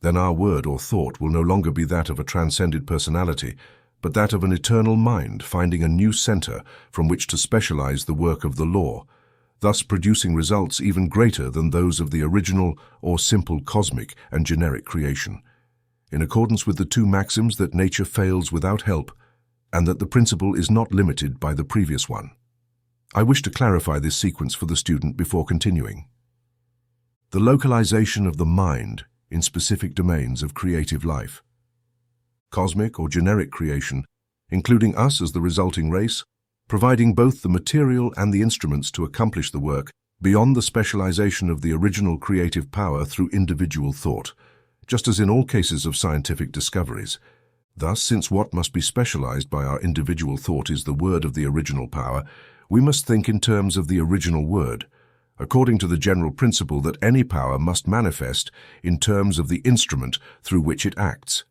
Then our word or thought will no longer be that of a transcended personality, but that of an eternal mind finding a new center from which to specialize the work of the law, thus producing results even greater than those of the original or simple cosmic and generic creation, in accordance with the two maxims that nature fails without help and that the principle is not limited by the previous one. I wish to clarify this sequence for the student before continuing. The localization of the mind in specific domains of creative life. Cosmic or generic creation, including us as the resulting race, providing both the material and the instruments to accomplish the work beyond the specialization of the original creative power through individual thought, just as in all cases of scientific discoveries. Thus, since what must be specialized by our individual thought is the word of the original power, we must think in terms of the original word, according to the general principle that any power must manifest in terms of the instrument through which it acts.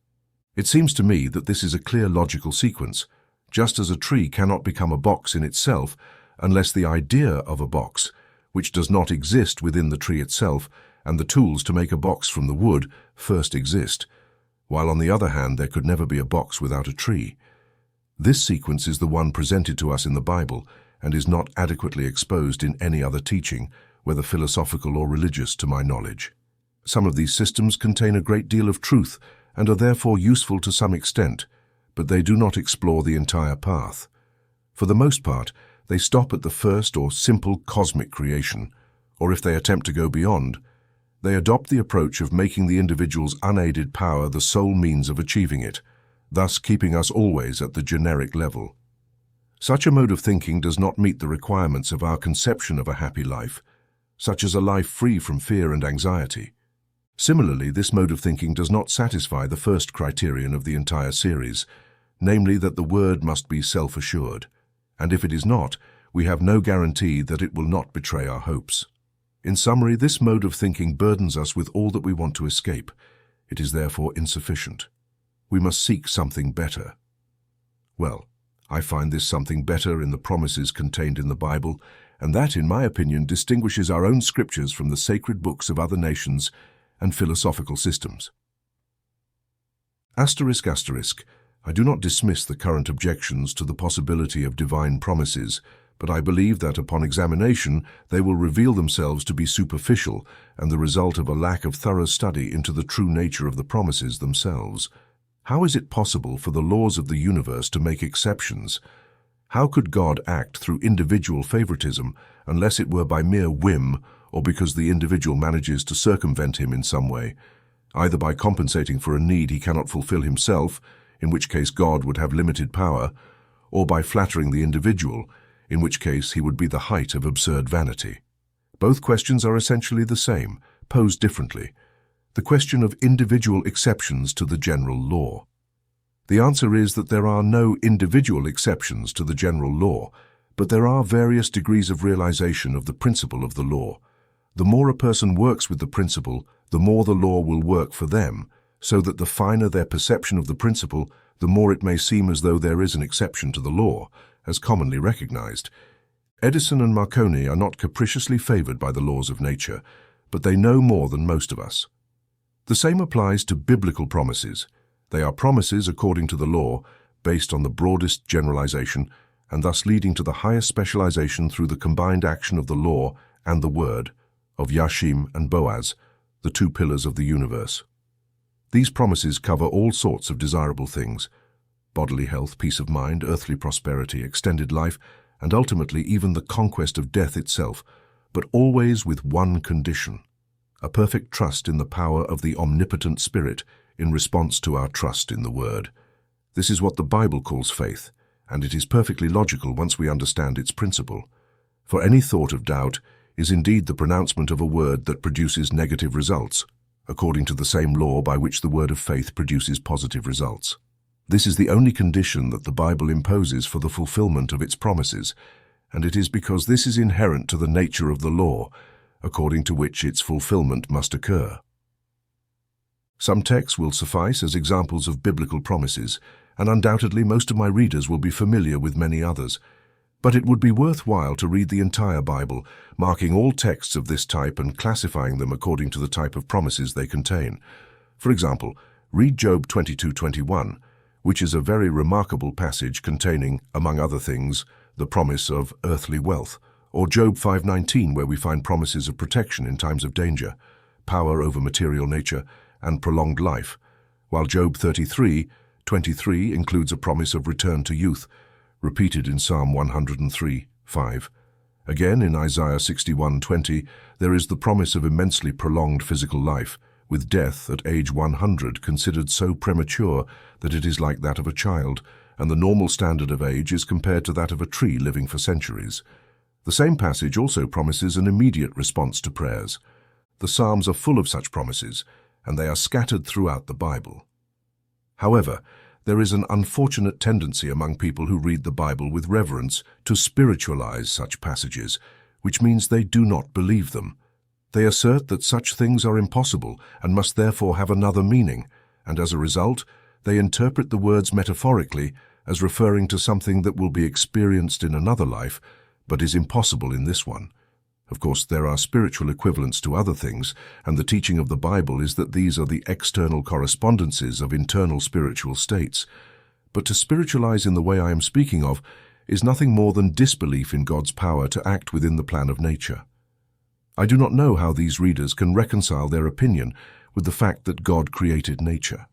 It seems to me that this is a clear logical sequence, just as a tree cannot become a box in itself unless the idea of a box, which does not exist within the tree itself, and the tools to make a box from the wood first exist, while on the other hand there could never be a box without a tree. This sequence is the one presented to us in the Bible and is not adequately exposed in any other teaching, whether philosophical or religious, to my knowledge. Some of these systems contain a great deal of truth and are therefore useful to some extent, but they do not explore the entire path. For the most part, they stop at the first or simple cosmic creation, or if they attempt to go beyond, they adopt the approach of making the individual's unaided power the sole means of achieving it, thus keeping us always at the generic level. Such a mode of thinking does not meet the requirements of our conception of a happy life, such as a life free from fear and anxiety. Similarly, this mode of thinking does not satisfy the first criterion of the entire series, namely that the word must be self-assured, and if it is not, we have no guarantee that it will not betray our hopes. In summary, this mode of thinking burdens us with all that we want to escape. It is therefore insufficient. We must seek something better. Well, I find this something better in the promises contained in the Bible and that, in my opinion, distinguishes our own scriptures from the sacred books of other nations and philosophical systems. Asterisk, asterisk. I do not dismiss the current objections to the possibility of divine promises, but I believe that upon examination they will reveal themselves to be superficial and the result of a lack of thorough study into the true nature of the promises themselves. How is it possible for the laws of the universe to make exceptions? How could God act through individual favoritism unless it were by mere whim or because the individual manages to circumvent him in some way, either by compensating for a need he cannot fulfill himself, in which case God would have limited power, or by flattering the individual, in which case he would be the height of absurd vanity? Both questions are essentially the same, posed differently. The question of individual exceptions to the general law. The answer is that there are no individual exceptions to the general law, but there are various degrees of realization of the principle of the law. The more a person works with the principle, the more the law will work for them, so that the finer their perception of the principle, the more it may seem as though there is an exception to the law, as commonly recognized. Edison and Marconi are not capriciously favored by the laws of nature, but they know more than most of us. The same applies to biblical promises. They are promises according to the law, based on the broadest generalization, and thus leading to the highest specialization through the combined action of the law and the word, of Yashim and Boaz, the two pillars of the universe. These promises cover all sorts of desirable things: bodily health, peace of mind, earthly prosperity, extended life, and ultimately even the conquest of death itself, but always with one condition: a perfect trust in the power of the omnipotent Spirit in response to our trust in the Word. This is what the Bible calls faith, and it is perfectly logical once we understand its principle. For any thought of doubt is indeed the pronouncement of a word that produces negative results, according to the same law by which the word of faith produces positive results. This is the only condition that the Bible imposes for the fulfillment of its promises, and it is because this is inherent to the nature of the law, according to which its fulfillment must occur. Some texts will suffice as examples of biblical promises, and undoubtedly most of my readers will be familiar with many others. But it would be worthwhile to read the entire Bible, marking all texts of this type and classifying them according to the type of promises they contain. For example, read Job 22:21, which is a very remarkable passage containing, among other things, the promise of earthly wealth, or Job 5:19, where we find promises of protection in times of danger, power over material nature, and prolonged life, while Job 33:23 includes a promise of return to youth, repeated in Psalm 103:5. Again, in Isaiah 61:20, there is the promise of immensely prolonged physical life, with death at age 100 considered so premature that it is like that of a child, and the normal standard of age is compared to that of a tree living for centuries. The same passage also promises an immediate response to prayers. The Psalms are full of such promises, and they are scattered throughout the Bible. However, there is an unfortunate tendency among people who read the Bible with reverence to spiritualize such passages, which means they do not believe them. They assert that such things are impossible and must therefore have another meaning, and as a result, they interpret the words metaphorically as referring to something that will be experienced in another life, but is impossible in this one. Of course, there are spiritual equivalents to other things, and the teaching of the Bible is that these are the external correspondences of internal spiritual states. But to spiritualize in the way I am speaking of is nothing more than disbelief in God's power to act within the plan of nature. I do not know how these readers can reconcile their opinion with the fact that God created nature.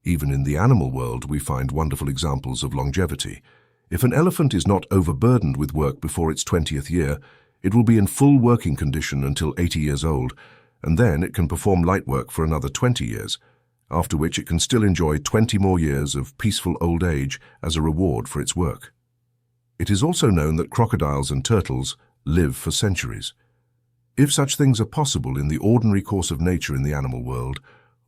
Even in the animal world, we find wonderful examples of longevity. If an elephant is not overburdened with work before its 20th year, it will be in full working condition until 80 years old, and then it can perform light work for another 20 years, after which it can still enjoy 20 more years of peaceful old age as a reward for its work. It is also known that crocodiles and turtles live for centuries. If such things are possible in the ordinary course of nature in the animal world,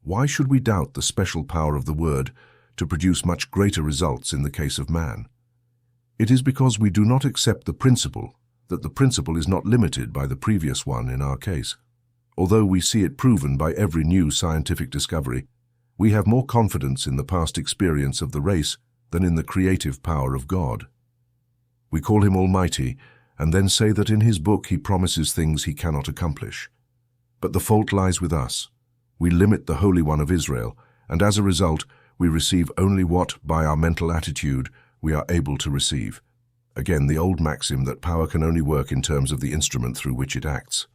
why should we doubt the special power of the Word to produce much greater results in the case of man? It is because we do not accept the principle that the principle is not limited by the previous one in our case. Although we see it proven by every new scientific discovery, we have more confidence in the past experience of the race than in the creative power of God. We call him Almighty, and then say that in his book he promises things he cannot accomplish. But the fault lies with us. We limit the Holy One of Israel, and as a result, we receive only what, by our mental attitude, we are able to receive. Again, the old maxim that power can only work in terms of the instrument through which it acts.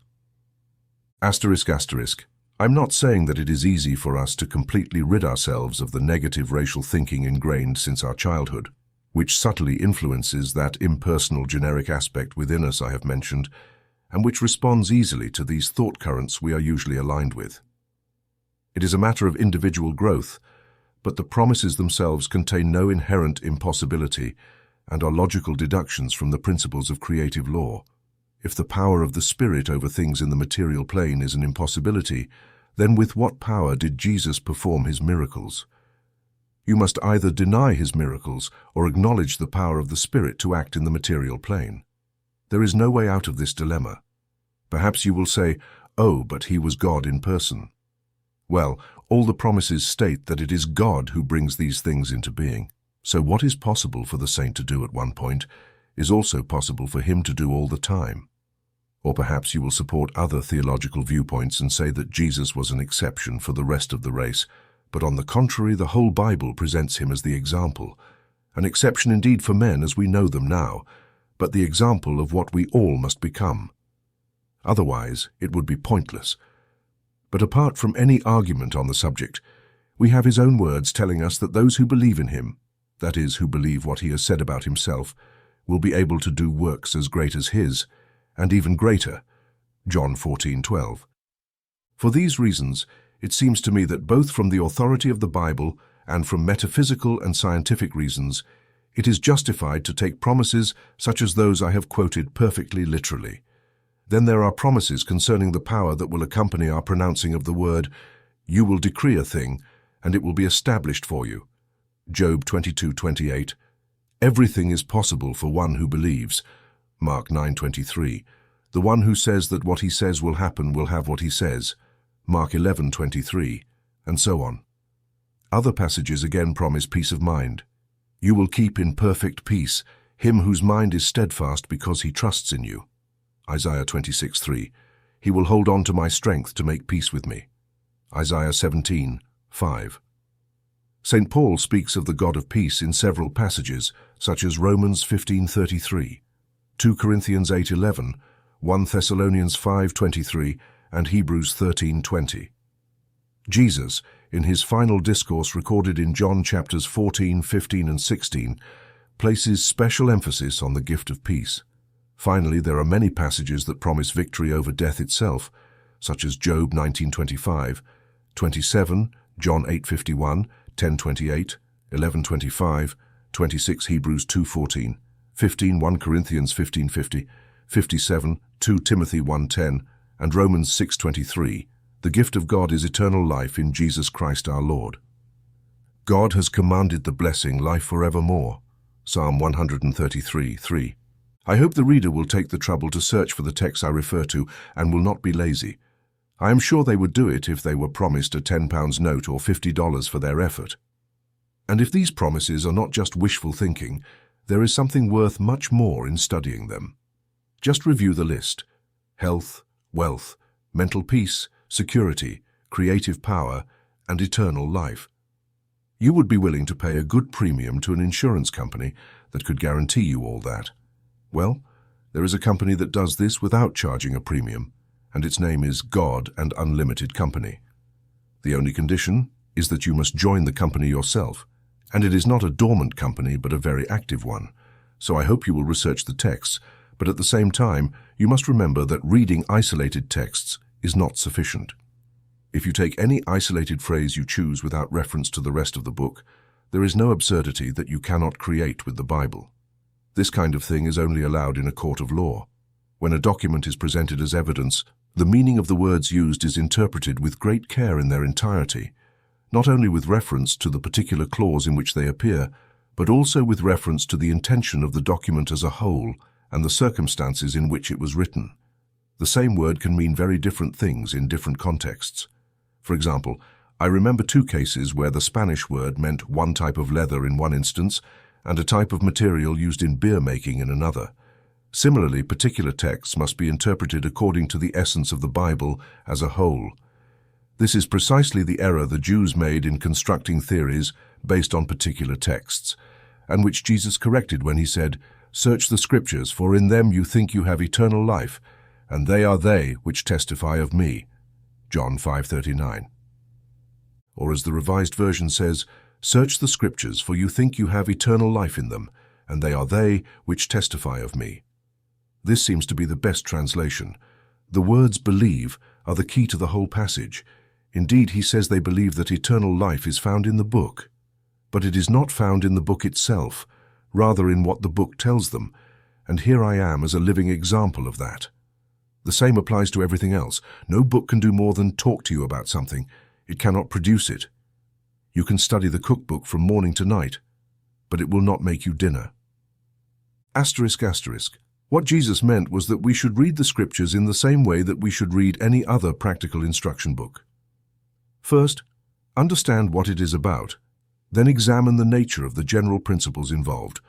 Asterisk, asterisk. I'm not saying that it is easy for us to completely rid ourselves of the negative racial thinking ingrained since our childhood, which subtly influences that impersonal generic aspect within us I have mentioned, and which responds easily to these thought currents we are usually aligned with. It is a matter of individual growth, but the promises themselves contain no inherent impossibility and are logical deductions from the principles of creative law. If the power of the Spirit over things in the material plane is an impossibility, then with what power did Jesus perform his miracles? You must either deny his miracles or acknowledge the power of the Spirit to act in the material plane. There is no way out of this dilemma. Perhaps you will say, "Oh, but he was God in person." Well, all the promises state that it is God who brings these things into being. So what is possible for the saint to do at one point is also possible for him to do all the time. Or perhaps you will support other theological viewpoints and say that Jesus was an exception for the rest of the race, but on the contrary, the whole Bible presents him as the example, an exception indeed for men as we know them now, but the example of what we all must become. Otherwise, it would be pointless. But apart from any argument on the subject, we have his own words telling us that those who believe in him, that is, who believe what he has said about himself, will be able to do works as great as his, and even greater. John 14:12. For these reasons, it seems to me that both from the authority of the Bible and from metaphysical and scientific reasons, it is justified to take promises such as those I have quoted perfectly literally. Then there are promises concerning the power that will accompany our pronouncing of the word, "You will decree a thing, and it will be established for you." Job 22:28. Everything is possible for one who believes. Mark 9:23. The one who says that what he says will happen will have what he says. Mark 11:23, and so on. Other passages again promise peace of mind. You will keep in perfect peace him whose mind is steadfast because he trusts in you. Isaiah 26:3. He will hold on to my strength to make peace with me. Isaiah 17:5. St. Paul speaks of the God of peace in several passages, such as Romans 15:33, 2 Corinthians 8:11, 1 Thessalonians 5:23, and Hebrews 13:20. Jesus, in his final discourse recorded in John chapters 14, 15, and 16, places special emphasis on the gift of peace. Finally, there are many passages that promise victory over death itself, such as Job 19:25, 27, John 8:51, 10:28, 11:25, 26 Hebrews 2:14, 15 1 Corinthians 15:50, 57 2 Timothy 1:10, and Romans 6:23. The gift of God is eternal life in Jesus Christ our Lord. God has commanded the blessing, life forevermore. Psalm 133:3. I hope the reader will take the trouble to search for the texts I refer to and will not be lazy. I am sure they would do it if they were promised a £10 note or $50 for their effort. And if these promises are not just wishful thinking, there is something worth much more in studying them. Just review the list: health, wealth, mental peace, security, creative power, and eternal life. You would be willing to pay a good premium to an insurance company that could guarantee you all that. Well, there is a company that does this without charging a premium, and its name is God and Unlimited Company. The only condition is that you must join the company yourself, and it is not a dormant company but a very active one. So I hope you will research the texts, but at the same time, you must remember that reading isolated texts is not sufficient. If you take any isolated phrase you choose without reference to the rest of the book, there is no absurdity that you cannot create with the Bible. This kind of thing is only allowed in a court of law. When a document is presented as evidence, the meaning of the words used is interpreted with great care in their entirety, not only with reference to the particular clause in which they appear, but also with reference to the intention of the document as a whole and the circumstances in which it was written. The same word can mean very different things in different contexts. For example, I remember two cases where the Spanish word meant one type of leather in one instance and a type of material used in beer making in another. Similarly, particular texts must be interpreted according to the essence of the Bible as a whole. This is precisely the error the Jews made in constructing theories based on particular texts, and which Jesus corrected when he said, "Search the Scriptures, for in them you think you have eternal life, and they are they which testify of me." John 5:39. Or as the Revised Version says, "Search the Scriptures, for you think you have eternal life in them, and they are they which testify of me." This seems to be the best translation. The words "believe" are the key to the whole passage. Indeed, he says they believe that eternal life is found in the book. But it is not found in the book itself, rather in what the book tells them, and here I am as a living example of that. The same applies to everything else. No book can do more than talk to you about something. It cannot produce it. You can study the cookbook from morning to night, but it will not make you dinner. Asterisk, asterisk. What Jesus meant was that we should read the Scriptures in the same way that we should read any other practical instruction book. First, understand what it is about. Then examine the nature of the general principles involved.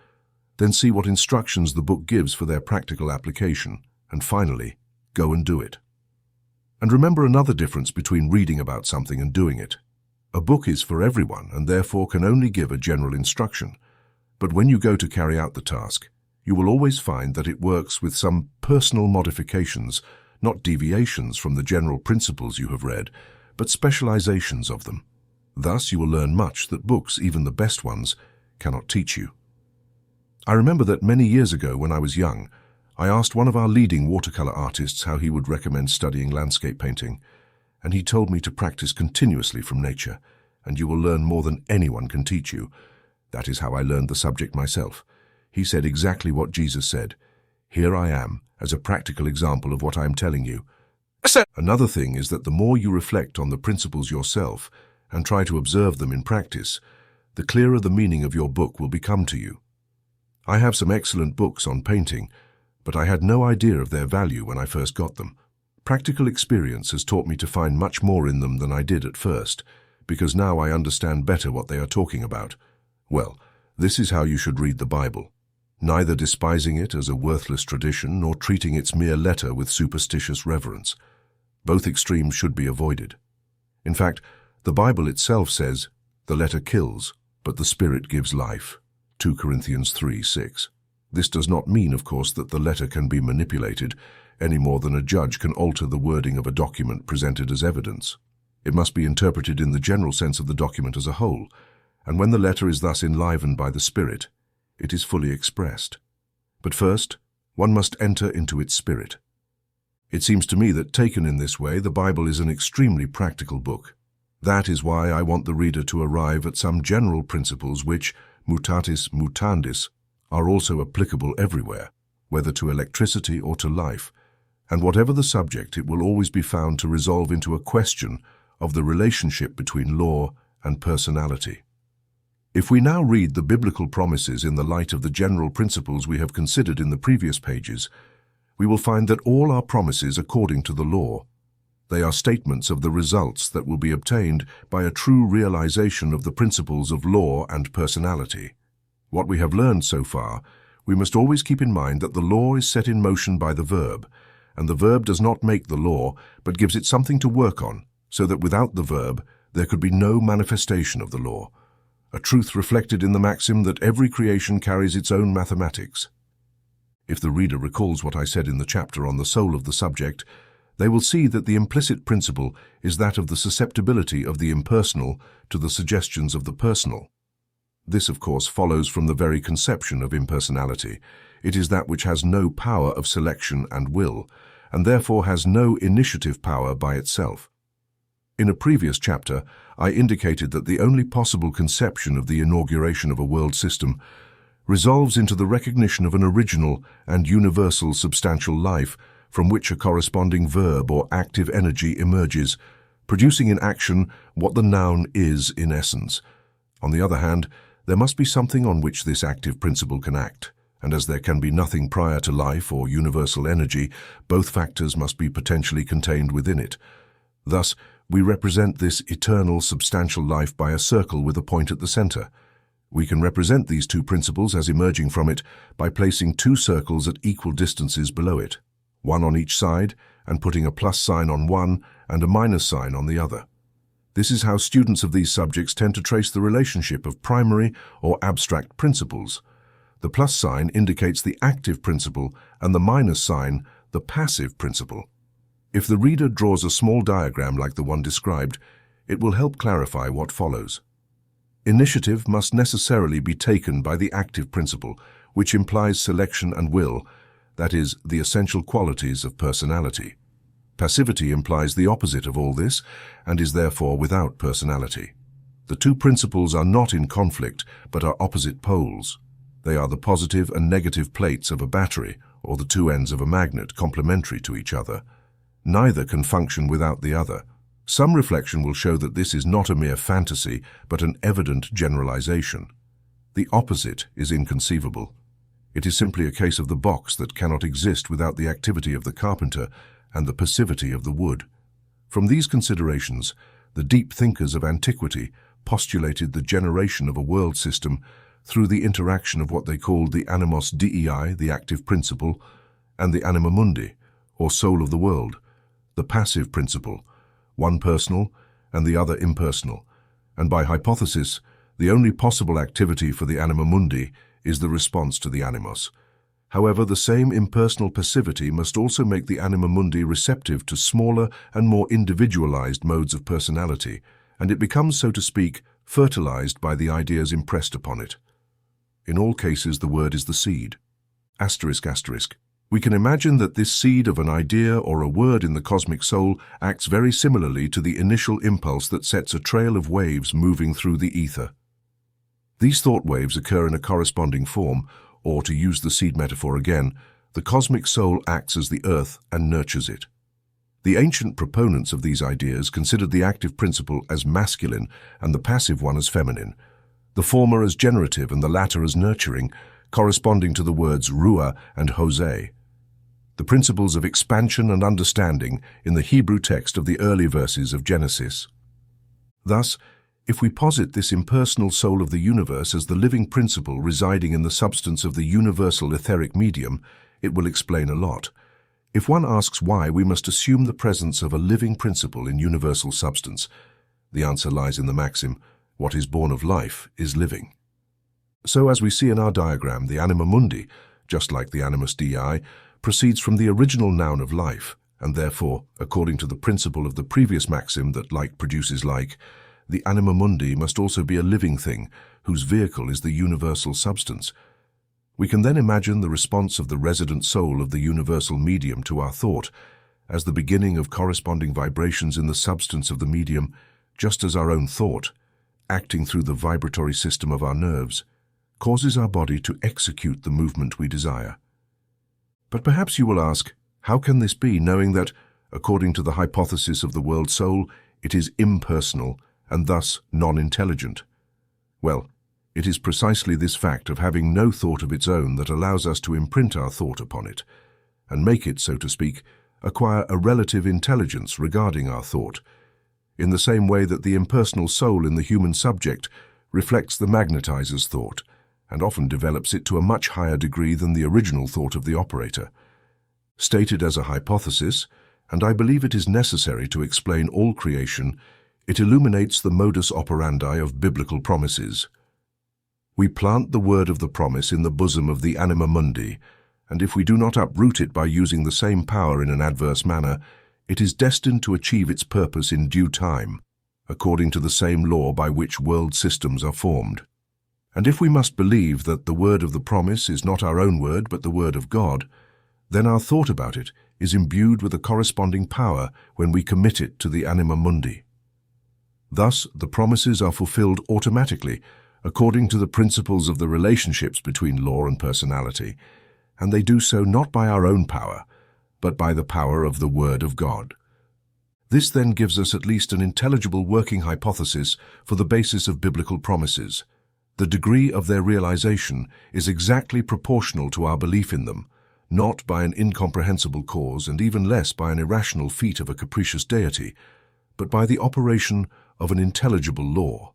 Then see what instructions the book gives for their practical application. And finally, go and do it. And remember another difference between reading about something and doing it. A book is for everyone and therefore can only give a general instruction. But when you go to carry out the task, you will always find that it works with some personal modifications, not deviations from the general principles you have read, but specializations of them. Thus you will learn much that books, even the best ones, cannot teach you. I remember that many years ago when I was young, I asked one of our leading watercolor artists how he would recommend studying landscape painting, and he told me to practice continuously from nature, and you will learn more than anyone can teach you. That is how I learned the subject myself. He said exactly what Jesus said. Here I am, as a practical example of what I am telling you. Another thing is that the more you reflect on the principles yourself and try to observe them in practice, the clearer the meaning of your book will become to you. I have some excellent books on painting, but I had no idea of their value when I first got them. Practical experience has taught me to find much more in them than I did at first, because now I understand better what they are talking about. Well, this is how you should read the Bible, neither despising it as a worthless tradition nor treating its mere letter with superstitious reverence. Both extremes should be avoided. In fact, the Bible itself says, "The letter kills, but the Spirit gives life." 2 Corinthians 3:6. This does not mean, of course, that the letter can be manipulated, any more than a judge can alter the wording of a document presented as evidence. It must be interpreted in the general sense of the document as a whole, and when the letter is thus enlivened by the Spirit, it is fully expressed. But first, one must enter into its spirit. It seems to me that taken in this way, the Bible is an extremely practical book. That is why I want the reader to arrive at some general principles which, mutatis mutandis, are also applicable everywhere, whether to electricity or to life, and whatever the subject, it will always be found to resolve into a question of the relationship between law and personality. If we now read the biblical promises in the light of the general principles we have considered in the previous pages, we will find that all are promises according to the law. They are statements of the results that will be obtained by a true realization of the principles of law and personality. What we have learned so far, we must always keep in mind that the law is set in motion by the verb, and the verb does not make the law, but gives it something to work on, so that without the verb, there could be no manifestation of the law. A truth reflected in the maxim that every creation carries its own mathematics. If the reader recalls what I said in the chapter on the soul of the subject, they will see that the implicit principle is that of the susceptibility of the impersonal to the suggestions of the personal. This, of course, follows from the very conception of impersonality. It is that which has no power of selection and will, and therefore has no initiative power by itself. In a previous chapter, I indicated that the only possible conception of the inauguration of a world system resolves into the recognition of an original and universal substantial life from which a corresponding verb or active energy emerges, producing in action what the noun is in essence. On the other hand, there must be something on which this active principle can act, and as there can be nothing prior to life or universal energy, both factors must be potentially contained within it. Thus, we represent this eternal substantial life by a circle with a point at the center. We can represent these two principles as emerging from it by placing two circles at equal distances below it, one on each side, and putting a plus sign on one and a minus sign on the other. This is how students of these subjects tend to trace the relationship of primary or abstract principles. The plus sign indicates the active principle and the minus sign the passive principle. If the reader draws a small diagram like the one described, it will help clarify what follows. Initiative must necessarily be taken by the active principle, which implies selection and will, that is, the essential qualities of personality. Passivity implies the opposite of all this and is therefore without personality. The two principles are not in conflict, but are opposite poles. They are the positive and negative plates of a battery, or the two ends of a magnet, complementary to each other. Neither can function without the other. Some reflection will show that this is not a mere fantasy, but an evident generalization. The opposite is inconceivable. It is simply a case of the box that cannot exist without the activity of the carpenter and the passivity of the wood. From these considerations, the deep thinkers of antiquity postulated the generation of a world system through the interaction of what they called the animus dei, the active principle, and the anima mundi, or soul of the world, the passive principle, one personal and the other impersonal, and by hypothesis, the only possible activity for the anima mundi is the response to the animus. However, the same impersonal passivity must also make the anima mundi receptive to smaller and more individualized modes of personality, and it becomes, so to speak, fertilized by the ideas impressed upon it. In all cases, the word is the seed. ***. We can imagine that this seed of an idea or a word in the cosmic soul acts very similarly to the initial impulse that sets a trail of waves moving through the ether. These thought waves occur in a corresponding form, or to use the seed metaphor again, the cosmic soul acts as the earth and nurtures it. The ancient proponents of these ideas considered the active principle as masculine and the passive one as feminine, the former as generative and the latter as nurturing, corresponding to the words ruah and hoseh. The principles of expansion and understanding in the Hebrew text of the early verses of Genesis. Thus, if we posit this impersonal soul of the universe as the living principle residing in the substance of the universal etheric medium, it will explain a lot. If one asks why we must assume the presence of a living principle in universal substance, the answer lies in the maxim, what is born of life is living. So as we see in our diagram, the anima mundi, just like the animus dei, proceeds from the original noun of life, and therefore, according to the principle of the previous maxim that like produces like, the anima mundi must also be a living thing, whose vehicle is the universal substance. We can then imagine the response of the resident soul of the universal medium to our thought, as the beginning of corresponding vibrations in the substance of the medium, just as our own thought, acting through the vibratory system of our nerves, causes our body to execute the movement we desire. But perhaps you will ask, how can this be, knowing that, according to the hypothesis of the world soul, it is impersonal and thus non-intelligent? Well, it is precisely this fact of having no thought of its own that allows us to imprint our thought upon it, and make it, so to speak, acquire a relative intelligence regarding our thought, in the same way that the impersonal soul in the human subject reflects the magnetizer's thought, and often develops it to a much higher degree than the original thought of the operator. Stated as a hypothesis, and I believe it is necessary to explain all creation, it illuminates the modus operandi of biblical promises. We plant the word of the promise in the bosom of the anima mundi, and if we do not uproot it by using the same power in an adverse manner, it is destined to achieve its purpose in due time, according to the same law by which world systems are formed. And if we must believe that the word of the promise is not our own word but the word of God, then our thought about it is imbued with a corresponding power when we commit it to the anima mundi. Thus, the promises are fulfilled automatically, according to the principles of the relationships between law and personality, and they do so not by our own power, but by the power of the Word of God. This then gives us at least an intelligible working hypothesis for the basis of biblical promises. The degree of their realization is exactly proportional to our belief in them, not by an incomprehensible cause and even less by an irrational feat of a capricious deity, but by the operation of an intelligible law.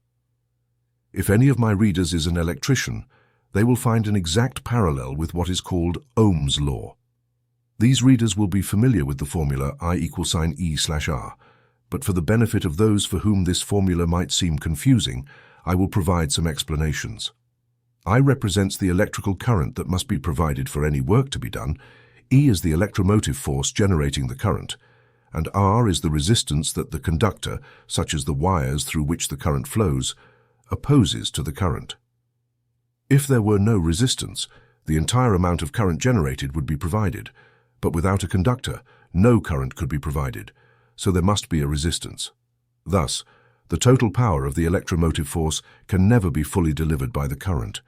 If any of my readers is an electrician, they will find an exact parallel with what is called Ohm's law. These readers will be familiar with the formula I=E/R, but for the benefit of those for whom this formula might seem confusing, I will provide some explanations. I represents the electrical current that must be provided for any work to be done, E is the electromotive force generating the current, and R is the resistance that the conductor, such as the wires through which the current flows, opposes to the current. If there were no resistance, the entire amount of current generated would be provided, but without a conductor, no current could be provided, so there must be a resistance. Thus, the total power of the electromotive force can never be fully delivered by the current.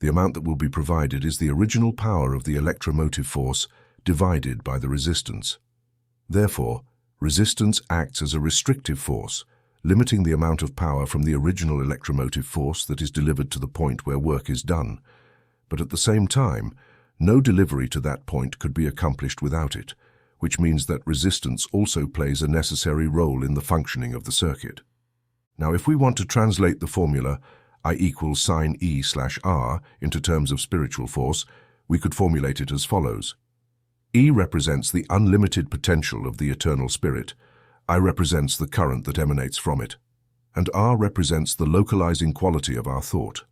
The amount that will be provided is the original power of the electromotive force divided by the resistance. Therefore, resistance acts as a restrictive force, limiting the amount of power from the original electromotive force that is delivered to the point where work is done. But at the same time, no delivery to that point could be accomplished without it, which means that resistance also plays a necessary role in the functioning of the circuit. Now, if we want to translate the formula I=sin E/R into terms of spiritual force, we could formulate it as follows. E represents the unlimited potential of the eternal spirit, I represents the current that emanates from it, and R represents the localizing quality of our thought.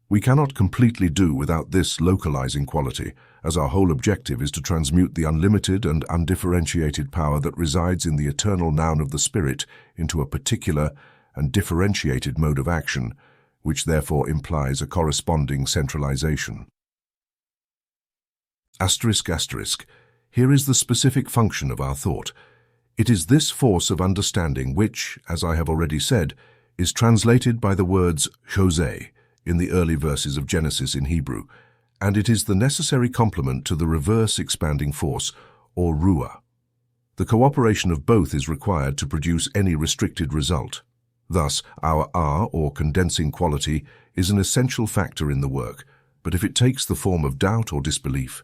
We cannot completely do without this localizing quality, as our whole objective is to transmute the unlimited and undifferentiated power that resides in the eternal noun of the Spirit into a particular and differentiated mode of action, which therefore implies a corresponding centralization. ***. Here is the specific function of our thought. It is this force of understanding which, as I have already said, is translated by the words José in the early verses of Genesis in Hebrew, and it is the necessary complement to the reverse expanding force, or Ruah. The cooperation of both is required to produce any restricted result. Thus, our R, or condensing quality, is an essential factor in the work, but if it takes the form of doubt or disbelief,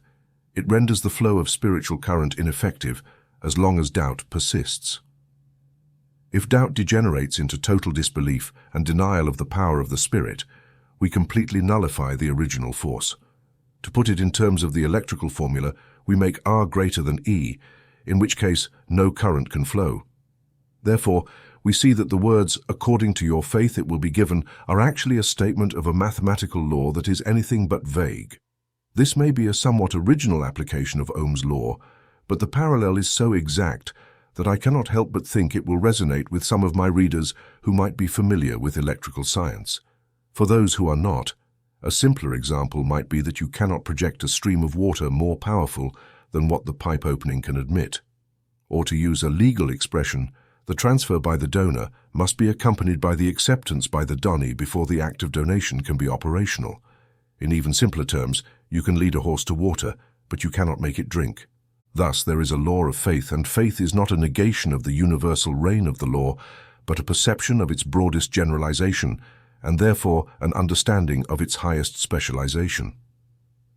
it renders the flow of spiritual current ineffective as long as doubt persists. If doubt degenerates into total disbelief and denial of the power of the Spirit, we completely nullify the original force. To put it in terms of the electrical formula, we make R greater than E, in which case no current can flow. Therefore, we see that the words, according to your faith it will be given, are actually a statement of a mathematical law that is anything but vague. This may be a somewhat original application of Ohm's law, but the parallel is so exact that I cannot help but think it will resonate with some of my readers who might be familiar with electrical science. For those who are not, a simpler example might be that you cannot project a stream of water more powerful than what the pipe opening can admit. Or to use a legal expression, the transfer by the donor must be accompanied by the acceptance by the donee before the act of donation can be operational. In even simpler terms, you can lead a horse to water, but you cannot make it drink. Thus, there is a law of faith, and faith is not a negation of the universal reign of the law, but a perception of its broadest generalization, and therefore an understanding of its highest specialization.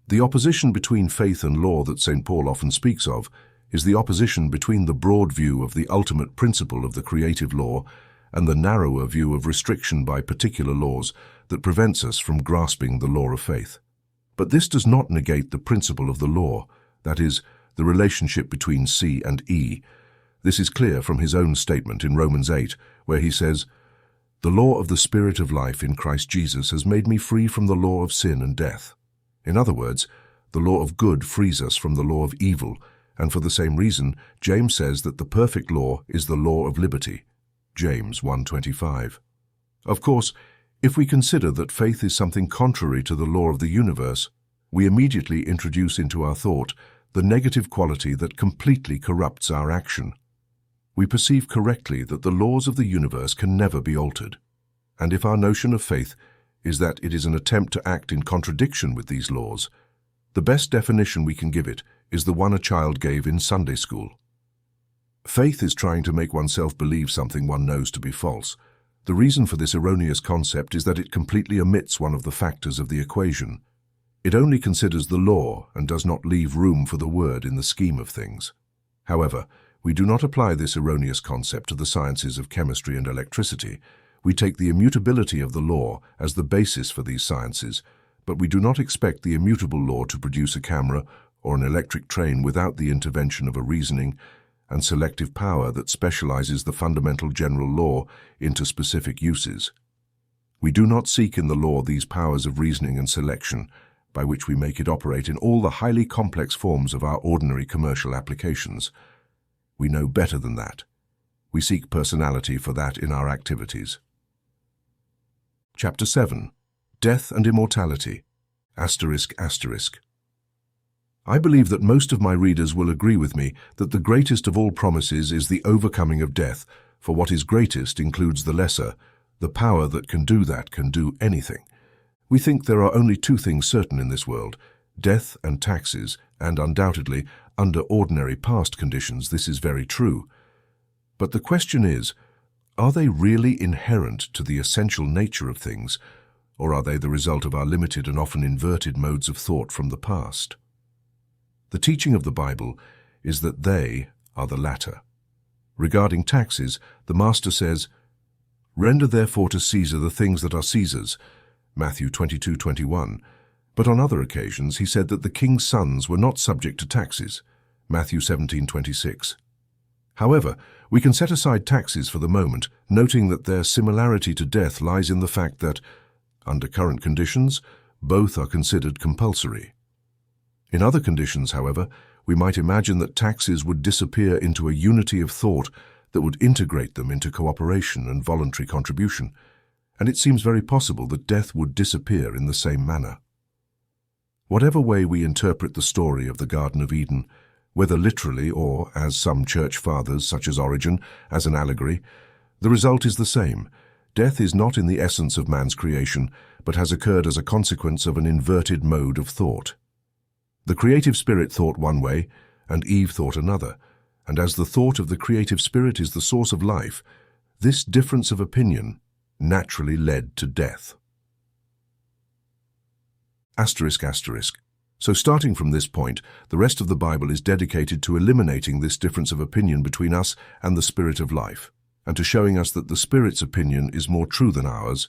The opposition between faith and law that St. Paul often speaks of is the opposition between the broad view of the ultimate principle of the creative law and the narrower view of restriction by particular laws that prevents us from grasping the law of faith. But this does not negate the principle of the law, that is, the relationship between C and E. This is clear from his own statement in Romans 8, where he says, "The law of the Spirit of life in Christ Jesus has made me free from the law of sin and death." In other words, the law of good frees us from the law of evil, and for the same reason, James says that the perfect law is the law of liberty. James 1:25. Of course, if we consider that faith is something contrary to the law of the universe, we immediately introduce into our thought the negative quality that completely corrupts our action. We perceive correctly that the laws of the universe can never be altered. And if our notion of faith is that it is an attempt to act in contradiction with these laws, the best definition we can give it is the one a child gave in Sunday school. Faith is trying to make oneself believe something one knows to be false. The reason for this erroneous concept is that it completely omits one of the factors of the equation. It only considers the law and does not leave room for the word in the scheme of things. However, we do not apply this erroneous concept to the sciences of chemistry and electricity, We take the immutability of the law as the basis for these sciences, but we do not expect the immutable law to produce a camera or an electric train without the intervention of a reasoning and selective power that specializes the fundamental general law into specific uses. We do not seek in the law these powers of reasoning and selection, by which we make it operate in all the highly complex forms of our ordinary commercial applications. We know better than that. We seek personality for that in our activities. Chapter 7. Death and Immortality. I believe that most of my readers will agree with me that the greatest of all promises is the overcoming of death, for what is greatest includes the lesser. The power that can do that can do anything. We think there are only two things certain in this world, death and taxes, and undoubtedly, under ordinary past conditions, this is very true. But the question is, are they really inherent to the essential nature of things, or are they the result of our limited and often inverted modes of thought from the past? The teaching of the Bible is that they are the latter. Regarding taxes, the Master says, "Render therefore to Caesar the things that are Caesar's," Matthew 22:21. But on other occasions he said that the king's sons were not subject to taxes, Matthew 17:26. However, we can set aside taxes for the moment, noting that their similarity to death lies in the fact that, under current conditions, both are considered compulsory. In other conditions, however, we might imagine that taxes would disappear into a unity of thought that would integrate them into cooperation and voluntary contribution, and it seems very possible that death would disappear in the same manner. Whatever way we interpret the story of the Garden of Eden, whether literally or, as some church fathers such as Origen, as an allegory, the result is the same. Death is not in the essence of man's creation, but has occurred as a consequence of an inverted mode of thought. The creative spirit thought one way, and Eve thought another, and as the thought of the creative spirit is the source of life, this difference of opinion naturally led to death. So starting from this point, the rest of the Bible is dedicated to eliminating this difference of opinion between us and the Spirit of life, and to showing us that the Spirit's opinion is more true than ours,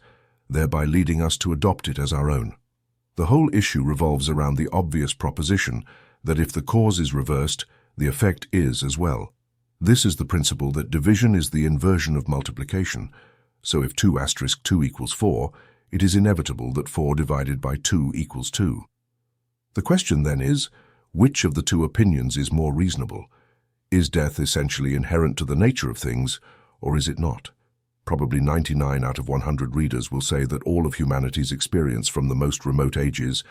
thereby leading us to adopt it as our own. The whole issue revolves around the obvious proposition that if the cause is reversed, the effect is as well. This is the principle that division is the inversion of multiplication, so if 2*2 equals 4, it is inevitable that 4 divided by 2 equals 2. The question then is, which of the two opinions is more reasonable? Is death essentially inherent to the nature of things, or is it not? Probably 99 out of 100 readers will say that all of humanity's experience from the most remote ages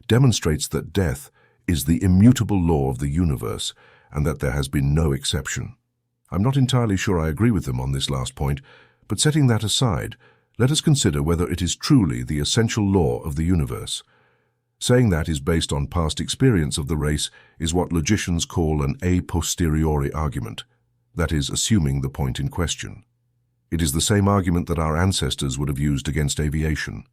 demonstrates that death is the immutable law of the universe, and that there has been no exception. I'm not entirely sure I agree with them on this last point, but setting that aside, let us consider whether it is truly the essential law of the universe. Saying that is based on past experience of the race is what logicians call an a posteriori argument, that is, assuming the point in question. It is the same argument that our ancestors would have used against aviation.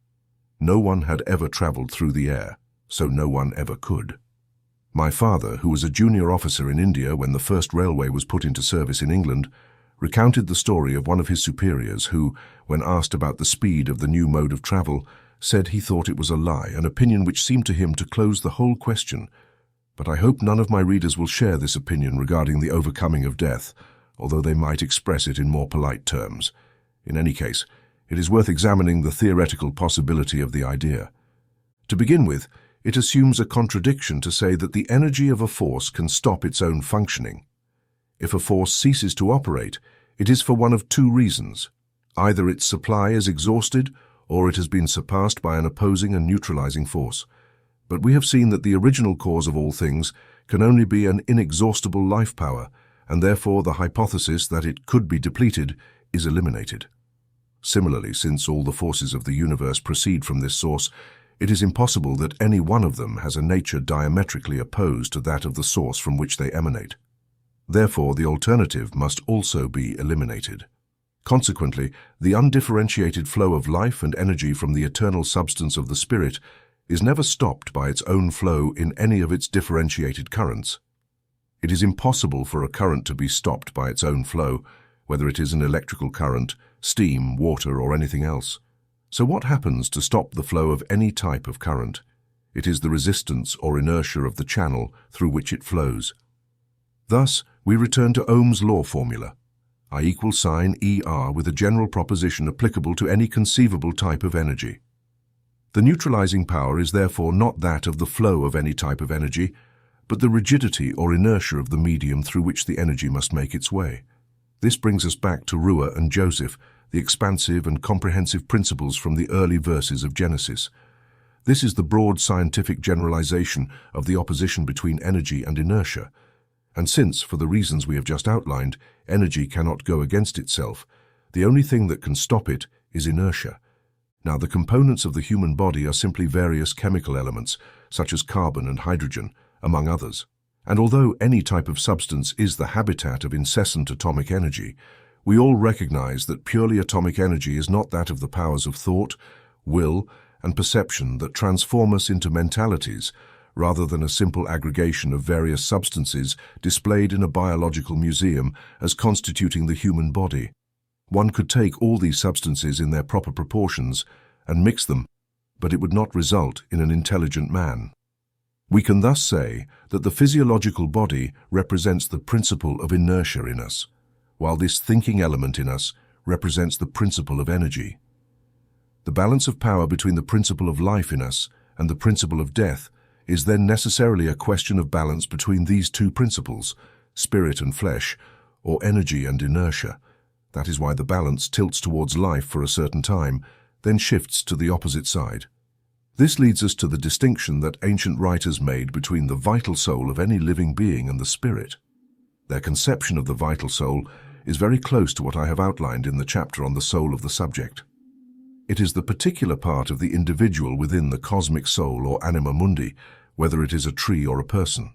No one had ever traveled through the air, so no one ever could. My father, who was a junior officer in India when the first railway was put into service in England, recounted the story of one of his superiors who, when asked about the speed of the new mode of travel, said he thought it was a lie, an opinion which seemed to him to close the whole question. But I hope none of my readers will share this opinion regarding the overcoming of death, although they might express it in more polite terms. In any case, it is worth examining the theoretical possibility of the idea. To begin with, it assumes a contradiction to say that the energy of a force can stop its own functioning. If a force ceases to operate, it is for one of two reasons. Either its supply is exhausted, or it has been surpassed by an opposing and neutralizing force. But we have seen that the original cause of all things can only be an inexhaustible life power, and therefore the hypothesis that it could be depleted is eliminated. Similarly, since all the forces of the universe proceed from this source, it is impossible that any one of them has a nature diametrically opposed to that of the source from which they emanate. Therefore, the alternative must also be eliminated. Consequently, the undifferentiated flow of life and energy from the eternal substance of the Spirit is never stopped by its own flow in any of its differentiated currents. It is impossible for a current to be stopped by its own flow, whether it is an electrical current, steam, water, or anything else. So what happens to stop the flow of any type of current? It is the resistance or inertia of the channel through which it flows. Thus, we return to Ohm's law formula. I equals sine ER with a general proposition applicable to any conceivable type of energy. The neutralizing power is therefore not that of the flow of any type of energy, but the rigidity or inertia of the medium through which the energy must make its way. This brings us back to Ruhr and Joseph, the expansive and comprehensive principles from the early verses of Genesis. This is the broad scientific generalization of the opposition between energy and inertia. And since, for the reasons we have just outlined, energy cannot go against itself, the only thing that can stop it is inertia. Now, the components of the human body are simply various chemical elements, such as carbon and hydrogen, among others. And although any type of substance is the habitat of incessant atomic energy, we all recognize that purely atomic energy is not that of the powers of thought, will, and perception that transform us into mentalities, rather than a simple aggregation of various substances displayed in a biological museum as constituting the human body. One could take all these substances in their proper proportions and mix them, but it would not result in an intelligent man. We can thus say that the physiological body represents the principle of inertia in us, while this thinking element in us represents the principle of energy. The balance of power between the principle of life in us and the principle of death is then necessarily a question of balance between these two principles, spirit and flesh, or energy and inertia. That is why the balance tilts towards life for a certain time, then shifts to the opposite side. This leads us to the distinction that ancient writers made between the vital soul of any living being and the spirit. Their conception of the vital soul is very close to what I have outlined in the chapter on the soul of the subject. It is the particular part of the individual within the cosmic soul or anima mundi, whether it is a tree or a person.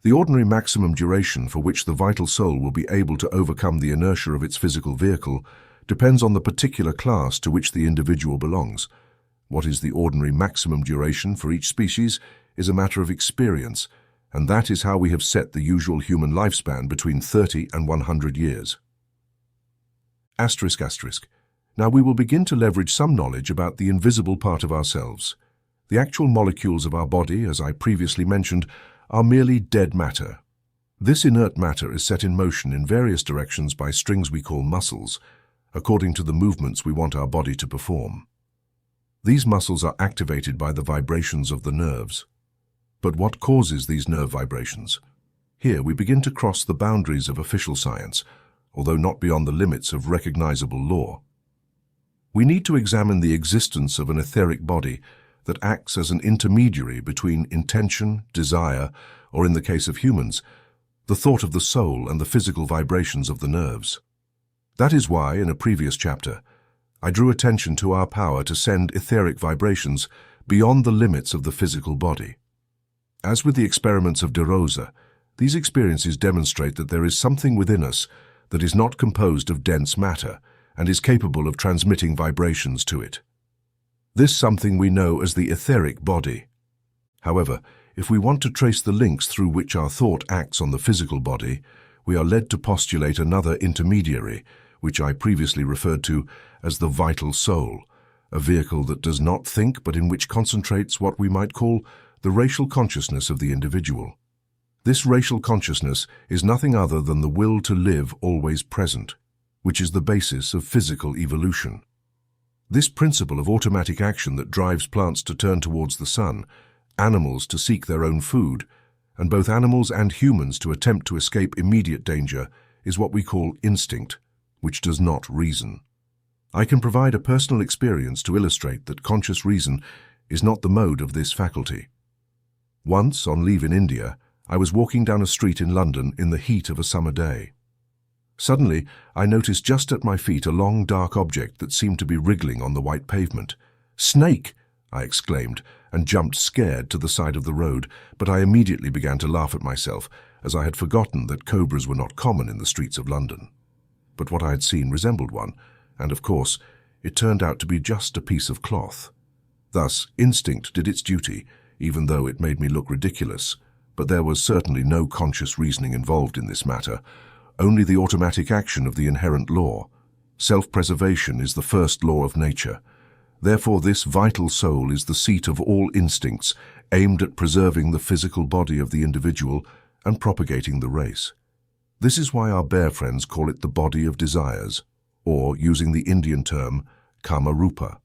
The ordinary maximum duration for which the vital soul will be able to overcome the inertia of its physical vehicle depends on the particular class to which the individual belongs. What is the ordinary maximum duration for each species is a matter of experience, and that is how we have set the usual human lifespan between 30 and 100 years. ***. Now we will begin to leverage some knowledge about the invisible part of ourselves. The actual molecules of our body, as I previously mentioned, are merely dead matter. This inert matter is set in motion in various directions by strings we call muscles, according to the movements we want our body to perform. These muscles are activated by the vibrations of the nerves. But what causes these nerve vibrations? Here we begin to cross the boundaries of official science, although not beyond the limits of recognizable law. We need to examine the existence of an etheric body that acts as an intermediary between intention, desire, or in the case of humans, the thought of the soul and the physical vibrations of the nerves. That is why, in a previous chapter, I drew attention to our power to send etheric vibrations beyond the limits of the physical body. As with the experiments of De Rosa, these experiences demonstrate that there is something within us that is not composed of dense matter and is capable of transmitting vibrations to it. This something we know as the etheric body. However, if we want to trace the links through which our thought acts on the physical body, we are led to postulate another intermediary, which I previously referred to as the vital soul, a vehicle that does not think but in which concentrates what we might call the racial consciousness of the individual. This racial consciousness is nothing other than the will to live always present, which is the basis of physical evolution. This principle of automatic action that drives plants to turn towards the sun, animals to seek their own food, and both animals and humans to attempt to escape immediate danger is what we call instinct, which does not reason. I can provide a personal experience to illustrate that conscious reason is not the mode of this faculty. Once, on leave in India, I was walking down a street in London in the heat of a summer day. Suddenly, I noticed just at my feet a long, dark object that seemed to be wriggling on the white pavement. "Snake!" I exclaimed, and jumped scared to the side of the road, but I immediately began to laugh at myself, as I had forgotten that cobras were not common in the streets of London. But what I had seen resembled one, and of course, it turned out to be just a piece of cloth. Thus, instinct did its duty, even though it made me look ridiculous, but there was certainly no conscious reasoning involved in this matter, only the automatic action of the inherent law. Self-preservation is the first law of nature. Therefore, this vital soul is the seat of all instincts aimed at preserving the physical body of the individual and propagating the race. This is why our bear friends call it the body of desires, or, using the Indian term, kama rupa.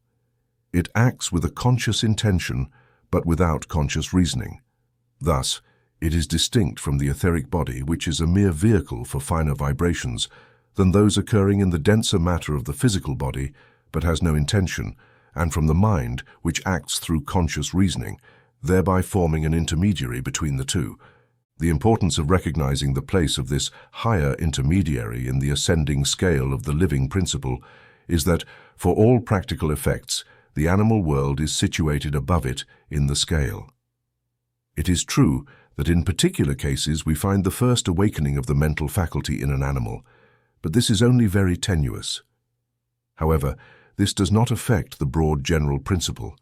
It acts with a conscious intention, but without conscious reasoning. Thus, it is distinct from the etheric body, which is a mere vehicle for finer vibrations, than those occurring in the denser matter of the physical body, but has no intention, and from the mind, which acts through conscious reasoning, thereby forming an intermediary between the two. The importance of recognizing the place of this higher intermediary in the ascending scale of the living principle is that, for all practical effects, the animal world is situated above it in the scale. It is true that in particular cases we find the first awakening of the mental faculty in an animal, but this is only very tenuous. However, this does not affect the broad general principle.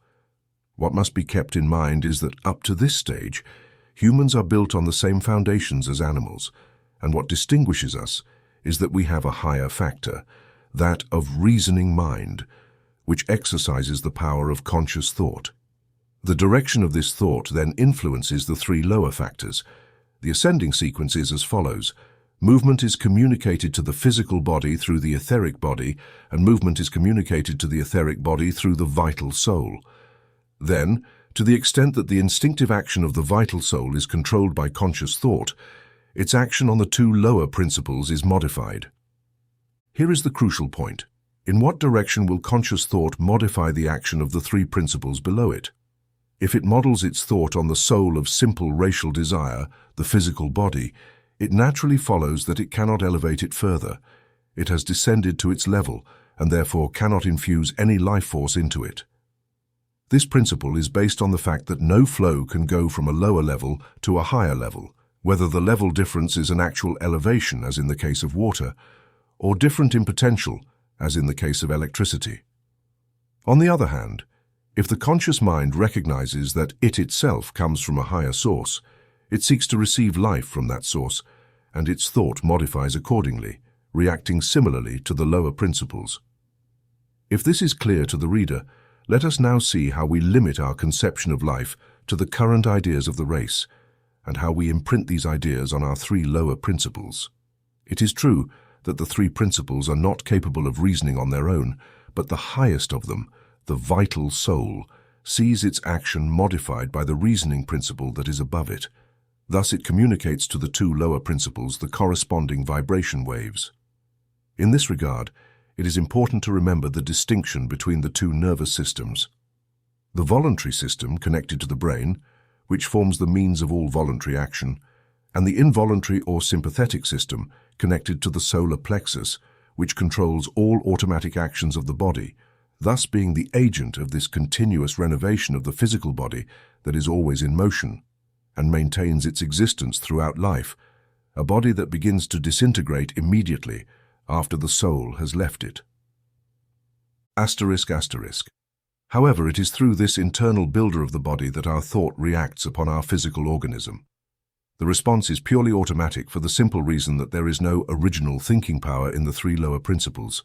What must be kept in mind is that up to this stage, humans are built on the same foundations as animals, and what distinguishes us is that we have a higher factor, that of reasoning mind, which exercises the power of conscious thought. The direction of this thought then influences the three lower factors. The ascending sequence is as follows. Movement is communicated to the physical body through the etheric body, and movement is communicated to the etheric body through the vital soul. Then, to the extent that the instinctive action of the vital soul is controlled by conscious thought, its action on the two lower principles is modified. Here is the crucial point. In what direction will conscious thought modify the action of the three principles below it? If it models its thought on the soul of simple racial desire, the physical body, it naturally follows that it cannot elevate it further. It has descended to its level and therefore cannot infuse any life force into it. This principle is based on the fact that no flow can go from a lower level to a higher level, whether the level difference is an actual elevation, as in the case of water, or different in potential, as in the case of electricity. On the other hand, if the conscious mind recognizes that it itself comes from a higher source, it seeks to receive life from that source, and its thought modifies accordingly, reacting similarly to the lower principles. If this is clear to the reader, let us now see how we limit our conception of life to the current ideas of the race, and how we imprint these ideas on our three lower principles. It is true that the three principles are not capable of reasoning on their own, but the highest of them, the vital soul, sees its action modified by the reasoning principle that is above it. Thus it communicates to the two lower principles the corresponding vibration waves. In this regard, it is important to remember the distinction between the two nervous systems. The voluntary system, connected to the brain, which forms the means of all voluntary action, and the involuntary or sympathetic system, connected to the solar plexus, which controls all automatic actions of the body, thus being the agent of this continuous renovation of the physical body that is always in motion and maintains its existence throughout life, a body that begins to disintegrate immediately after the soul has left it. Asterisk, asterisk. However, it is through this internal builder of the body that our thought reacts upon our physical organism. The response is purely automatic for the simple reason that there is no original thinking power in the three lower principles.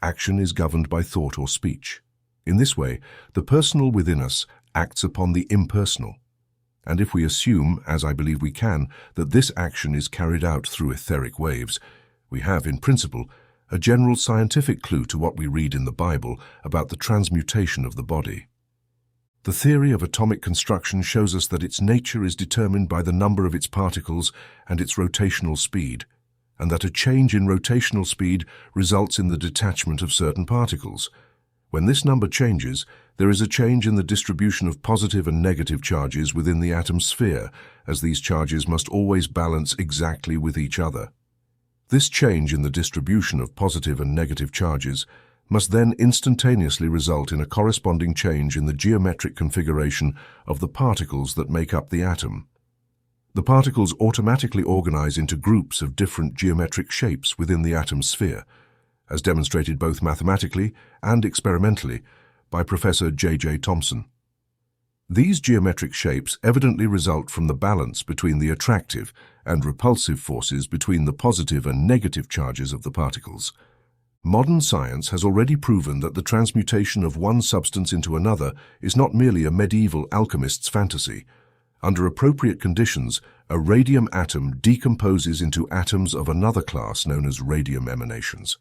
Action is governed by thought or speech. In this way, the personal within us acts upon the impersonal. And if we assume, as I believe we can, that this action is carried out through etheric waves, we have, in principle, a general scientific clue to what we read in the Bible about the transmutation of the body. The theory of atomic construction shows us that its nature is determined by the number of its particles and its rotational speed, and that a change in rotational speed results in the detachment of certain particles. When this number changes, there is a change in the distribution of positive and negative charges within the atom sphere, as these charges must always balance exactly with each other. This change in the distribution of positive and negative charges must then instantaneously result in a corresponding change in the geometric configuration of the particles that make up the atom. The particles automatically organize into groups of different geometric shapes within the atom sphere, as demonstrated both mathematically and experimentally by Professor J.J. Thomson. These geometric shapes evidently result from the balance between the attractive and repulsive forces between the positive and negative charges of the particles. Modern science has already proven that the transmutation of one substance into another is not merely a medieval alchemist's fantasy. Under appropriate conditions, a radium atom decomposes into atoms of another class known as radium emanations.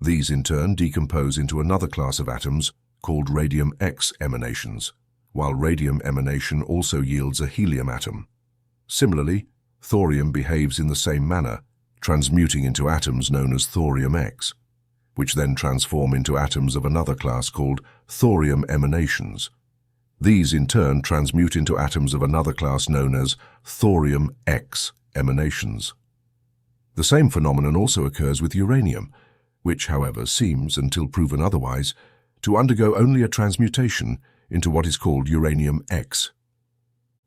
These in turn decompose into another class of atoms called radium X emanations, while radium emanation also yields a helium atom. Similarly, thorium behaves in the same manner, transmuting into atoms known as thorium X, which then transform into atoms of another class called thorium emanations. These in turn transmute into atoms of another class known as thorium X emanations. The same phenomenon also occurs with uranium, which, however, seems, until proven otherwise, to undergo only a transmutation into what is called uranium X.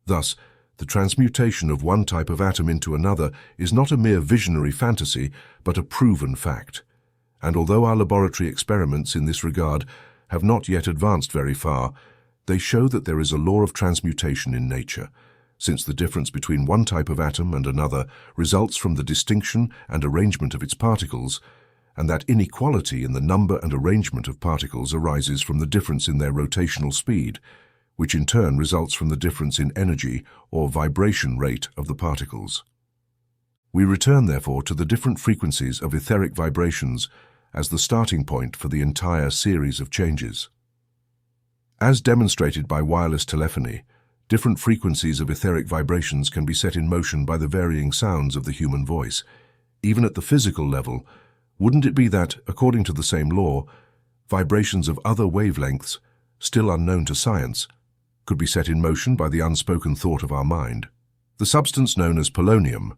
Thus, the transmutation of one type of atom into another is not a mere visionary fantasy, but a proven fact. And although our laboratory experiments in this regard have not yet advanced very far, they show that there is a law of transmutation in nature, since the difference between one type of atom and another results from the distinction and arrangement of its particles, and that inequality in the number and arrangement of particles arises from the difference in their rotational speed, which in turn results from the difference in energy or vibration rate of the particles. We return, therefore, to the different frequencies of etheric vibrations as the starting point for the entire series of changes. As demonstrated by wireless telephony, different frequencies of etheric vibrations can be set in motion by the varying sounds of the human voice. Even at the physical level, wouldn't it be that, according to the same law, vibrations of other wavelengths, still unknown to science, could be set in motion by the unspoken thought of our mind? The substance known as polonium,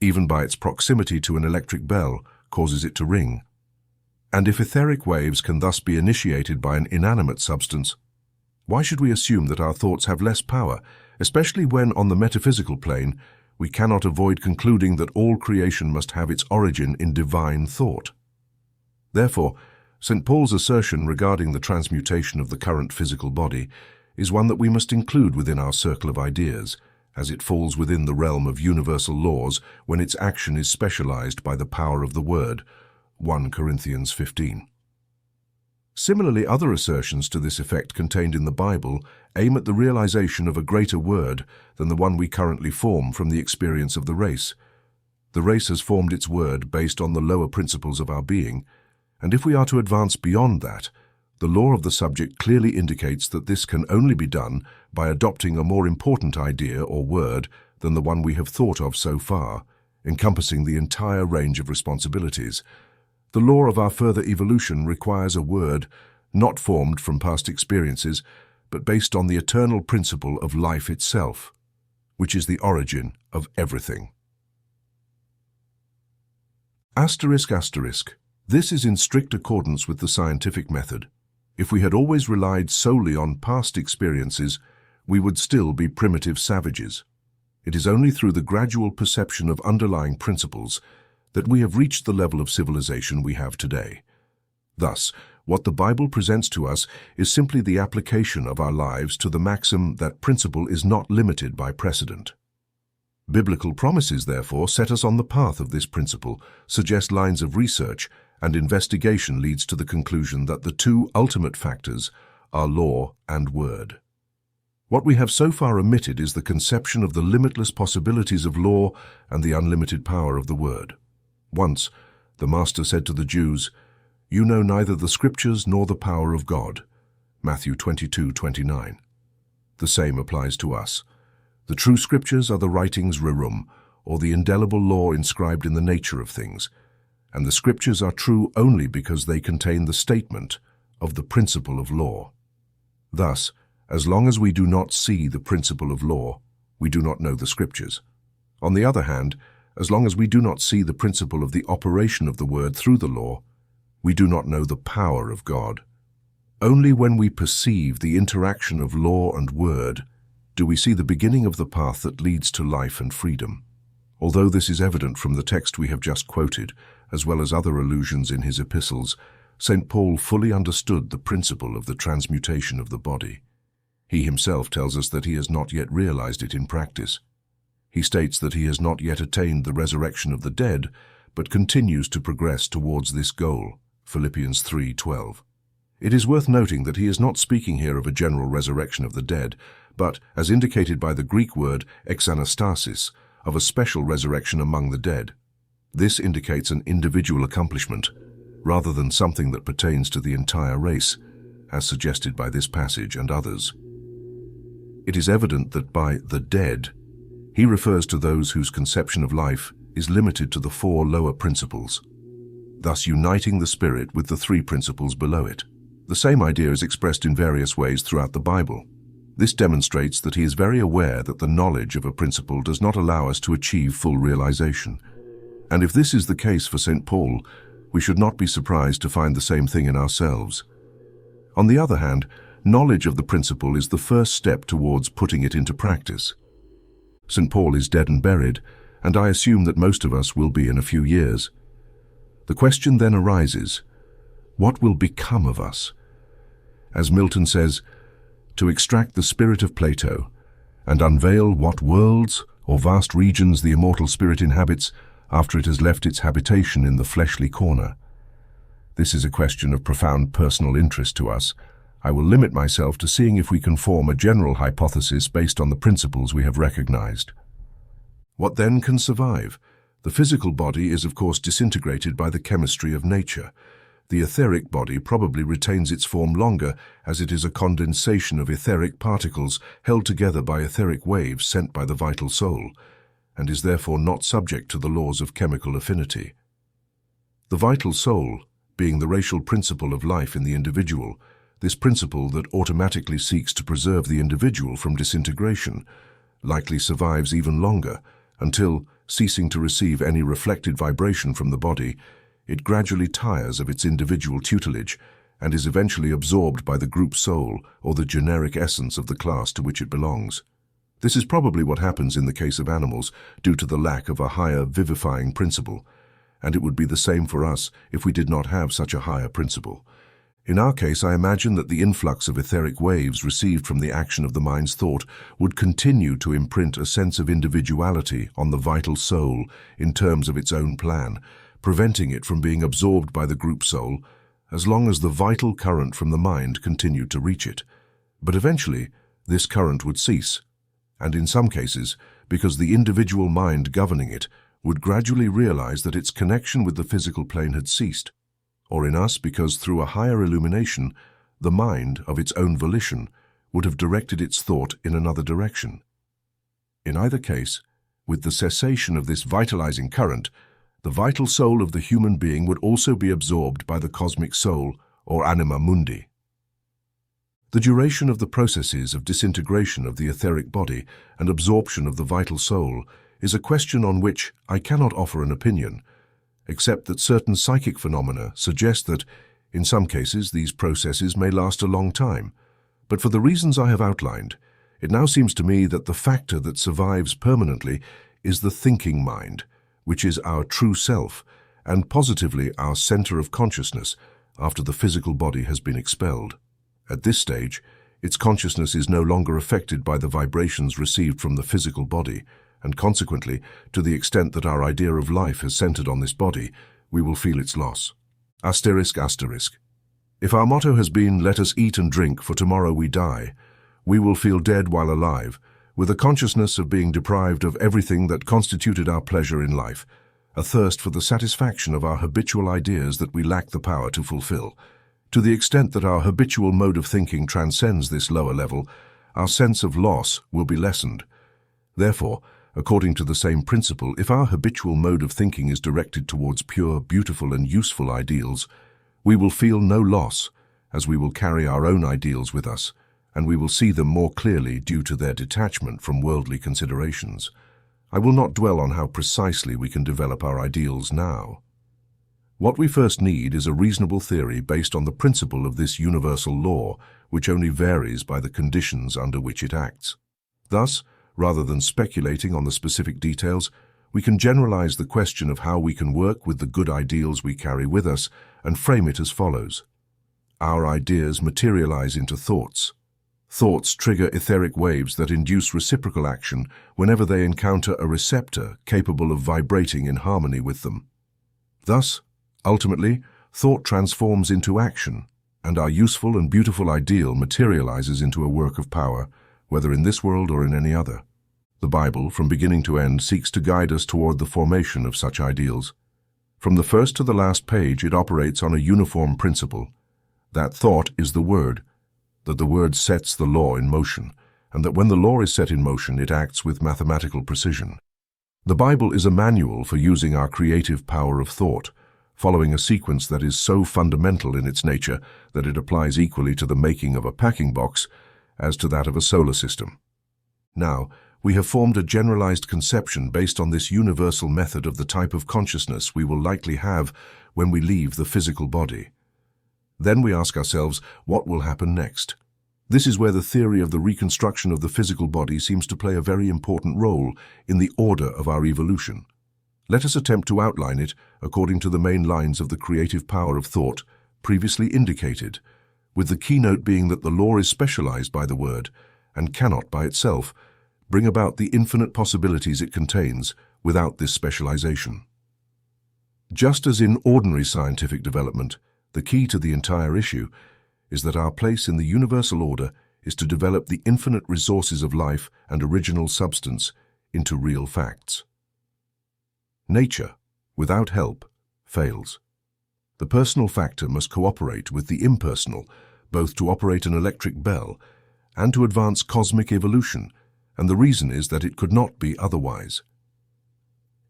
even by its proximity to an electric bell, causes it to ring. And if etheric waves can thus be initiated by an inanimate substance, why should we assume that our thoughts have less power, especially when, on the metaphysical plane, we cannot avoid concluding that all creation must have its origin in divine thought? Therefore, St. Paul's assertion regarding the transmutation of the current physical body is one that we must include within our circle of ideas, as it falls within the realm of universal laws when its action is specialized by the power of the Word, 1 Corinthians 15. Similarly, other assertions to this effect contained in the Bible aim at the realization of a greater word than the one we currently form from the experience of the race. The race has formed its word based on the lower principles of our being, and if we are to advance beyond that, the law of the subject clearly indicates that this can only be done by adopting a more important idea or word than the one we have thought of so far, encompassing the entire range of responsibilities. The law of our further evolution requires a word not formed from past experiences, but based on the eternal principle of life itself, which is the origin of everything. Asterisk, asterisk. This is in strict accordance with the scientific method. If we had always relied solely on past experiences, we would still be primitive savages. It is only through the gradual perception of underlying principles that we have reached the level of civilization we have today. Thus, what the Bible presents to us is simply the application of our lives to the maxim that principle is not limited by precedent. Biblical promises, therefore, set us on the path of this principle, suggest lines of research, and investigation leads to the conclusion that the two ultimate factors are law and word. What we have so far omitted is the conception of the limitless possibilities of law and the unlimited power of the word. Once, the Master said to the Jews, "You know neither the Scriptures nor the power of God." Matthew 22:29. The same applies to us. The true Scriptures are the writings rerum, or the indelible law inscribed in the nature of things, and the Scriptures are true only because they contain the statement of the principle of law. Thus, as long as we do not see the principle of law, we do not know the Scriptures. On the other hand, as long as we do not see the principle of the operation of the Word through the law, we do not know the power of God. Only when we perceive the interaction of law and Word do we see the beginning of the path that leads to life and freedom. Although this is evident from the text we have just quoted, as well as other allusions in his epistles, St. Paul fully understood the principle of the transmutation of the body. He himself tells us that he has not yet realized it in practice. He states that he has not yet attained the resurrection of the dead, but continues to progress towards this goal. Philippians 3:12. It is worth noting that he is not speaking here of a general resurrection of the dead, but, as indicated by the Greek word exanastasis, of a special resurrection among the dead. This indicates an individual accomplishment, rather than something that pertains to the entire race, as suggested by this passage and others. It is evident that by the dead, he refers to those whose conception of life is limited to the four lower principles, thus uniting the spirit with the three principles below it. The same idea is expressed in various ways throughout the Bible. This demonstrates that he is very aware that the knowledge of a principle does not allow us to achieve full realization. And if this is the case for St. Paul, we should not be surprised to find the same thing in ourselves. On the other hand, knowledge of the principle is the first step towards putting it into practice. St. Paul is dead and buried, and I assume that most of us will be in a few years. The question then arises, what will become of us? As Milton says, to extract the spirit of Plato and unveil what worlds or vast regions the immortal spirit inhabits after it has left its habitation in the fleshly corner. This is a question of profound personal interest to us. I will limit myself to seeing if we can form a general hypothesis based on the principles we have recognized. What then can survive? The physical body is of course disintegrated by the chemistry of nature. The etheric body probably retains its form longer, as it is a condensation of etheric particles held together by etheric waves sent by the vital soul, and is therefore not subject to the laws of chemical affinity. The vital soul, being the racial principle of life in the individual, this principle that automatically seeks to preserve the individual from disintegration, likely survives even longer, until, ceasing to receive any reflected vibration from the body, it gradually tires of its individual tutelage and is eventually absorbed by the group soul or the generic essence of the class to which it belongs. This is probably what happens in the case of animals due to the lack of a higher vivifying principle, and it would be the same for us if we did not have such a higher principle. In our case, I imagine that the influx of etheric waves received from the action of the mind's thought would continue to imprint a sense of individuality on the vital soul in terms of its own plan, preventing it from being absorbed by the group soul as long as the vital current from the mind continued to reach it. But eventually, this current would cease, and in some cases, because the individual mind governing it would gradually realize that its connection with the physical plane had ceased, or in us because through a higher illumination, the mind, of its own volition, would have directed its thought in another direction. In either case, with the cessation of this vitalizing current, the vital soul of the human being would also be absorbed by the cosmic soul, or anima mundi. The duration of the processes of disintegration of the etheric body and absorption of the vital soul is a question on which I cannot offer an opinion, except that certain psychic phenomena suggest that, in some cases, these processes may last a long time. But for the reasons I have outlined, it now seems to me that the factor that survives permanently is the thinking mind, which is our true self, and positively our center of consciousness after the physical body has been expelled. At this stage, its consciousness is no longer affected by the vibrations received from the physical body, and consequently, to the extent that our idea of life has centered on this body, we will feel its loss. Asterisk, asterisk. If our motto has been, "Let us eat and drink, for tomorrow we die," we will feel dead while alive, with a consciousness of being deprived of everything that constituted our pleasure in life, a thirst for the satisfaction of our habitual ideas that we lack the power to fulfill. To the extent that our habitual mode of thinking transcends this lower level, our sense of loss will be lessened. Therefore, according to the same principle, if our habitual mode of thinking is directed towards pure, beautiful, and useful ideals, we will feel no loss, as we will carry our own ideals with us, and we will see them more clearly due to their detachment from worldly considerations. I will not dwell on how precisely we can develop our ideals now. What we first need is a reasonable theory based on the principle of this universal law, which only varies by the conditions under which it acts. Thus, rather than speculating on the specific details, we can generalize the question of how we can work with the good ideals we carry with us and frame it as follows. Our ideas materialize into thoughts. Thoughts trigger etheric waves that induce reciprocal action whenever they encounter a receptor capable of vibrating in harmony with them. Thus, ultimately, thought transforms into action, and our useful and beautiful ideal materializes into a work of power, whether in this world or in any other. The Bible, from beginning to end, seeks to guide us toward the formation of such ideals. From the first to the last page, it operates on a uniform principle. That thought is the Word, that the Word sets the law in motion, and that when the law is set in motion, it acts with mathematical precision. The Bible is a manual for using our creative power of thought, following a sequence that is so fundamental in its nature that it applies equally to the making of a packing box as to that of a solar system. Now, we have formed a generalized conception based on this universal method of the type of consciousness we will likely have when we leave the physical body. Then we ask ourselves, what will happen next? This is where the theory of the reconstruction of the physical body seems to play a very important role in the order of our evolution. Let us attempt to outline it according to the main lines of the creative power of thought previously indicated, with the keynote being that the law is specialized by the Word and cannot by itself bring about the infinite possibilities it contains without this specialization. Just as in ordinary scientific development, the key to the entire issue is that our place in the universal order is to develop the infinite resources of life and original substance into real facts. Nature, without help, fails. The personal factor must cooperate with the impersonal, both to operate an electric bell and to advance cosmic evolution, and the reason is that it could not be otherwise.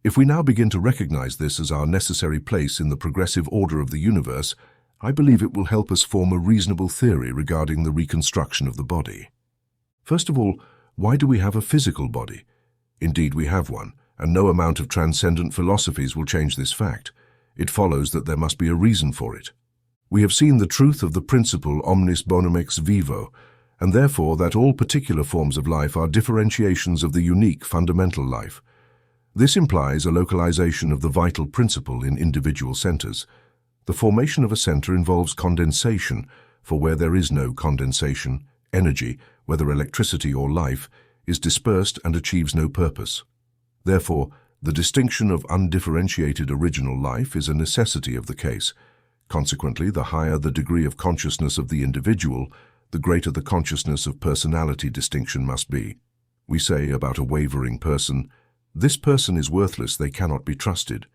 If we now begin to recognize this as our necessary place in the progressive order of the universe, I believe it will help us form a reasonable theory regarding the reconstruction of the body. First of all, why do we have a physical body? Indeed, we have one, and no amount of transcendent philosophies will change this fact. It follows that there must be a reason for it. We have seen the truth of the principle omnis bonum ex vivo, and therefore that all particular forms of life are differentiations of the unique fundamental life. This implies a localization of the vital principle in individual centers. The formation of a center involves condensation, for where there is no condensation, energy, whether electricity or life, is dispersed and achieves no purpose. Therefore, the distinction of undifferentiated original life is a necessity of the case. Consequently, the higher the degree of consciousness of the individual, the greater the consciousness of personality distinction must be. We say about a wavering person, "This person is worthless, they cannot be trusted."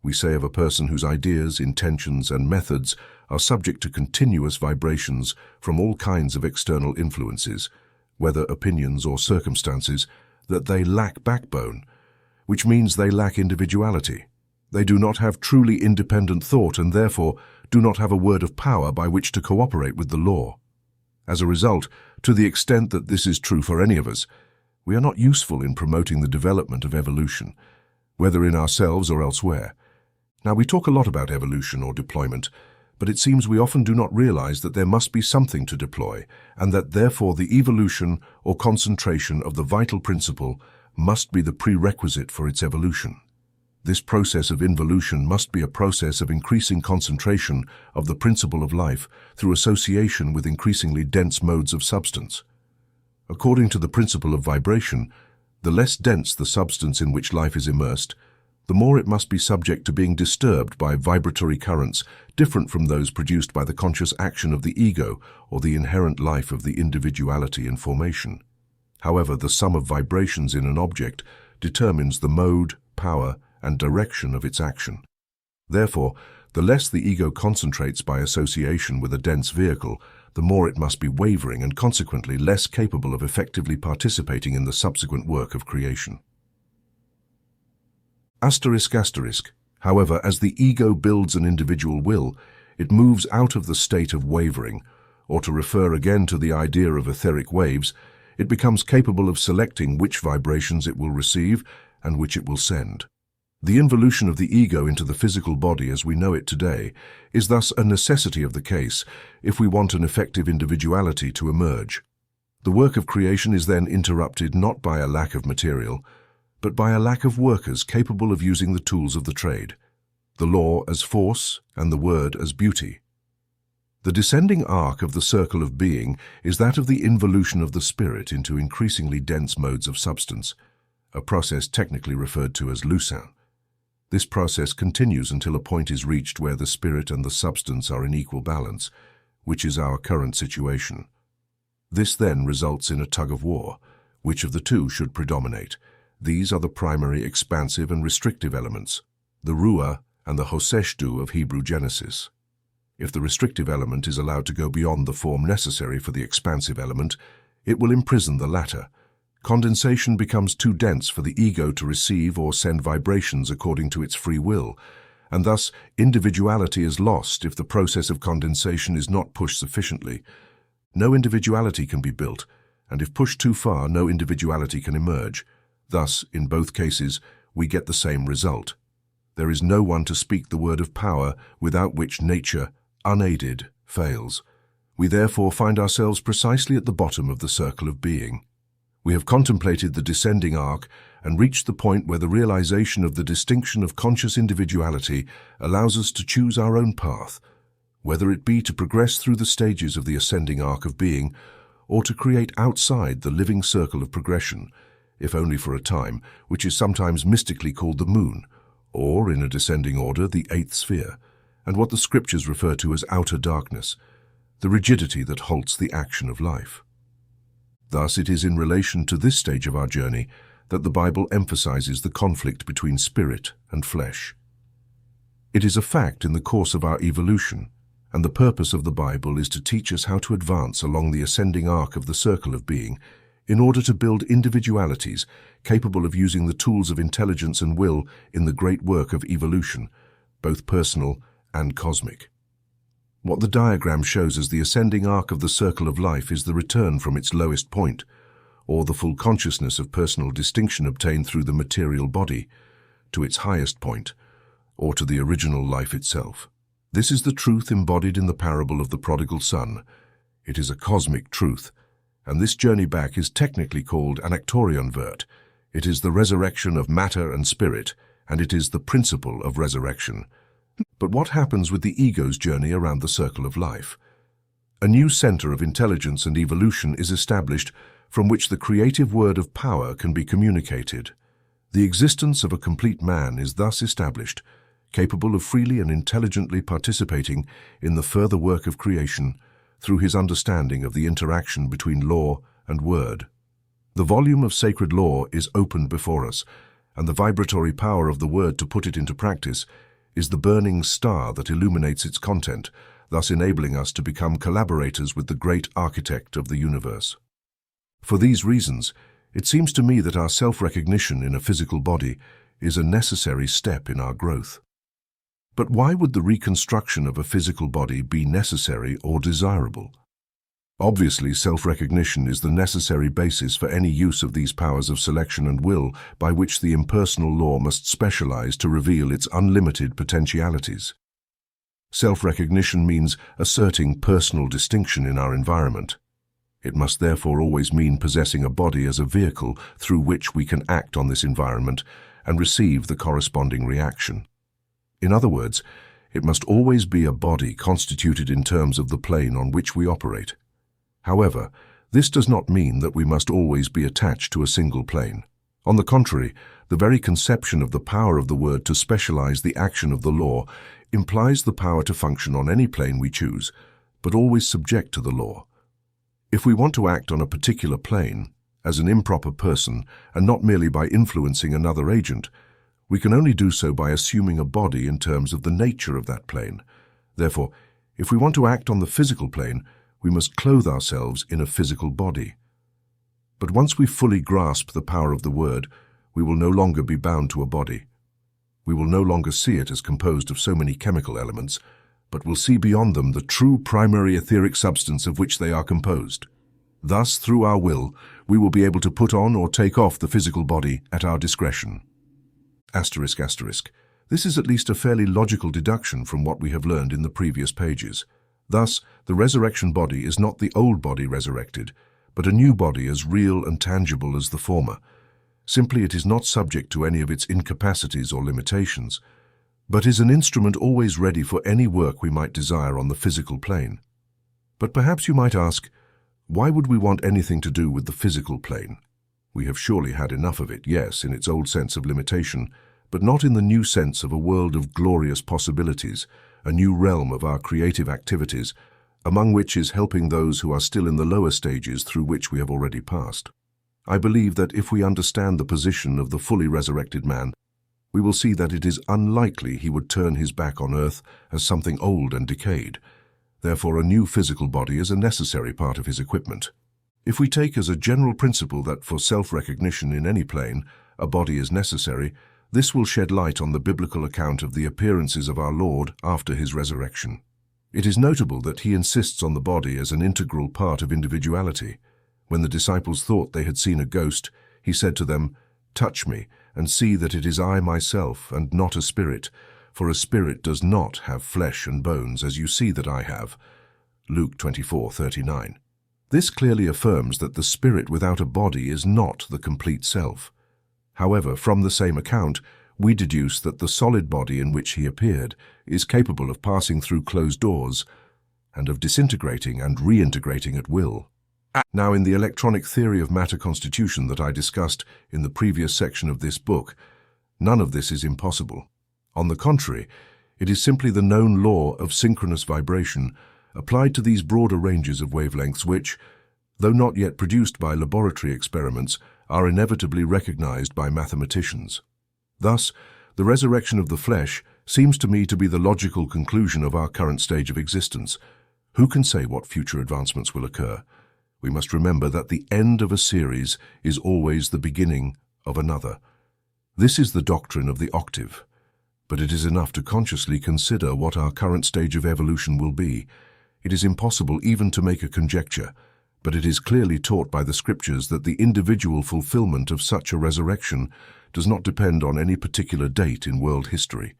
We say of a person whose ideas, intentions, and methods are subject to continuous vibrations from all kinds of external influences, whether opinions or circumstances, that they lack backbone, which means they lack individuality. They do not have truly independent thought and therefore do not have a word of power by which to cooperate with the law. As a result, to the extent that this is true for any of us, we are not useful in promoting the development of evolution, whether in ourselves or elsewhere. Now, we talk a lot about evolution or deployment, but it seems we often do not realize that there must be something to deploy, and that therefore the evolution or concentration of the vital principle must be the prerequisite for its evolution. This process of involution must be a process of increasing concentration of the principle of life through association with increasingly dense modes of substance. According to the principle of vibration, the less dense the substance in which life is immersed, the more it must be subject to being disturbed by vibratory currents different from those produced by the conscious action of the ego or the inherent life of the individuality in formation. However, the sum of vibrations in an object determines the mode, power, and direction of its action. Therefore, the less the ego concentrates by association with a dense vehicle, the more it must be wavering and consequently less capable of effectively participating in the subsequent work of creation. ***. However, as the ego builds an individual will, it moves out of the state of wavering, or to refer again to the idea of etheric waves, it becomes capable of selecting which vibrations it will receive and which it will send. The involution of the ego into the physical body as we know it today is thus a necessity of the case if we want an effective individuality to emerge. The work of creation is then interrupted not by a lack of material, but by a lack of workers capable of using the tools of the trade, the law as force and the word as beauty. The descending arc of the circle of being is that of the involution of the spirit into increasingly dense modes of substance, a process technically referred to as lucin. This process continues until a point is reached where the spirit and the substance are in equal balance, which is our current situation. This then results in a tug-of-war. Which of the two should predominate? These are the primary expansive and restrictive elements, the ruah and the hoseshdu of Hebrew Genesis. If the restrictive element is allowed to go beyond the form necessary for the expansive element, it will imprison the latter. Condensation becomes too dense for the ego to receive or send vibrations according to its free will, and thus individuality is lost if the process of condensation is not pushed sufficiently. No individuality can be built, and if pushed too far, no individuality can emerge. Thus, in both cases, we get the same result. There is no one to speak the word of power without which nature, unaided, fails. We therefore find ourselves precisely at the bottom of the circle of being. We have contemplated the descending arc and reached the point where the realization of the distinction of conscious individuality allows us to choose our own path, whether it be to progress through the stages of the ascending arc of being or to create outside the living circle of progression, if only for a time, which is sometimes mystically called the moon, or, in a descending order, the eighth sphere, and what the scriptures refer to as outer darkness, the rigidity that halts the action of life. Thus, it is in relation to this stage of our journey that the Bible emphasizes the conflict between spirit and flesh. It is a fact in the course of our evolution, and the purpose of the Bible is to teach us how to advance along the ascending arc of the circle of being in order to build individualities capable of using the tools of intelligence and will in the great work of evolution, both personal and cosmic. What the diagram shows as the ascending arc of the circle of life is the return from its lowest point, or the full consciousness of personal distinction obtained through the material body, to its highest point, or to the original life itself. This is the truth embodied in the parable of the prodigal son. It is a cosmic truth, and this journey back is technically called anaktorionvert. It is the resurrection of matter and spirit, and it is the principle of resurrection. But what happens with the ego's journey around the circle of life? A new center of intelligence and evolution is established from which the creative word of power can be communicated. The existence of a complete man is thus established, capable of freely and intelligently participating in the further work of creation through his understanding of the interaction between law and word. The volume of sacred law is opened before us, and the vibratory power of the word to put it into practice is the burning star that illuminates its content, thus enabling us to become collaborators with the great architect of the universe. For these reasons, it seems to me that our self-recognition in a physical body is a necessary step in our growth. But why would the reconstruction of a physical body be necessary or desirable? Obviously, self-recognition is the necessary basis for any use of these powers of selection and will by which the impersonal law must specialize to reveal its unlimited potentialities. Self-recognition means asserting personal distinction in our environment. It must therefore always mean possessing a body as a vehicle through which we can act on this environment and receive the corresponding reaction. In other words, it must always be a body constituted in terms of the plane on which we operate. However, this does not mean that we must always be attached to a single plane. On the contrary, the very conception of the power of the word to specialize the action of the law implies the power to function on any plane we choose, but always subject to the law. If we want to act on a particular plane, as an improper person, and not merely by influencing another agent, we can only do so by assuming a body in terms of the nature of that plane. Therefore, if we want to act on the physical plane, we must clothe ourselves in a physical body. But once we fully grasp the power of the word, we will no longer be bound to a body. We will no longer see it as composed of so many chemical elements, but will see beyond them the true primary etheric substance of which they are composed. Thus, through our will, we will be able to put on or take off the physical body at our discretion. Asterisk, asterisk. This is at least a fairly logical deduction from what we have learned in the previous pages. Thus, the resurrection body is not the old body resurrected, but a new body as real and tangible as the former. Simply, it is not subject to any of its incapacities or limitations, but is an instrument always ready for any work we might desire on the physical plane. But perhaps you might ask, why would we want anything to do with the physical plane? We have surely had enough of it, yes, in its old sense of limitation, but not in the new sense of a world of glorious possibilities, a new realm of our creative activities, among which is helping those who are still in the lower stages through which we have already passed. I believe that if we understand the position of the fully resurrected man, we will see that it is unlikely he would turn his back on earth as something old and decayed. Therefore, a new physical body is a necessary part of his equipment. If we take as a general principle that for self-recognition in any plane, a body is necessary, this will shed light on the biblical account of the appearances of our Lord after his resurrection. It is notable that he insists on the body as an integral part of individuality. When the disciples thought they had seen a ghost, he said to them, "Touch me, and see that it is I myself, and not a spirit, for a spirit does not have flesh and bones, as you see that I have." Luke 24:39. This clearly affirms that the spirit without a body is not the complete self. However, from the same account, we deduce that the solid body in which he appeared is capable of passing through closed doors and of disintegrating and reintegrating at will. Now, in the electronic theory of matter constitution that I discussed in the previous section of this book, none of this is impossible. On the contrary, it is simply the known law of synchronous vibration applied to these broader ranges of wavelengths which, though not yet produced by laboratory experiments, are inevitably recognized by mathematicians. Thus, the resurrection of the flesh seems to me to be the logical conclusion of our current stage of existence. Who can say what future advancements will occur? We must remember that the end of a series is always the beginning of another. This is the doctrine of the octave, but it is enough to consciously consider what our current stage of evolution will be. It is impossible even to make a conjecture, but it is clearly taught by the scriptures that the individual fulfillment of such a resurrection does not depend on any particular date in world history.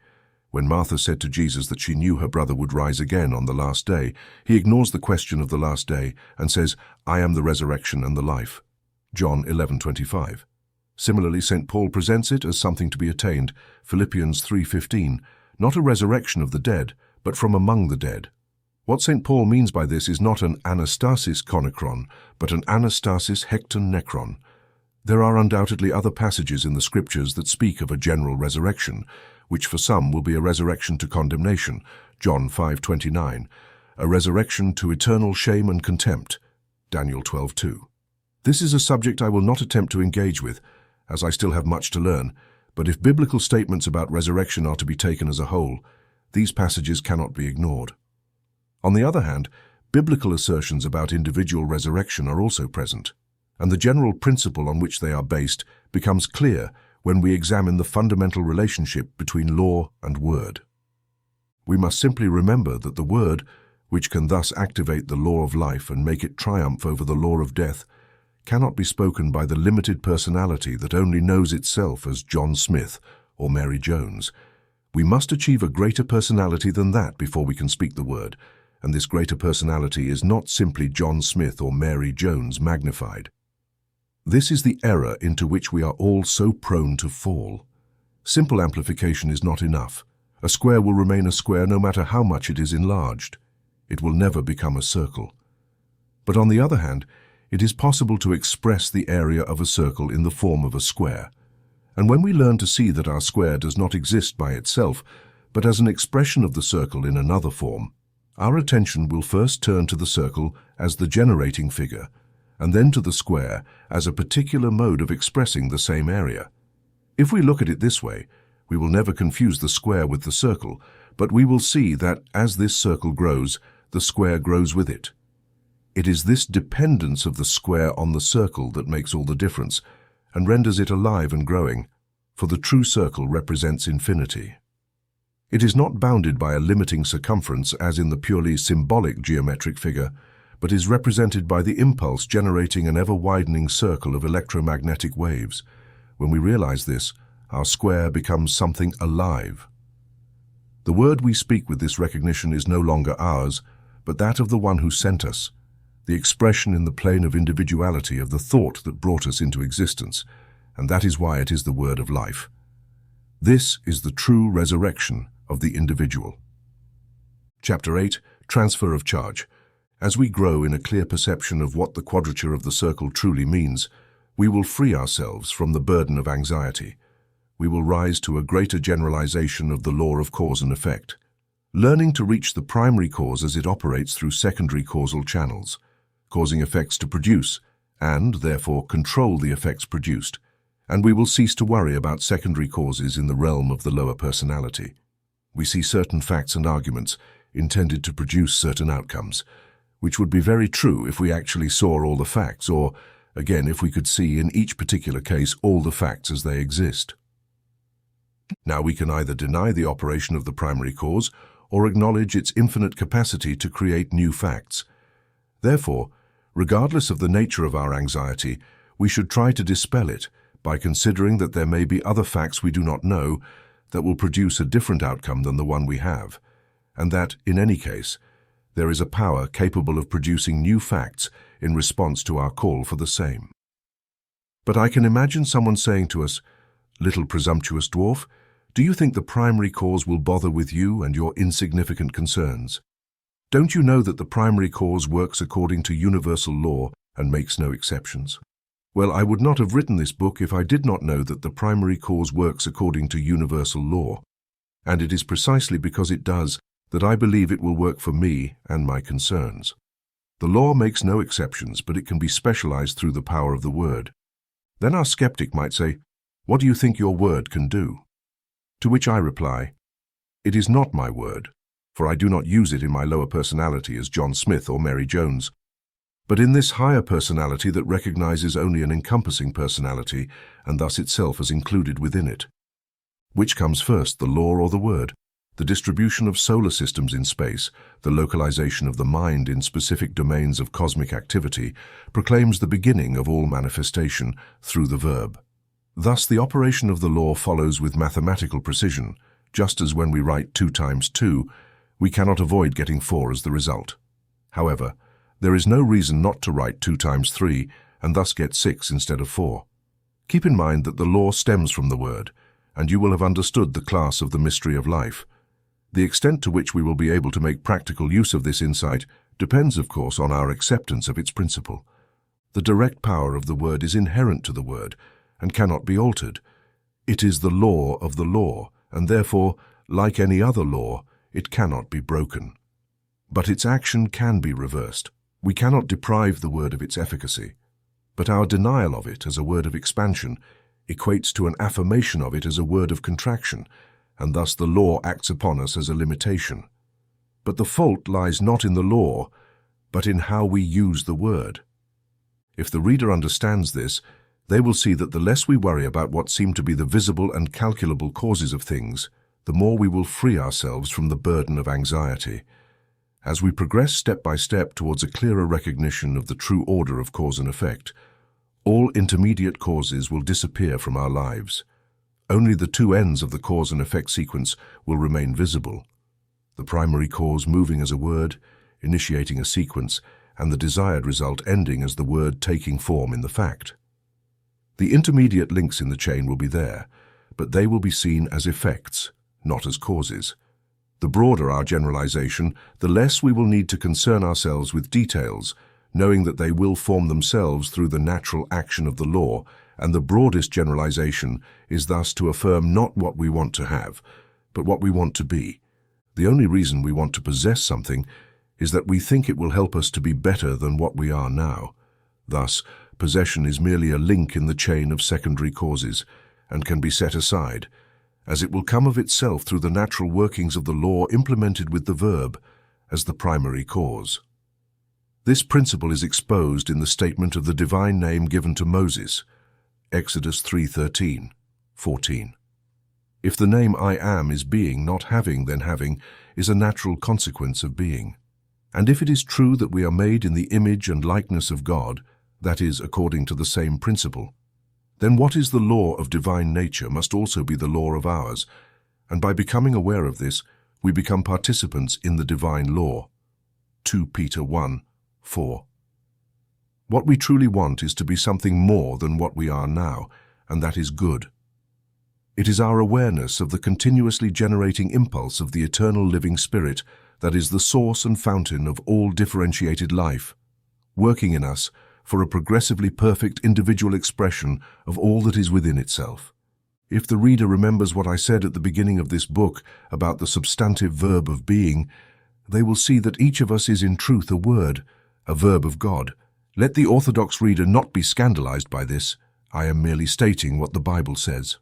When Martha said to Jesus that she knew her brother would rise again on the last day, he ignores the question of the last day and says, "I am the resurrection and the life." John 11:25. Similarly, St. Paul presents it as something to be attained, Philippians 3:15, not a resurrection of the dead, but from among the dead. What St. Paul means by this is not an anastasis konechron, but an anastasis hekton nekron. There are undoubtedly other passages in the scriptures that speak of a general resurrection, which for some will be a resurrection to condemnation, John 5:29, a resurrection to eternal shame and contempt, Daniel 12:2. This is a subject I will not attempt to engage with, as I still have much to learn, but if biblical statements about resurrection are to be taken as a whole, these passages cannot be ignored. On the other hand, biblical assertions about individual resurrection are also present, and the general principle on which they are based becomes clear when we examine the fundamental relationship between law and word. We must simply remember that the word, which can thus activate the law of life and make it triumph over the law of death, cannot be spoken by the limited personality that only knows itself as John Smith or Mary Jones. We must achieve a greater personality than that before we can speak the word, and this greater personality is not simply John Smith or Mary Jones magnified. This is the error into which we are all so prone to fall. Simple amplification is not enough. A square will remain a square no matter how much it is enlarged. It will never become a circle. But on the other hand, it is possible to express the area of a circle in the form of a square. And when we learn to see that our square does not exist by itself, but as an expression of the circle in another form, our attention will first turn to the circle as the generating figure, and then to the square as a particular mode of expressing the same area. If we look at it this way, we will never confuse the square with the circle, but we will see that as this circle grows, the square grows with it. It is this dependence of the square on the circle that makes all the difference and renders it alive and growing, for the true circle represents infinity. It is not bounded by a limiting circumference as in the purely symbolic geometric figure, but is represented by the impulse generating an ever-widening circle of electromagnetic waves. When we realize this, our square becomes something alive. The word we speak with this recognition is no longer ours, but that of the one who sent us, the expression in the plane of individuality of the thought that brought us into existence, and that is why it is the word of life. This is the true resurrection of the individual. Chapter 8, Transfer of Charge. As we grow in a clear perception of what the quadrature of the circle truly means, we will free ourselves from the burden of anxiety. We will rise to a greater generalization of the law of cause and effect, learning to reach the primary cause as it operates through secondary causal channels, causing effects to produce, and, therefore, control the effects produced. And we will cease to worry about secondary causes in the realm of the lower personality. We see certain facts and arguments intended to produce certain outcomes, which would be very true if we actually saw all the facts, or, again, if we could see in each particular case all the facts as they exist. Now we can either deny the operation of the primary cause or acknowledge its infinite capacity to create new facts. Therefore, regardless of the nature of our anxiety, we should try to dispel it by considering that there may be other facts we do not know that will produce a different outcome than the one we have, and that, in any case, there is a power capable of producing new facts in response to our call for the same. But I can imagine someone saying to us, "Little presumptuous dwarf, do you think the primary cause will bother with you and your insignificant concerns? Don't you know that the primary cause works according to universal law and makes no exceptions?" Well, I would not have written this book if I did not know that the primary cause works according to universal law. And it is precisely because it does that I believe it will work for me and my concerns. The law makes no exceptions, but it can be specialized through the power of the word. Then our skeptic might say, "What do you think your word can do?" To which I reply, "It is not my word, for I do not use it in my lower personality as John Smith or Mary Jones, but in this higher personality that recognizes only an encompassing personality and thus itself as included within it. Which comes first, the law or the word? The distribution of solar systems in space, the localization of the mind in specific domains of cosmic activity, proclaims the beginning of all manifestation through the verb. Thus the operation of the law follows with mathematical precision, just as when we write 2 times 2, we cannot avoid getting 4 as the result. However, there is no reason not to write 2 times 3 and thus get 6 instead of 4. Keep in mind that the law stems from the word, and you will have understood the class of the mystery of life. The extent to which we will be able to make practical use of this insight depends, of course, on our acceptance of its principle. The direct power of the word is inherent to the word and cannot be altered. It is the law of the law, and therefore, like any other law, it cannot be broken. But its action can be reversed. We cannot deprive the word of its efficacy, but our denial of it as a word of expansion equates to an affirmation of it as a word of contraction, and thus the law acts upon us as a limitation. But the fault lies not in the law, but in how we use the word. If the reader understands this, they will see that the less we worry about what seem to be the visible and calculable causes of things, the more we will free ourselves from the burden of anxiety. As we progress step by step towards a clearer recognition of the true order of cause and effect, all intermediate causes will disappear from our lives. Only the 2 ends of the cause and effect sequence will remain visible. The primary cause moving as a word, initiating a sequence, and the desired result ending as the word taking form in the fact. The intermediate links in the chain will be there, but they will be seen as effects, not as causes. The broader our generalization, the less we will need to concern ourselves with details, knowing that they will form themselves through the natural action of the law, and the broadest generalization is thus to affirm not what we want to have, but what we want to be. The only reason we want to possess something is that we think it will help us to be better than what we are now. Thus, possession is merely a link in the chain of secondary causes, and can be set aside, as it will come of itself through the natural workings of the law implemented with the verb as the primary cause. This principle is exposed in the statement of the divine name given to Moses, Exodus 3:13, 14. If the name I am is being, not having, then having is a natural consequence of being. And if it is true that we are made in the image and likeness of God, that is, according to the same principle, then what is the law of divine nature must also be the law of ours, and by becoming aware of this, we become participants in the divine law. 2 Peter 1:4. What we truly want is to be something more than what we are now, and that is good. It is our awareness of the continuously generating impulse of the eternal living Spirit that is the source and fountain of all differentiated life, working in us for a progressively perfect individual expression of all that is within itself. If the reader remembers what I said at the beginning of this book about the substantive verb of being, they will see that each of us is in truth a word, a verb of God. Let the orthodox reader not be scandalized by this. I am merely stating what the Bible says.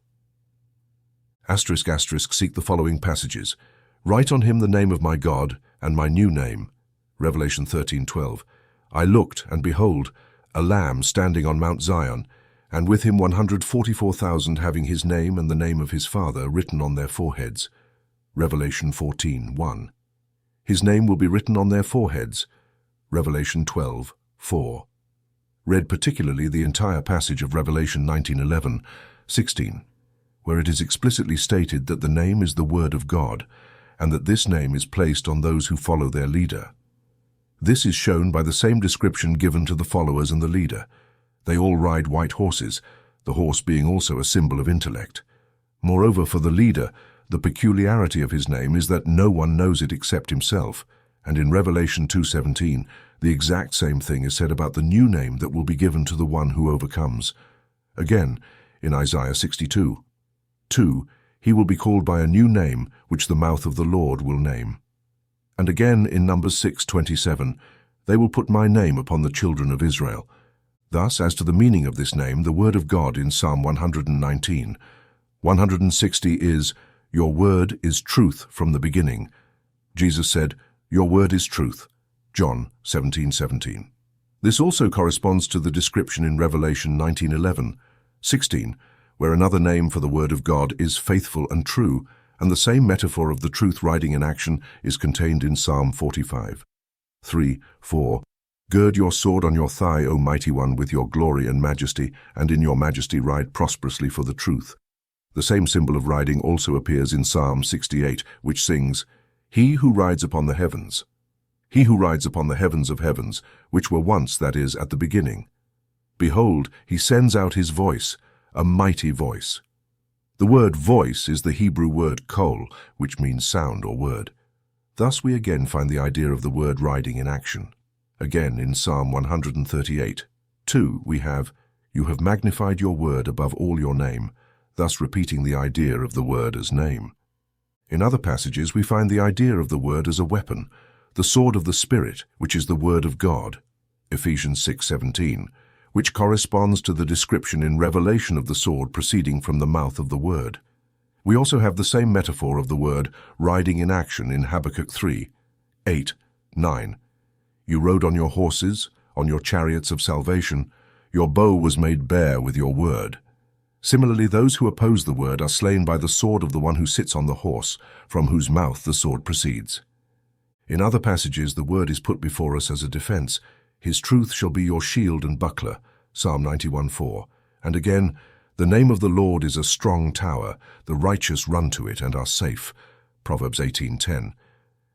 ***, seek the following passages. Write on him the name of my God and my new name. Revelation 13:12. I looked, and behold, a lamb standing on Mount Zion, and with him 144,000 having his name and the name of his Father written on their foreheads. Revelation 14:1. His name will be written on their foreheads. Revelation 12:4. Read particularly the entire passage of Revelation 19:11-16, where it is explicitly stated that the name is the Word of God, and that this name is placed on those who follow their leader. This is shown by the same description given to the followers and the leader. They all ride white horses, the horse being also a symbol of intellect. Moreover, for the leader, the peculiarity of his name is that no one knows it except himself, and in Revelation 2:17, the exact same thing is said about the new name that will be given to the one who overcomes. Again, in Isaiah 62:2, he will be called by a new name which the mouth of the Lord will name. And again in Numbers 6:27, they will put my name upon the children of Israel. Thus, as to the meaning of this name, the word of God in Psalm 119:160 is, Your word is truth from the beginning. Jesus said, Your word is truth. John 17:17. This also corresponds to the description in Revelation 19:11-16, where another name for the word of God is faithful and true, and the same metaphor of the truth riding in action is contained in Psalm 45:3-4. Gird your sword on your thigh, O mighty one, with your glory and majesty, and in your majesty ride prosperously for the truth. The same symbol of riding also appears in Psalm 68, which sings, He who rides upon the heavens. He who rides upon the heavens of heavens, which were once, that is, at the beginning. Behold, he sends out his voice, a mighty voice. The word voice is the Hebrew word kol, which means sound or word. Thus we again find the idea of the word riding in action. Again in Psalm 138:2 we have, You have magnified your word above all your name, thus repeating the idea of the word as name. In other passages we find the idea of the word as a weapon, the sword of the Spirit, which is the word of God, Ephesians 6:17, which corresponds to the description in Revelation of the sword proceeding from the mouth of the word. We also have the same metaphor of the word riding in action in Habakkuk 3:8-9. You rode on your horses, on your chariots of salvation. Your bow was made bare with your word. Similarly, those who oppose the word are slain by the sword of the one who sits on the horse, from whose mouth the sword proceeds. In other passages, the word is put before us as a defense. His truth shall be your shield and buckler, Psalm 91:4. And again, the name of the Lord is a strong tower. The righteous run to it and are safe, Proverbs 18:10.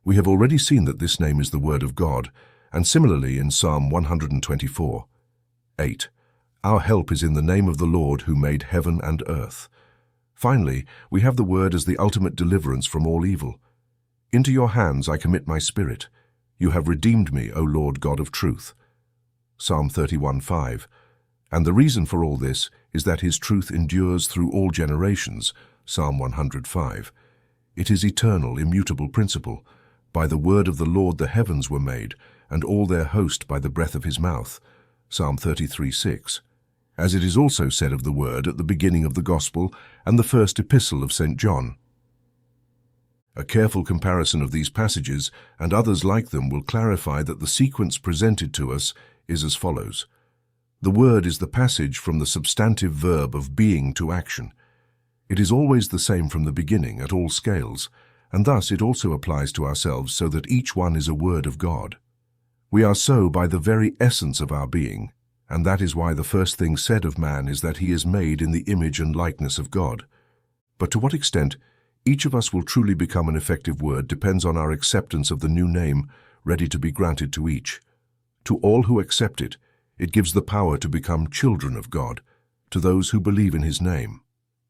We have already seen that this name is the word of God, and similarly in Psalm 124:8, Our help is in the name of the Lord who made heaven and earth. Finally, we have the word as the ultimate deliverance from all evil. Into your hands I commit my spirit. You have redeemed me, O Lord God of truth. Psalm 31:5. And the reason for all this is that his truth endures through all generations, Psalm 105. It is eternal, immutable principle. By the word of the Lord the heavens were made, and all their host by the breath of his mouth, Psalm 33:6. As it is also said of the word at the beginning of the Gospel and the first epistle of St. John. A careful comparison of these passages and others like them will clarify that the sequence presented to us is as follows. The word is the passage from the substantive verb of being to action. It is always the same from the beginning at all scales, and thus it also applies to ourselves so that each one is a word of God. We are so by the very essence of our being, and that is why the first thing said of man is that he is made in the image and likeness of God. But to what extent each of us will truly become an effective word depends on our acceptance of the new name ready to be granted to each. To all who accept it, it gives the power to become children of God, to those who believe in his name.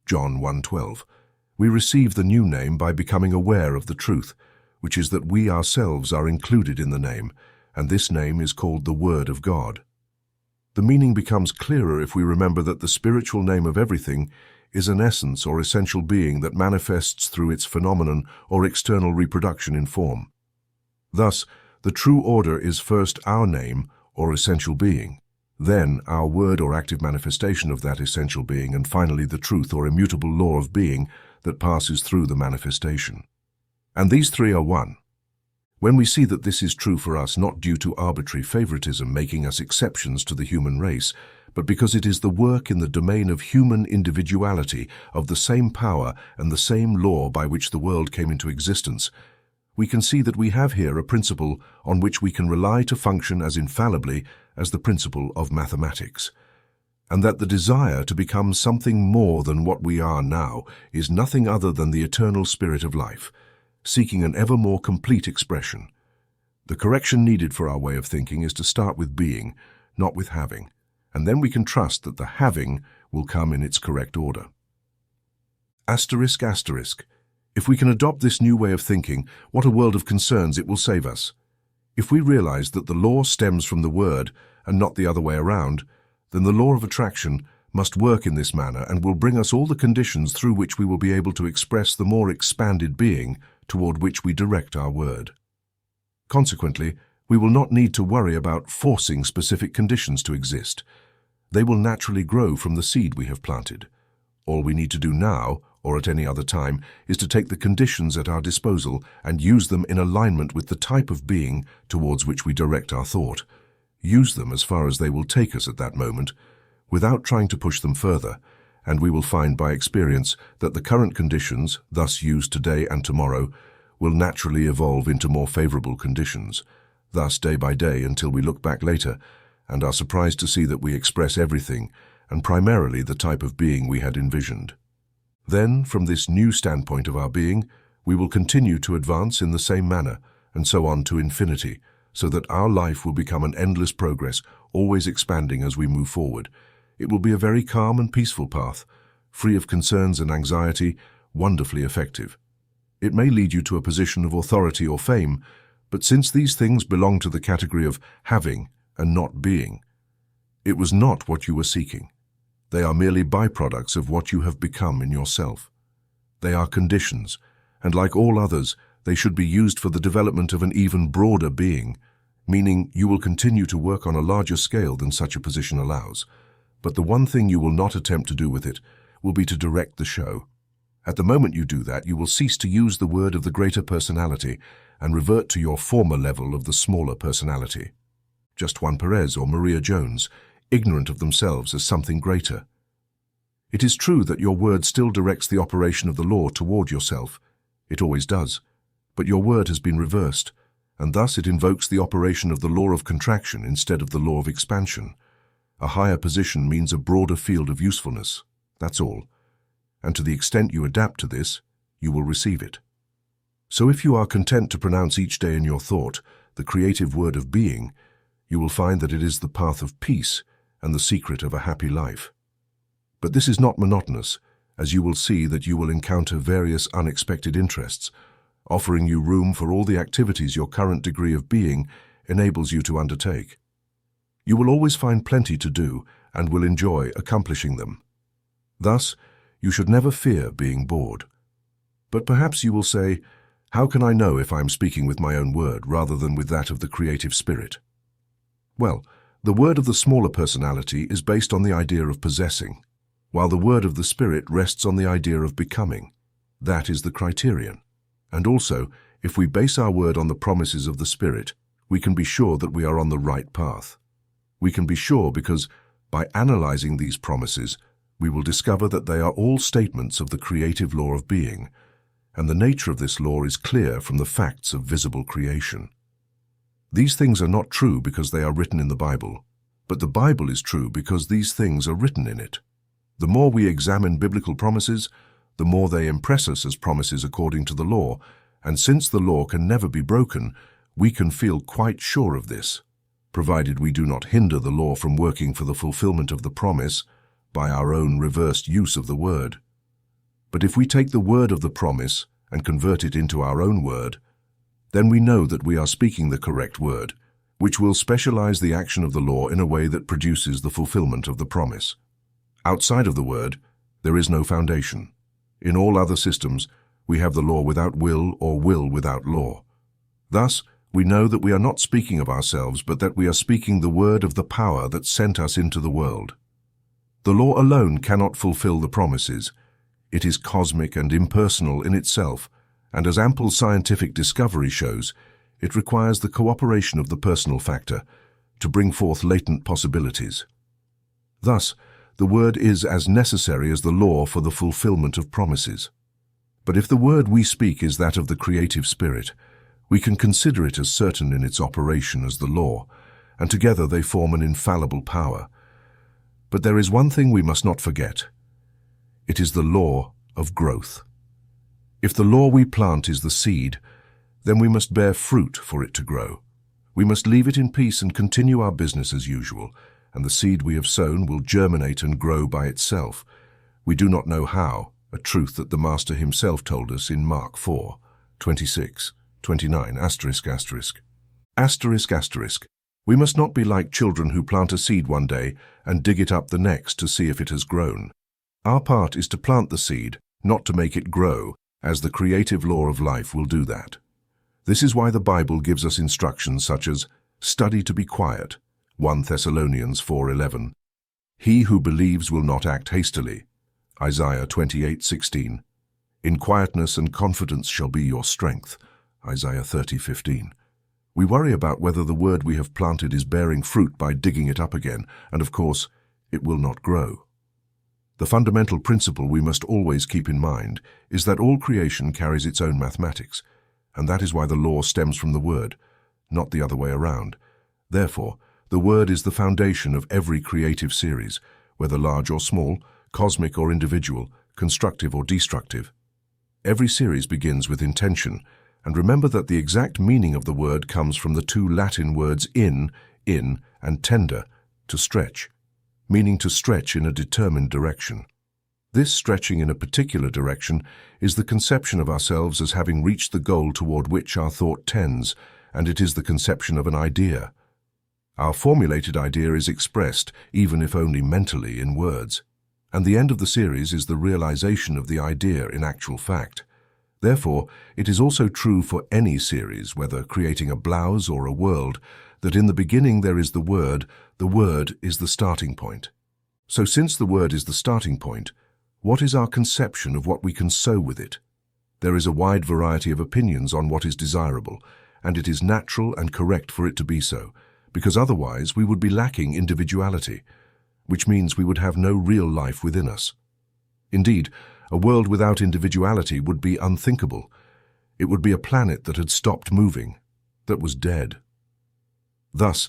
John 1:12. We receive the new name by becoming aware of the truth, which is that we ourselves are included in the name, and this name is called the Word of God. The meaning becomes clearer if we remember that the spiritual name of everything is an essence or essential being that manifests through its phenomenon or external reproduction in form. Thus, the true order is first our name or essential being, then our word or active manifestation of that essential being, and finally the truth or immutable law of being that passes through the manifestation. And these three are one. When we see that this is true for us not due to arbitrary favoritism making us exceptions to the human race, but because it is the work in the domain of human individuality of the same power and the same law by which the world came into existence, we can see that we have here a principle on which we can rely to function as infallibly as the principle of mathematics, and that the desire to become something more than what we are now is nothing other than the eternal spirit of life, seeking an ever more complete expression. The correction needed for our way of thinking is to start with being, not with having, and then we can trust that the having will come in its correct order. Asterisk, asterisk. If we can adopt this new way of thinking, what a world of concerns it will save us. If we realize that the law stems from the word and not the other way around, then the law of attraction must work in this manner and will bring us all the conditions through which we will be able to express the more expanded being toward which we direct our word. Consequently, we will not need to worry about forcing specific conditions to exist. They will naturally grow from the seed we have planted. All we need to do now, or at any other time, is to take the conditions at our disposal and use them in alignment with the type of being towards which we direct our thought. Use them as far as they will take us at that moment, without trying to push them further, and we will find by experience that the current conditions, thus used today and tomorrow, will naturally evolve into more favorable conditions, thus day by day until we look back later and are surprised to see that we express everything, and primarily the type of being we had envisioned. Then, from this new standpoint of our being, we will continue to advance in the same manner, and so on to infinity, so that our life will become an endless progress, always expanding as we move forward. It will be a very calm and peaceful path, free of concerns and anxiety, wonderfully effective. It may lead you to a position of authority or fame, but since these things belong to the category of having and not being, it was not what you were seeking. They are merely byproducts of what you have become in yourself. They are conditions, and like all others, they should be used for the development of an even broader being, meaning you will continue to work on a larger scale than such a position allows. But the one thing you will not attempt to do with it will be to direct the show. At the moment you do that, you will cease to use the word of the greater personality and revert to your former level of the smaller personality. Just Juan Perez or Maria Jones, ignorant of themselves as something greater. It is true that your word still directs the operation of the law toward yourself. It always does. But your word has been reversed, and thus it invokes the operation of the law of contraction instead of the law of expansion. A higher position means a broader field of usefulness. That's all. And to the extent you adapt to this, you will receive it. So if you are content to pronounce each day in your thought the creative word of being, you will find that it is the path of peace and the secret of a happy life. But this is not monotonous, as you will see that you will encounter various unexpected interests, offering you room for all the activities your current degree of being enables you to undertake. You will always find plenty to do and will enjoy accomplishing them. Thus, you should never fear being bored. But perhaps you will say, how can I know if I am speaking with my own word rather than with that of the creative spirit? Well, the word of the smaller personality is based on the idea of possessing, while the word of the spirit rests on the idea of becoming. That is the criterion. And also, if we base our word on the promises of the spirit, we can be sure that we are on the right path. We can be sure because, by analyzing these promises, we will discover that they are all statements of the creative law of being, and the nature of this law is clear from the facts of visible creation. These things are not true because they are written in the Bible, but the Bible is true because these things are written in it. The more we examine biblical promises, the more they impress us as promises according to the law, and since the law can never be broken, we can feel quite sure of this, provided we do not hinder the law from working for the fulfillment of the promise by our own reversed use of the word. But if we take the word of the promise and convert it into our own word, then we know that we are speaking the correct word, which will specialize the action of the law in a way that produces the fulfillment of the promise. Outside of the word, there is no foundation. In all other systems, we have the law without will or will without law. Thus, we know that we are not speaking of ourselves, but that we are speaking the word of the power that sent us into the world. The law alone cannot fulfill the promises. It is cosmic and impersonal in itself, and as ample scientific discovery shows, it requires the cooperation of the personal factor to bring forth latent possibilities. Thus, the word is as necessary as the law for the fulfillment of promises. But if the word we speak is that of the creative spirit, we can consider it as certain in its operation as the law, and together they form an infallible power. But there is one thing we must not forget. It is the law of growth. If the law we plant is the seed, then we must bear fruit for it to grow. We must leave it in peace and continue our business as usual, and the seed we have sown will germinate and grow by itself. We do not know how, a truth that the Master himself told us in Mark 4, 26, 29, ***. We must not be like children who plant a seed one day and dig it up the next to see if it has grown. Our part is to plant the seed, not to make it grow, as the creative law of life will do that. This is why the Bible gives us instructions such as, study to be quiet, 1 Thessalonians 4:11. He who believes will not act hastily, Isaiah 28:16. In quietness and confidence shall be your strength, Isaiah 30:15. We worry about whether the word we have planted is bearing fruit by digging it up again, and of course, it will not grow. The fundamental principle we must always keep in mind is that all creation carries its own mathematics, and that is why the law stems from the word, not the other way around. Therefore, the word is the foundation of every creative series, whether large or small, cosmic or individual, constructive or destructive. Every series begins with intention, and remember that the exact meaning of the word comes from the two Latin words in, and tender, to stretch, meaning to stretch in a determined direction. This stretching in a particular direction is the conception of ourselves as having reached the goal toward which our thought tends, and it is the conception of an idea. Our formulated idea is expressed, even if only mentally, in words, and the end of the series is the realization of the idea in actual fact. Therefore, it is also true for any series, whether creating a blouse or a world, that in the beginning there is the word is the starting point. So since the word is the starting point, what is our conception of what we can sow with it? There is a wide variety of opinions on what is desirable, and it is natural and correct for it to be so, because otherwise we would be lacking individuality, which means we would have no real life within us. Indeed, a world without individuality would be unthinkable. It would be a planet that had stopped moving, that was dead. Thus,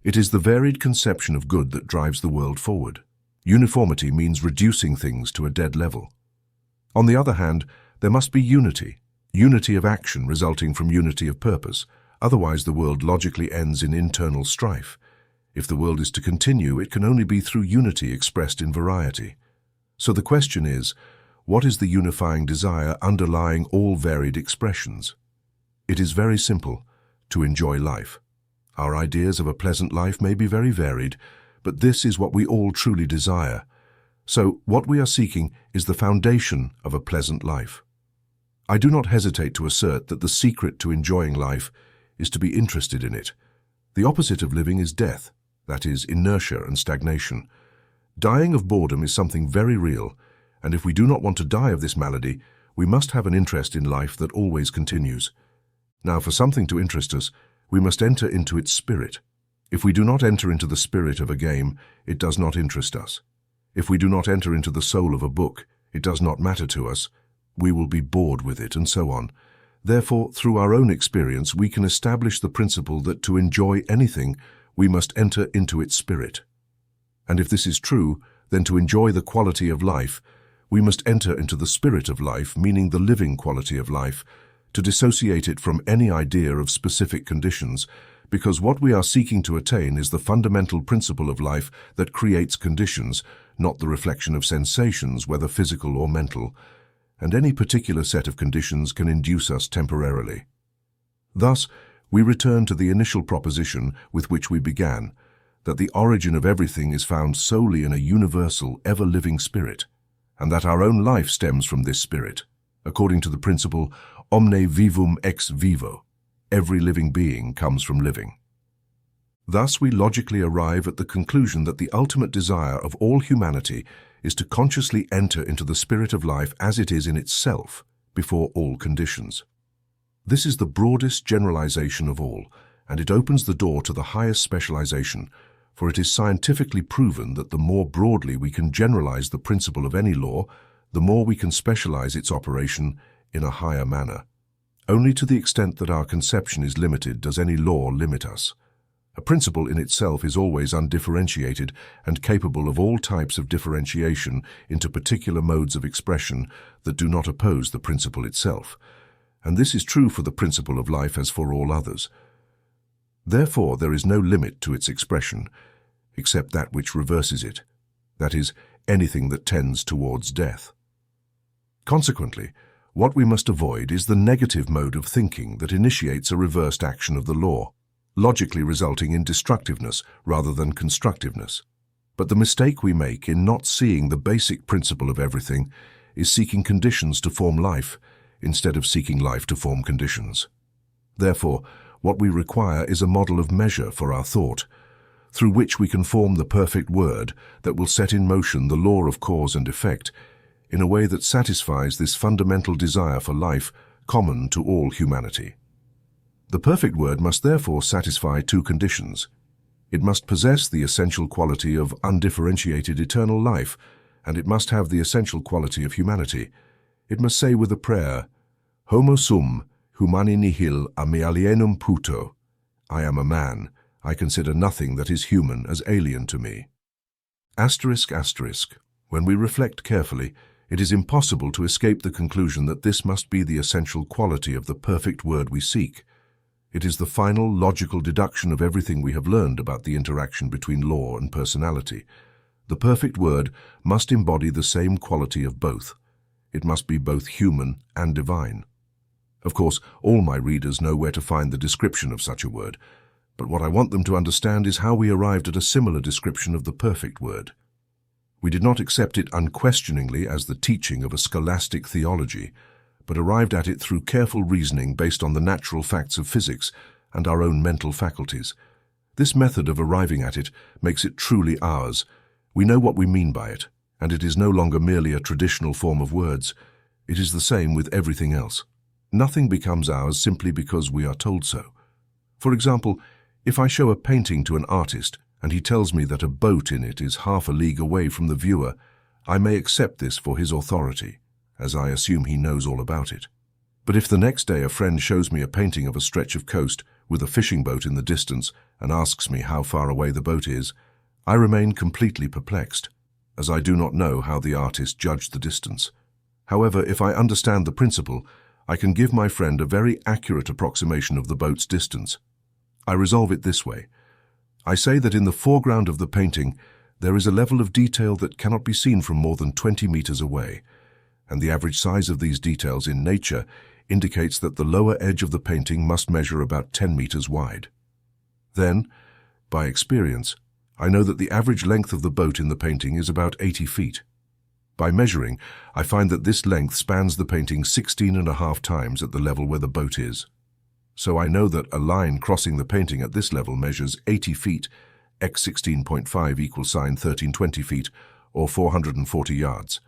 it is the varied conception of good that drives the world forward. Uniformity means reducing things to a dead level. On the other hand, there must be unity of action resulting from unity of purpose. Otherwise, the world logically ends in internal strife. If the world is to continue, it can only be through unity expressed in variety. So the question is, what is the unifying desire underlying all varied expressions? It is very simple: to enjoy life. Our ideas of a pleasant life may be very varied, but this is what we all truly desire. So what we are seeking is the foundation of a pleasant life. I do not hesitate to assert that the secret to enjoying life is to be interested in it. The opposite of living is death, that is, inertia and stagnation. Dying of boredom is something very real, and if we do not want to die of this malady, we must have an interest in life that always continues. Now, for something to interest us, we must enter into its spirit. If we do not enter into the spirit of a game, it does not interest us. If we do not enter into the soul of a book, it does not matter to us. We will be bored with it, and so on. Therefore, through our own experience, we can establish the principle that to enjoy anything, we must enter into its spirit. And if this is true, then to enjoy the quality of life, we must enter into the spirit of life, meaning the living quality of life, to dissociate it from any idea of specific conditions, because what we are seeking to attain is the fundamental principle of life that creates conditions, not the reflection of sensations, whether physical or mental. and any particular set of conditions can induce us temporarily. Thus, we return to the initial proposition with which we began, that the origin of everything is found solely in a universal, ever-living spirit, and that our own life stems from this spirit, according to the principle omne vivum ex vivo. Every living being comes from living. Thus, we logically arrive at the conclusion that the ultimate desire of all humanity is to consciously enter into the spirit of life as it is in itself, before all conditions. This is the broadest generalization of all, and it opens the door to the highest specialization, for it is scientifically proven that the more broadly we can generalize the principle of any law, the more we can specialize its operation in a higher manner. Only to the extent that our conception is limited does any law limit us. A principle in itself is always undifferentiated and capable of all types of differentiation into particular modes of expression that do not oppose the principle itself. And this is true for the principle of life as for all others. Therefore, there is no limit to its expression, except that which reverses it, that is, anything that tends towards death. Consequently, what we must avoid is the negative mode of thinking that initiates a reversed action of the law, logically resulting in destructiveness rather than constructiveness. But the mistake we make in not seeing the basic principle of everything is seeking conditions to form life, instead of seeking life to form conditions. Therefore, what we require is a model of measure for our thought, through which we can form the perfect word that will set in motion the law of cause and effect in a way that satisfies this fundamental desire for life common to all humanity. The perfect word must therefore satisfy two conditions. It must possess the essential quality of undifferentiated eternal life, and it must have the essential quality of humanity. It must say with a prayer, Homo sum, humani nihil a me alienum puto. I am a man. I consider nothing that is human as alien to me. Asterisk, asterisk. When we reflect carefully, it is impossible to escape the conclusion that this must be the essential quality of the perfect word we seek. It is the final logical deduction of everything we have learned about the interaction between law and personality. The perfect word must embody the same quality of both. It must be both human and divine. Of course, all my readers know where to find the description of such a word, but what I want them to understand is how we arrived at a similar description of the perfect word. We did not accept it unquestioningly as the teaching of a scholastic theology, but arrived at it through careful reasoning based on the natural facts of physics and our own mental faculties. This method of arriving at it makes it truly ours. We know what we mean by it, and it is no longer merely a traditional form of words. It is the same with everything else. Nothing becomes ours simply because we are told so. For example, if I show a painting to an artist and he tells me that a boat in it is half a league away from the viewer, I may accept this for his authority, as I assume he knows all about it. But if the next day a friend shows me a painting of a stretch of coast with a fishing boat in the distance and asks me how far away the boat is, I remain completely perplexed, as I do not know how the artist judged the distance. However, if I understand the principle, I can give my friend a very accurate approximation of the boat's distance. I resolve it this way. I say that in the foreground of the painting there is a level of detail that cannot be seen from more than 20 meters away, and the average size of these details in nature indicates that the lower edge of the painting must measure about 10 meters wide. Then, by experience, I know that the average length of the boat in the painting is about 80 feet. By measuring, I find that this length spans the painting 16.5 times at the level where the boat is. So I know that a line crossing the painting at this level measures 80 feet, x 16.5 equals sine 1320 feet, or 440 yards.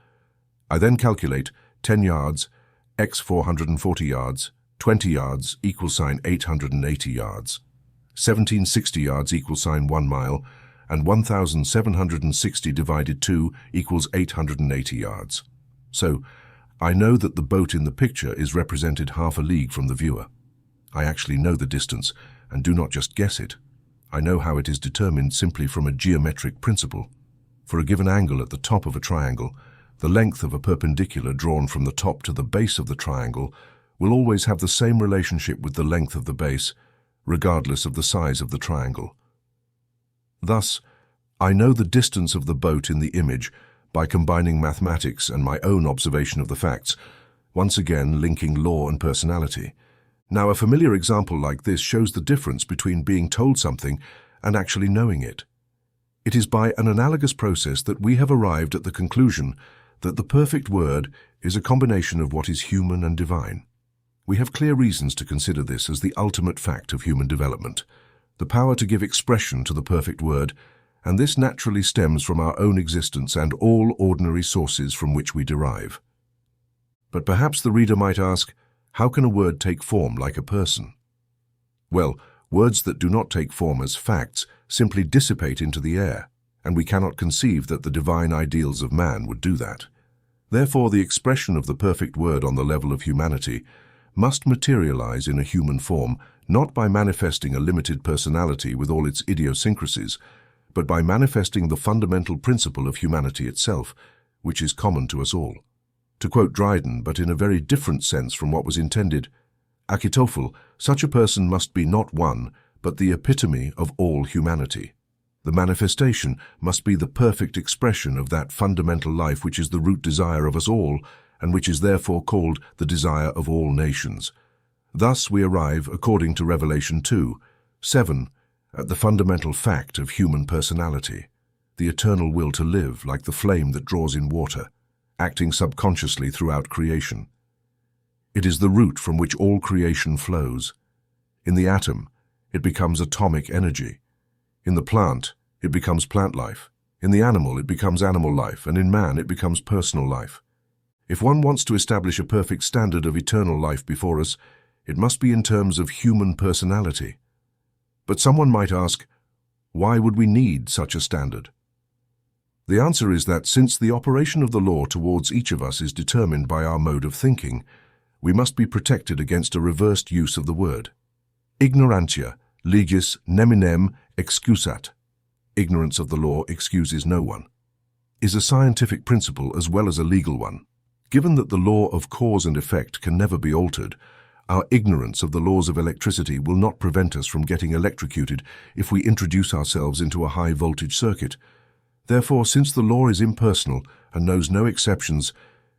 I then calculate 10 yards, x 440 yards, 20 yards equals sine 880 yards, 1760 yards equals sine 1 mile, and 1,760 divided 2 equals 880 yards. So, I know that the boat in the picture is represented half a league from the viewer. I actually know the distance, and do not just guess it. I know how it is determined simply from a geometric principle. For a given angle at the top of a triangle, the length of a perpendicular drawn from the top to the base of the triangle will always have the same relationship with the length of the base, regardless of the size of the triangle. Thus, I know the distance of the boat in the image by combining mathematics and my own observation of the facts, once again linking law and personality. Now, a familiar example like this shows the difference between being told something and actually knowing it. It is by an analogous process that we have arrived at the conclusion that the perfect word is a combination of what is human and divine. We have clear reasons to consider this as the ultimate fact of human development, the power to give expression to the perfect word, and this naturally stems from our own existence and all ordinary sources from which we derive. But perhaps the reader might ask, how can a word take form like a person? Well, words that do not take form as facts simply dissipate into the air, and we cannot conceive that the divine ideals of man would do that. Therefore, the expression of the perfect word on the level of humanity must materialize in a human form, not by manifesting a limited personality with all its idiosyncrasies, but by manifesting the fundamental principle of humanity itself, which is common to us all. To quote Dryden, but in a very different sense from what was intended, Achitophel, such a person must be not one, but the epitome of all humanity. The manifestation must be the perfect expression of that fundamental life which is the root desire of us all, and which is therefore called the desire of all nations. Thus we arrive, according to Revelation 2:7, at the fundamental fact of human personality, the eternal will to live like the flame that draws in water, acting subconsciously throughout creation. It is the root from which all creation flows. In the atom, it becomes atomic energy. In the plant, it becomes plant life. In the animal, it becomes animal life, and in man, it becomes personal life. If one wants to establish a perfect standard of eternal life before us, it must be in terms of human personality. But someone might ask, why would we need such a standard? The answer is that since the operation of the law towards each of us is determined by our mode of thinking, we must be protected against a reversed use of the word. Ignorantia legis neminem excusat. Ignorance of the law excuses no one, is a scientific principle as well as a legal one. Given that the law of cause and effect can never be altered, our ignorance of the laws of electricity will not prevent us from getting electrocuted if we introduce ourselves into a high-voltage circuit. Therefore, since the law is impersonal and knows no exceptions,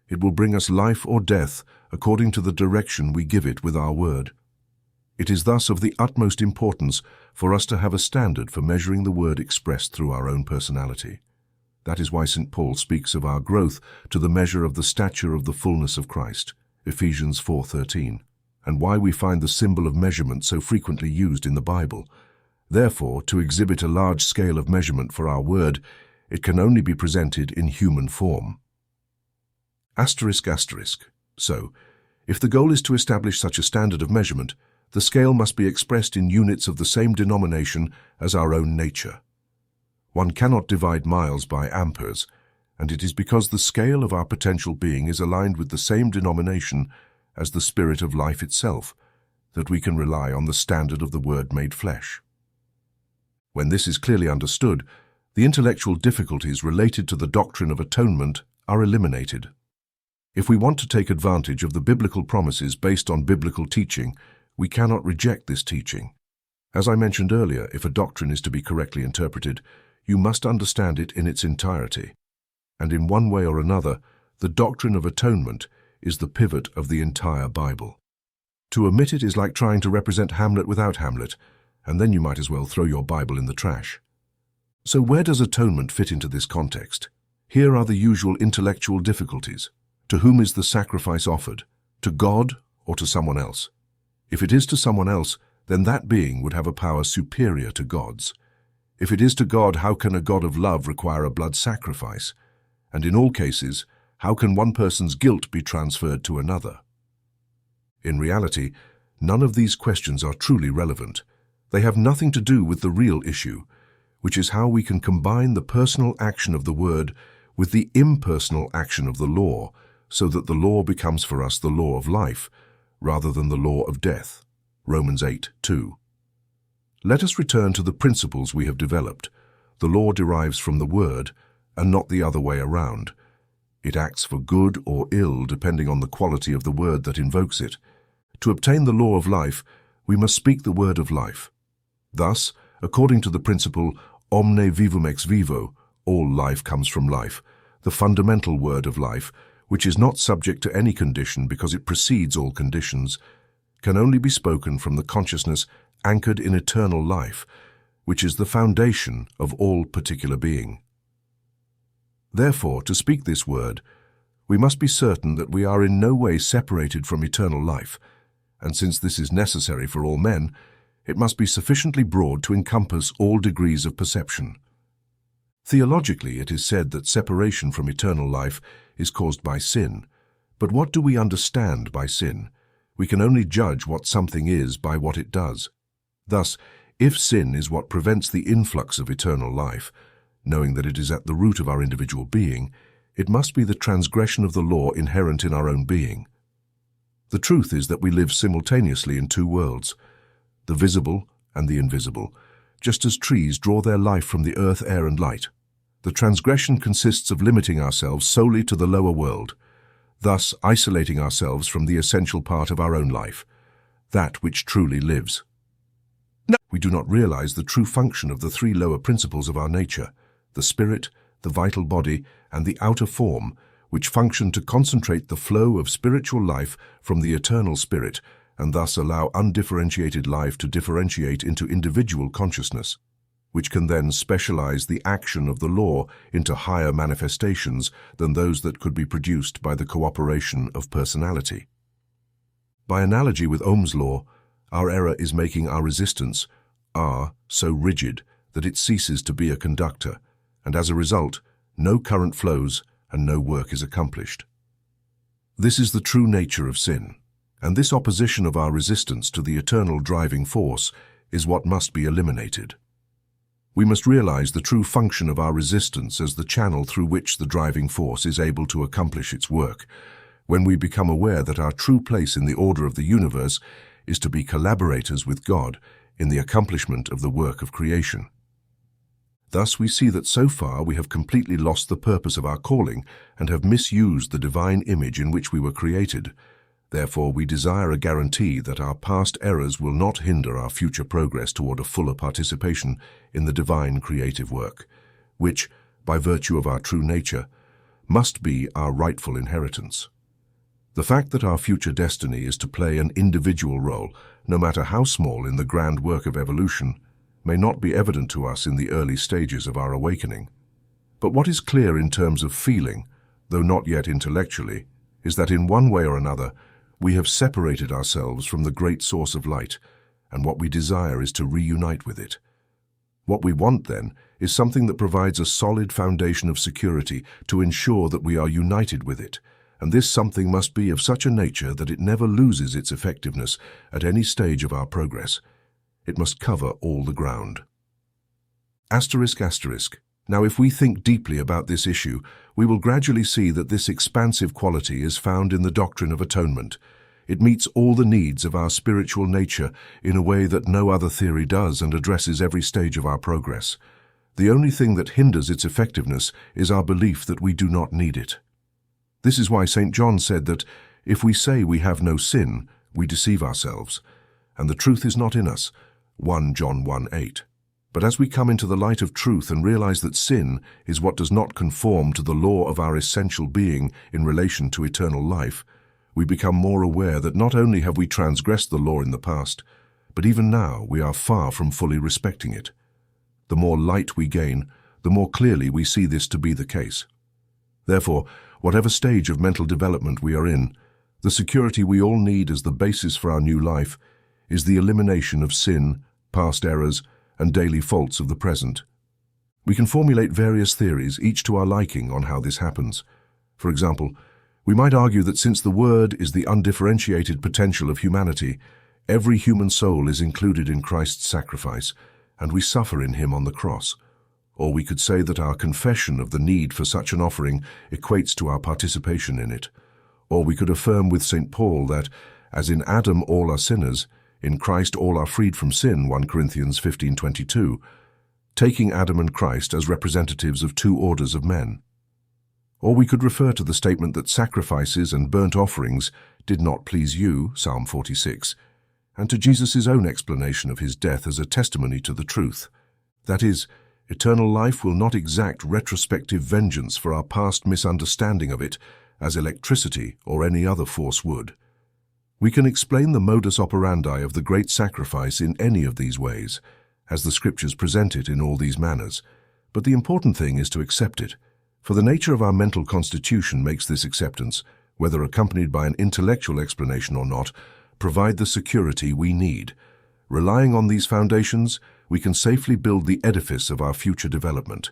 it will bring us life or death according to the direction we give it with our word. It is thus of the utmost importance for us to have a standard for measuring the word expressed through our own personality. That is why St. Paul speaks of our growth to the measure of the stature of the fullness of Christ, Ephesians 4:13, and why we find the symbol of measurement so frequently used in the Bible. Therefore, to exhibit a large scale of measurement for our word, it can only be presented in human form. So, if the goal is to establish such a standard of measurement, the scale must be expressed in units of the same denomination as our own nature. One cannot divide miles by amperes, and it is because the scale of our potential being is aligned with the same denomination as the spirit of life itself that we can rely on the standard of the Word made flesh. When this is clearly understood, the intellectual difficulties related to the doctrine of atonement are eliminated. If we want to take advantage of the biblical promises based on biblical teaching, we cannot reject this teaching. As I mentioned earlier, if a doctrine is to be correctly interpreted, you must understand it in its entirety. And in one way or another, the doctrine of atonement is the pivot of the entire Bible. To omit it is like trying to represent Hamlet without Hamlet, and then you might as well throw your Bible in the trash. So where does atonement fit into this context? Here are the usual intellectual difficulties. To whom is the sacrifice offered? To God or to someone else? If it is to someone else, then that being would have a power superior to God's. If it is to God, how can a God of love require a blood sacrifice? And in all cases, how can one person's guilt be transferred to another? In reality, none of these questions are truly relevant. They have nothing to do with the real issue, which is how we can combine the personal action of the Word with the impersonal action of the law, so that the law becomes for us the law of life, rather than the law of death. Romans 8:2. Let us return to the principles we have developed. The law derives from the Word, and not the other way around. It acts for good or ill depending on the quality of the word that invokes it. To obtain the law of life, we must speak the word of life. Thus, according to the principle omne vivum ex vivo, all life comes from life, the fundamental word of life, which is not subject to any condition because it precedes all conditions, can only be spoken from the consciousness anchored in eternal life, which is the foundation of all particular being. Therefore, to speak this word, we must be certain that we are in no way separated from eternal life, and since this is necessary for all men, it must be sufficiently broad to encompass all degrees of perception. Theologically, it is said that separation from eternal life is caused by sin. But what do we understand by sin? We can only judge what something is by what it does. Thus, if sin is what prevents the influx of eternal life, knowing that it is at the root of our individual being, it must be the transgression of the law inherent in our own being. The truth is that we live simultaneously in two worlds, the visible and the invisible, just as trees draw their life from the earth, air, and light. The transgression consists of limiting ourselves solely to the lower world, thus isolating ourselves from the essential part of our own life, that which truly lives. We do not realize the true function of the three lower principles of our nature, the spirit, the vital body, and the outer form, which function to concentrate the flow of spiritual life from the eternal spirit and thus allow undifferentiated life to differentiate into individual consciousness, which can then specialize the action of the law into higher manifestations than those that could be produced by the cooperation of personality. By analogy with Ohm's law, our error is making our resistance, R, so rigid that it ceases to be a conductor, and as a result, no current flows and no work is accomplished. This is the true nature of sin, and this opposition of our resistance to the eternal driving force is what must be eliminated. We must realize the true function of our resistance as the channel through which the driving force is able to accomplish its work, when we become aware that our true place in the order of the universe is to be collaborators with God in the accomplishment of the work of creation. Thus we see that so far we have completely lost the purpose of our calling and have misused the divine image in which we were created. Therefore, we desire a guarantee that our past errors will not hinder our future progress toward a fuller participation in the divine creative work, which, by virtue of our true nature, must be our rightful inheritance. The fact that our future destiny is to play an individual role, no matter how small in the grand work of evolution, may not be evident to us in the early stages of our awakening. But what is clear in terms of feeling, though not yet intellectually, is that in one way or another, we have separated ourselves from the great source of light, and what we desire is to reunite with it. What we want, then, is something that provides a solid foundation of security to ensure that we are united with it, and this something must be of such a nature that it never loses its effectiveness at any stage of our progress. It must cover all the ground. Asterisk, asterisk. Now, if we think deeply about this issue, we will gradually see that this expansive quality is found in the doctrine of atonement. It meets all the needs of our spiritual nature in a way that no other theory does and addresses every stage of our progress. The only thing that hinders its effectiveness is our belief that we do not need it. This is why St. John said that if we say we have no sin, we deceive ourselves, and the truth is not in us. 1 John 1:8. But as we come into the light of truth and realize that sin is what does not conform to the law of our essential being in relation to eternal life, we become more aware that not only have we transgressed the law in the past, but even now we are far from fully respecting it. The more light we gain, the more clearly we see this to be the case. Therefore, whatever stage of mental development we are in, the security we all need as the basis for our new life is the elimination of sin, past errors, and daily faults of the present. We can formulate various theories, each to our liking, on how this happens. For example, we might argue that since the Word is the undifferentiated potential of humanity, every human soul is included in Christ's sacrifice, and we suffer in Him on the cross. Or we could say that our confession of the need for such an offering equates to our participation in it. Or we could affirm with St. Paul that, as in Adam all are sinners, in Christ all are freed from sin, 1 Corinthians 15:22, taking Adam and Christ as representatives of two orders of men. Or we could refer to the statement that sacrifices and burnt offerings did not please you, Psalm 46, and to Jesus' own explanation of his death as a testimony to the truth. That is, eternal life will not exact retrospective vengeance for our past misunderstanding of it, as electricity or any other force would. We can explain the modus operandi of the great sacrifice in any of these ways, as the Scriptures present it in all these manners, but the important thing is to accept it, for the nature of our mental constitution makes this acceptance, whether accompanied by an intellectual explanation or not, provide the security we need. Relying on these foundations, we can safely build the edifice of our future development.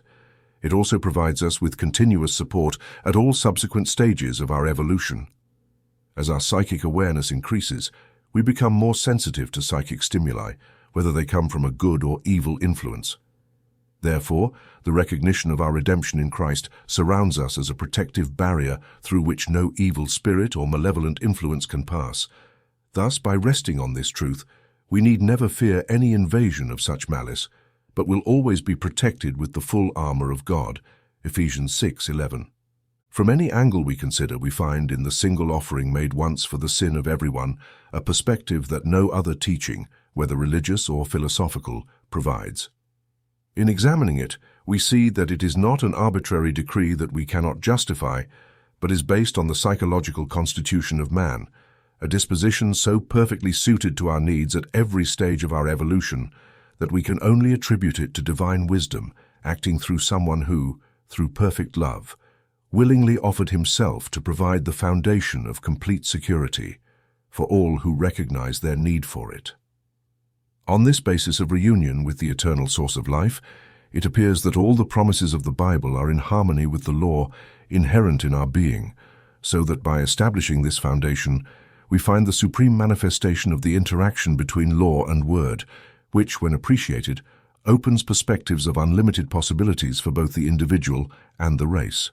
It also provides us with continuous support at all subsequent stages of our evolution. As our psychic awareness increases, we become more sensitive to psychic stimuli, whether they come from a good or evil influence. Therefore, the recognition of our redemption in Christ surrounds us as a protective barrier through which no evil spirit or malevolent influence can pass. Thus, by resting on this truth, we need never fear any invasion of such malice, but will always be protected with the full armor of God. Ephesians 6:11. From any angle we consider, we find in the single offering made once for the sin of everyone a perspective that no other teaching, whether religious or philosophical, provides. In examining it, we see that it is not an arbitrary decree that we cannot justify, but is based on the psychological constitution of man, a disposition so perfectly suited to our needs at every stage of our evolution that we can only attribute it to divine wisdom acting through someone who, through perfect love, willingly offered himself to provide the foundation of complete security for all who recognize their need for it. On this basis of reunion with the eternal source of life, it appears that all the promises of the Bible are in harmony with the law inherent in our being, so that by establishing this foundation, we find the supreme manifestation of the interaction between law and word, which, when appreciated, opens perspectives of unlimited possibilities for both the individual and the race.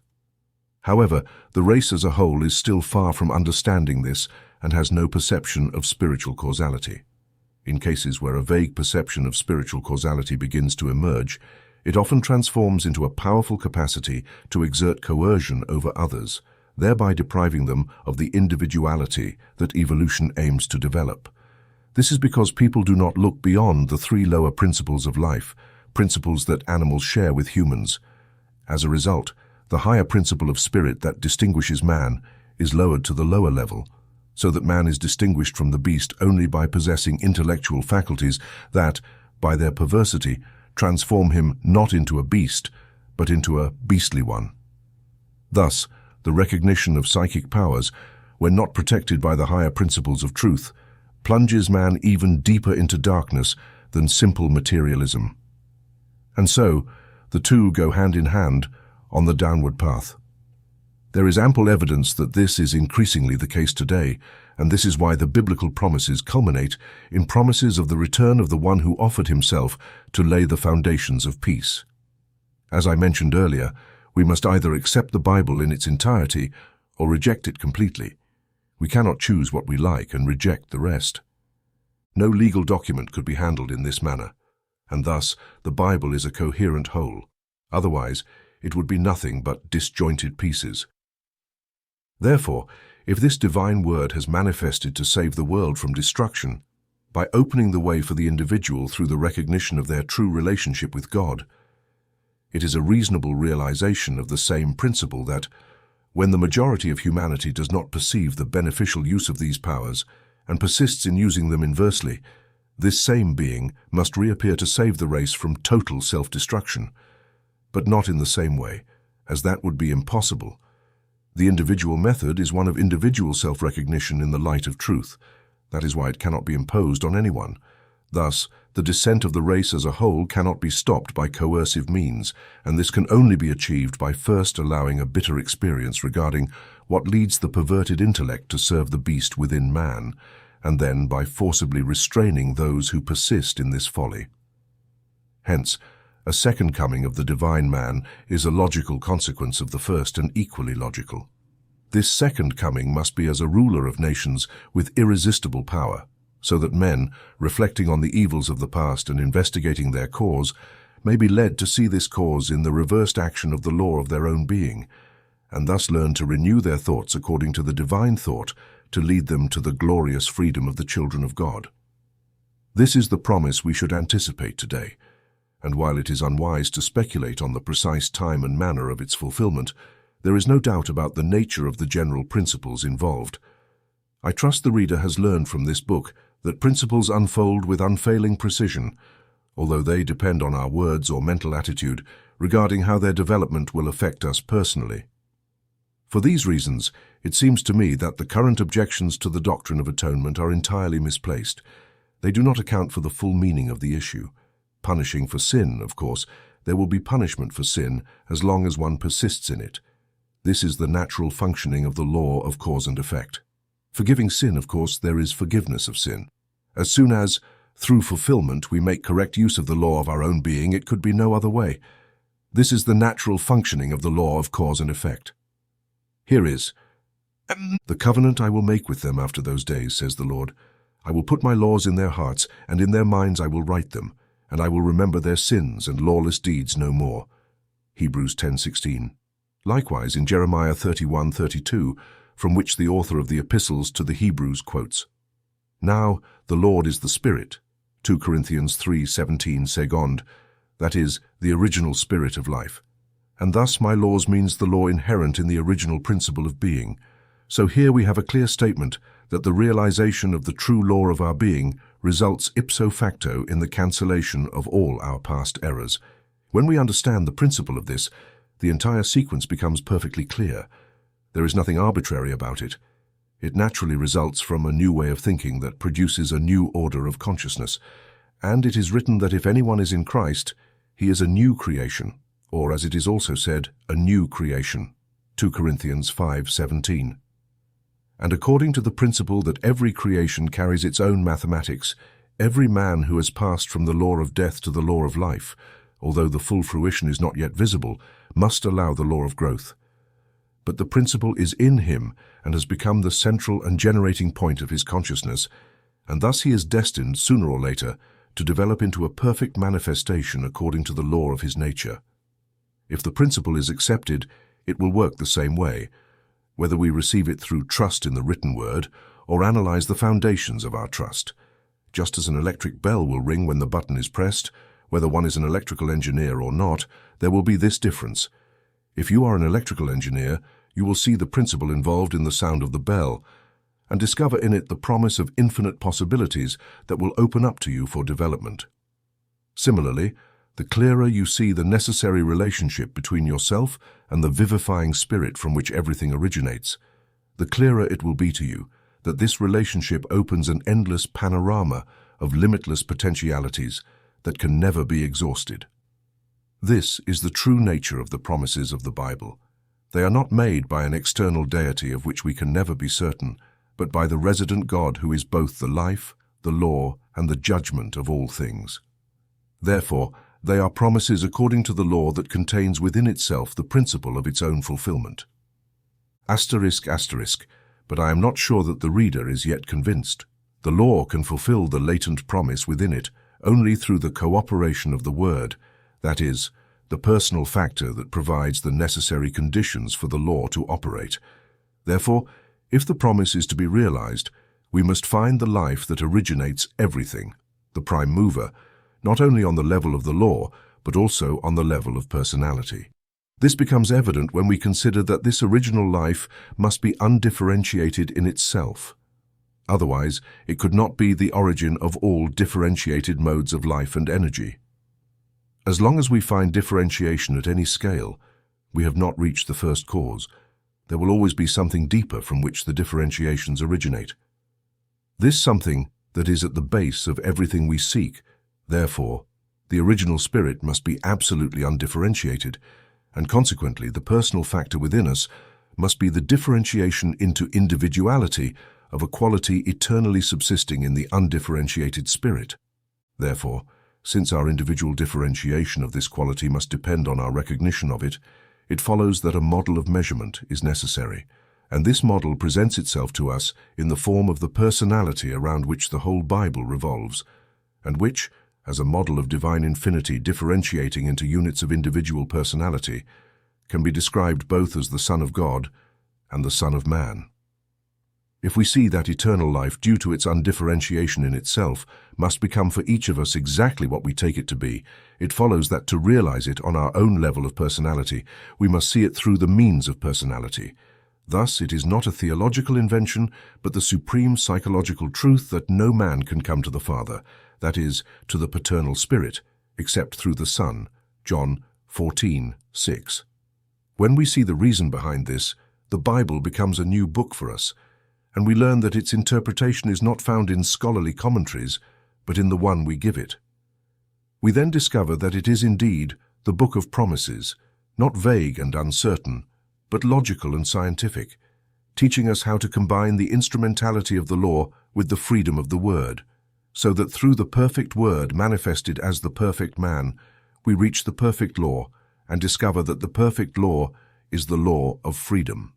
However, the race as a whole is still far from understanding this and has no perception of spiritual causality. In cases where a vague perception of spiritual causality begins to emerge, it often transforms into a powerful capacity to exert coercion over others, thereby depriving them of the individuality that evolution aims to develop. This is because people do not look beyond the three lower principles of life, principles that animals share with humans. As a result, the higher principle of spirit that distinguishes man is lowered to the lower level, so that man is distinguished from the beast only by possessing intellectual faculties that, by their perversity, transform him not into a beast, but into a beastly one. Thus, the recognition of psychic powers, when not protected by the higher principles of truth, plunges man even deeper into darkness than simple materialism. And so, the two go hand in hand on the downward path. There is ample evidence that this is increasingly the case today, and this is why the biblical promises culminate in promises of the return of the one who offered himself to lay the foundations of peace. As I mentioned earlier, we must either accept the Bible in its entirety or reject it completely. We cannot choose what we like and reject the rest. No legal document could be handled in this manner, and thus the Bible is a coherent whole. Otherwise, it would be nothing but disjointed pieces. Therefore, if this divine word has manifested to save the world from destruction, by opening the way for the individual through the recognition of their true relationship with God, it is a reasonable realization of the same principle that, when the majority of humanity does not perceive the beneficial use of these powers and persists in using them inversely, this same being must reappear to save the race from total self-destruction, but not in the same way, as that would be impossible. The individual method is one of individual self-recognition in the light of truth. That is why it cannot be imposed on anyone. Thus, the descent of the race as a whole cannot be stopped by coercive means, and this can only be achieved by first allowing a bitter experience regarding what leads the perverted intellect to serve the beast within man, and then by forcibly restraining those who persist in this folly. Hence, a second coming of the divine man is a logical consequence of the first and equally logical. This second coming must be as a ruler of nations with irresistible power, so that men, reflecting on the evils of the past and investigating their cause, may be led to see this cause in the reversed action of the law of their own being, and thus learn to renew their thoughts according to the divine thought to lead them to the glorious freedom of the children of God. This is the promise we should anticipate today, and while it is unwise to speculate on the precise time and manner of its fulfillment, there is no doubt about the nature of the general principles involved. I trust the reader has learned from this book that principles unfold with unfailing precision, although they depend on our words or mental attitude regarding how their development will affect us personally. For these reasons, it seems to me that the current objections to the doctrine of atonement are entirely misplaced. They do not account for the full meaning of the issue. Punishing for sin, of course, there will be punishment for sin as long as one persists in it. This is the natural functioning of the law of cause and effect. Forgiving sin, of course, there is forgiveness of sin. As soon as, through fulfillment, we make correct use of the law of our own being, it could be no other way. This is the natural functioning of the law of cause and effect. Here is, "The covenant I will make with them after those days, says the Lord. I will put my laws in their hearts, and in their minds I will write them, and I will remember their sins and lawless deeds no more." Hebrews 10:16. Likewise in Jeremiah 31:32, from which the author of the epistles to the Hebrews quotes, "Now the Lord is the Spirit," 2 Corinthians 3:17 second, that is, the original spirit of life. And thus my laws means the law inherent in the original principle of being. So here we have a clear statement that the realization of the true law of our being results ipso facto in the cancellation of all our past errors. When we understand the principle of this, the entire sequence becomes perfectly clear. There is nothing arbitrary about it. It naturally results from a new way of thinking that produces a new order of consciousness. And it is written that if anyone is in Christ, he is a new creation, or as it is also said, a new creation, 2 Corinthians 5:17. And according to the principle that every creation carries its own mathematics, every man who has passed from the law of death to the law of life, although the full fruition is not yet visible, must allow the law of growth. But the principle is in him and has become the central and generating point of his consciousness, and thus he is destined, sooner or later, to develop into a perfect manifestation according to the law of his nature. If the principle is accepted, it will work the same way, whether we receive it through trust in the written word or analyze the foundations of our trust. Just as an electric bell will ring when the button is pressed, whether one is an electrical engineer or not, there will be this difference. If you are an electrical engineer, you will see the principle involved in the sound of the bell and discover in it the promise of infinite possibilities that will open up to you for development. Similarly, the clearer you see the necessary relationship between yourself and the vivifying spirit from which everything originates, the clearer it will be to you that this relationship opens an endless panorama of limitless potentialities that can never be exhausted. This is the true nature of the promises of the Bible. They are not made by an external deity of which we can never be certain, but by the resident God who is both the life, the law, and the judgment of all things. Therefore, they are promises according to the law that contains within itself the principle of its own fulfillment. Asterisk, asterisk, but I am not sure that the reader is yet convinced. The law can fulfill the latent promise within it only through the cooperation of the Word, that is, the personal factor that provides the necessary conditions for the law to operate. Therefore, if the promise is to be realized, we must find the life that originates everything, the prime mover, not only on the level of the law, but also on the level of personality. This becomes evident when we consider that this original life must be undifferentiated in itself. Otherwise, it could not be the origin of all differentiated modes of life and energy. As long as we find differentiation at any scale, we have not reached the first cause. There will always be something deeper from which the differentiations originate. This something that is at the base of everything we seek. Therefore, the original spirit must be absolutely undifferentiated, and consequently the personal factor within us must be the differentiation into individuality of a quality eternally subsisting in the undifferentiated spirit. Therefore, since our individual differentiation of this quality must depend on our recognition of it, it follows that a model of measurement is necessary, and this model presents itself to us in the form of the personality around which the whole Bible revolves, and which, as a model of divine infinity differentiating into units of individual personality, can be described both as the Son of God and the Son of Man. If we see that eternal life, due to its undifferentiation in itself, must become for each of us exactly what we take it to be, it follows that to realize it on our own level of personality, we must see it through the means of personality. Thus, it is not a theological invention, but the supreme psychological truth that no man can come to the Father, that is, to the paternal Spirit, except through the Son. John 14:6. When we see the reason behind this, the Bible becomes a new book for us, and we learn that its interpretation is not found in scholarly commentaries, but in the one we give it. We then discover that it is indeed the book of promises, not vague and uncertain, but logical and scientific, teaching us how to combine the instrumentality of the law with the freedom of the Word, so that through the perfect Word manifested as the perfect man, we reach the perfect law and discover that the perfect law is the law of freedom.